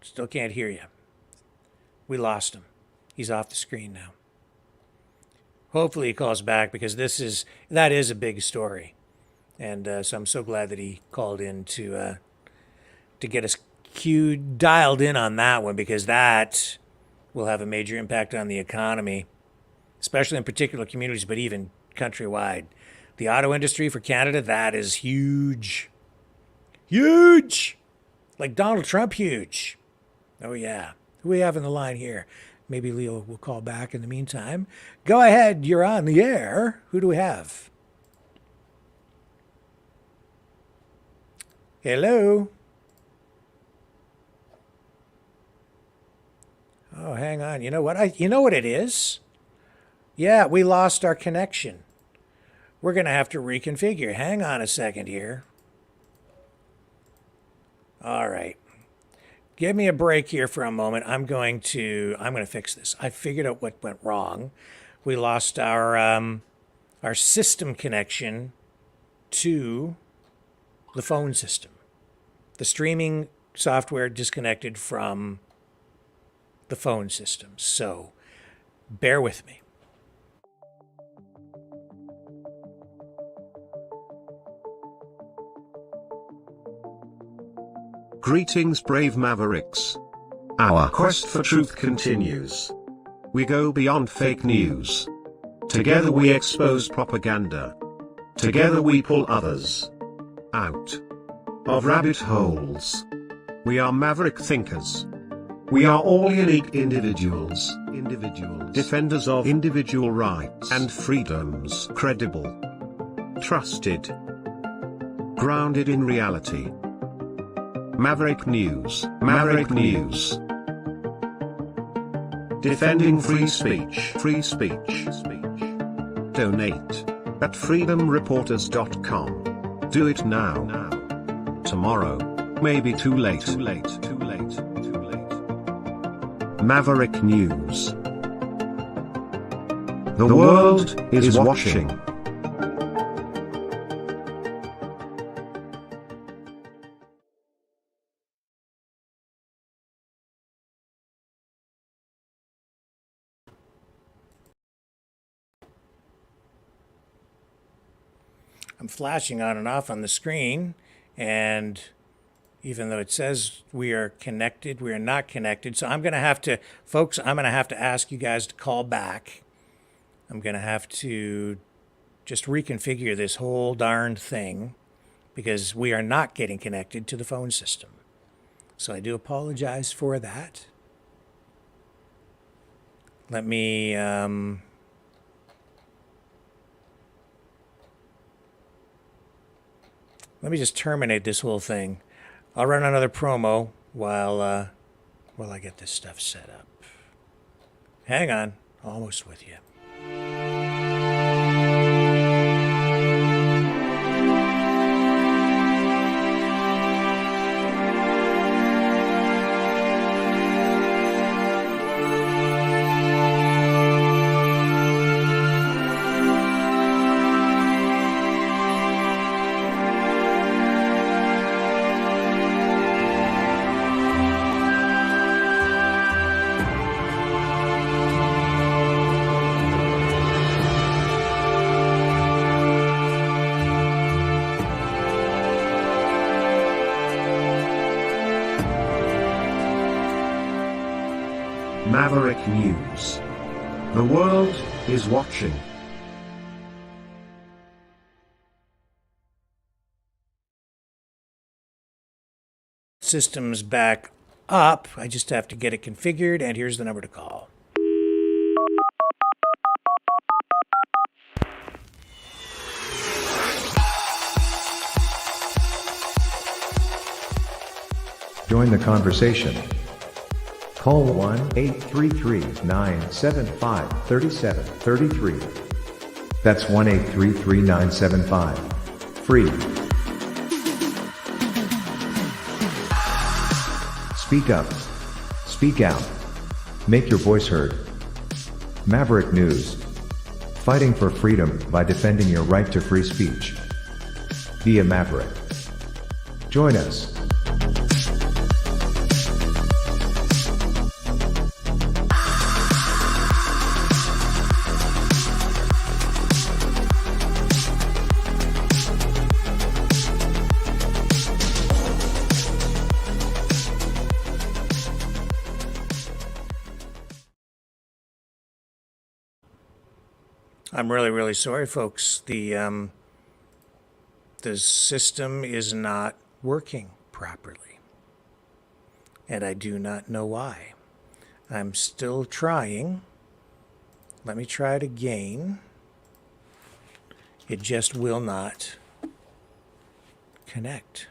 still can't hear you. We lost him. He's off the screen now. Hopefully he calls back, because that is a big story, and so I'm so glad that he called in to get us dialed in on that one, because that will have a major impact on the economy, especially in particular communities, but even countrywide. The auto industry for Canada, that is huge. Huge! Like Donald Trump huge. Oh, yeah. Who we have in the line here? Maybe Leo will call back in the meantime. Go ahead. You're on the air. Who do we have? Hello? Oh, hang on. You know what? You know what it is? Yeah, we lost our connection. We're going to have to reconfigure. Hang on a second here. All right. Give me a break here for a moment. I'm going to fix this. I figured out what went wrong. We lost our system connection to the phone system. The streaming software disconnected from the phone system. So bear with me. Greetings, brave Mavericks. Our quest for truth continues. We go beyond fake news. Together we expose propaganda. Together we pull others out of rabbit holes. We are maverick thinkers. We are all unique individuals. Defenders of individual rights and freedoms. Credible. Trusted. Grounded in reality. Maverick News. Maverick News. Defending free speech. Free speech. Donate at freedomreporters.com. Do it now. Tomorrow may be too late. Maverick News. The world is watching. I'm flashing on and off on the screen, and even though it says we are connected, we are not connected. So I'm going to have to, folks, ask you guys to call back. I'm going to have to just reconfigure this whole darn thing, because we are not getting connected to the phone system. So I do apologize for that. Let me just terminate this whole thing. I'll run another promo while I get this stuff set up. Hang on, almost with you. Maverick News. The world is watching. System's back up. I just have to get it configured, and here's the number to call. Join the conversation. Call 1-833-975-3733. That's 1-833-975. Free. Speak up. Speak out. Make your voice heard. Maverick News. Fighting for freedom by defending your right to free speech. Be a Maverick. Join us. I'm really, really sorry, folks. The system is not working properly, and I do not know why. I'm still trying. Let me try it again. It just will not connect.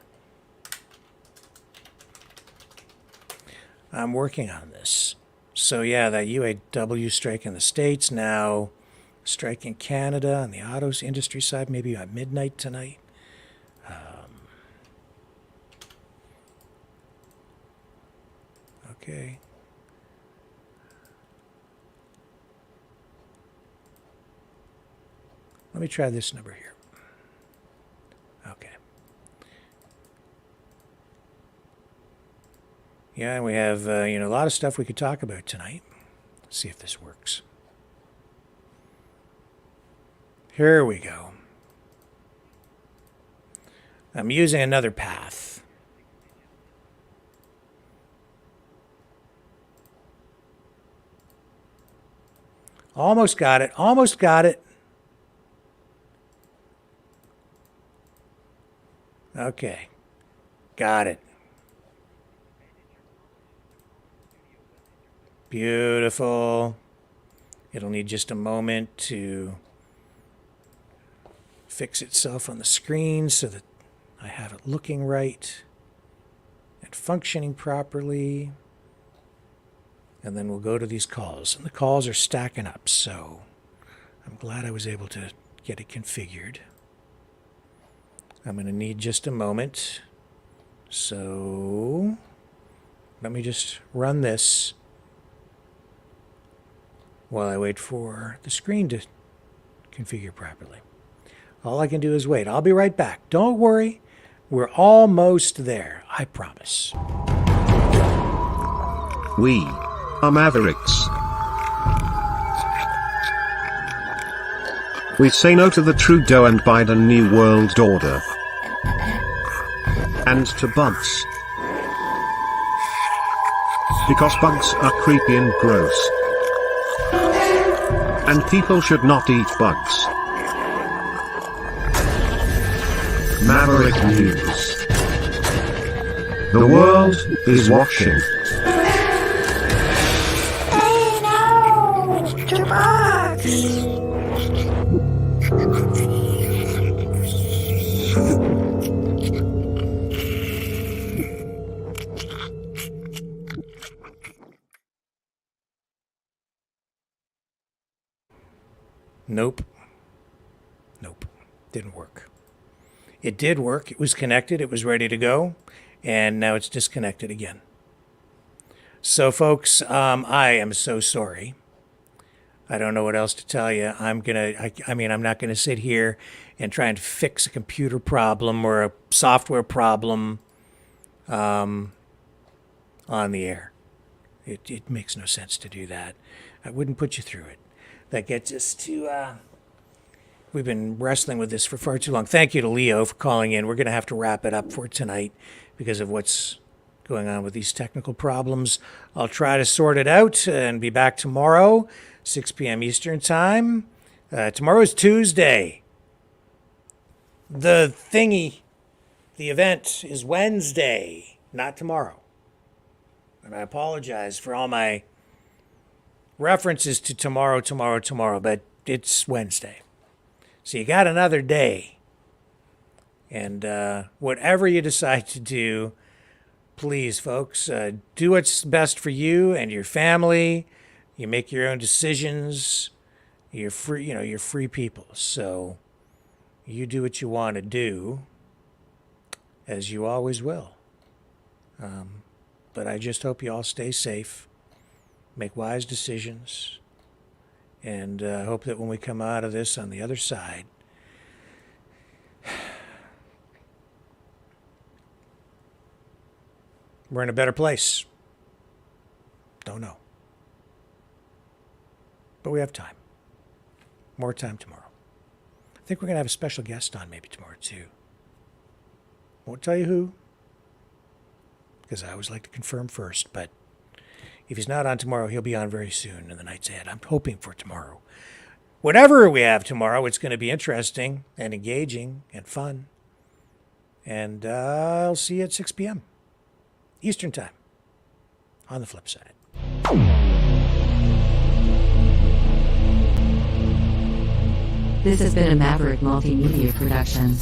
I'm working on this. So yeah, that UAW strike in the States now. Strike in Canada on the auto industry side, maybe at midnight tonight. Okay. Let me try this number here. Okay. Yeah, and we have a lot of stuff we could talk about tonight. Let's see if this works. Here we go. I'm using another path. Almost got it. Almost got it. Okay. Got it. Beautiful. It'll need just a moment to fix itself on the screen so that I have it looking right and functioning properly. And then we'll go to these calls. And the calls are stacking up, so I'm glad I was able to get it configured. I'm going to need just a moment. So let me just run this while I wait for the screen to configure properly. All I can do is wait. I'll be right back. Don't worry. We're almost there. I promise. We are Mavericks. We say no to the Trudeau and Biden New World Order. And to bugs. Because bugs are creepy and gross. And people should not eat bugs. Maverick News. The world is watching. Hey, no! 2 bucks! Nope. Nope. Didn't work. It did work. It was connected. It was ready to go. And now it's disconnected again. So, folks, I am so sorry. I don't know what else to tell you. I'm not gonna sit here and try and fix a computer problem or a software problem on the air. It makes no sense to do that. I wouldn't put you through it. That gets us to. We've been wrestling with this for far too long. Thank you to Leo for calling in. We're going to have to wrap it up for tonight because of what's going on with these technical problems. I'll try to sort it out and be back tomorrow, 6 p.m. Eastern Time. Tomorrow is Tuesday. The event is Wednesday, not tomorrow. And I apologize for all my references to tomorrow, but it's Wednesday. So you got another day. And whatever you decide to do, please, folks, do what's best for you and your family. You make your own decisions. You're free, you're free people. So you do what you want to do, as you always will. But I just hope you all stay safe, make wise decisions, and hope that when we come out of this on the other side, we're in a better place. Don't know. But we have time. More time tomorrow. I think we're going to have a special guest on maybe tomorrow, too. Won't tell you who, because I always like to confirm first, but if he's not on tomorrow, he'll be on very soon in the nights ahead. I'm hoping for tomorrow. Whatever we have tomorrow, it's going to be interesting and engaging and fun. And I'll see you at 6 p.m. Eastern Time on the flip side. This has been a Maverick Multimedia production.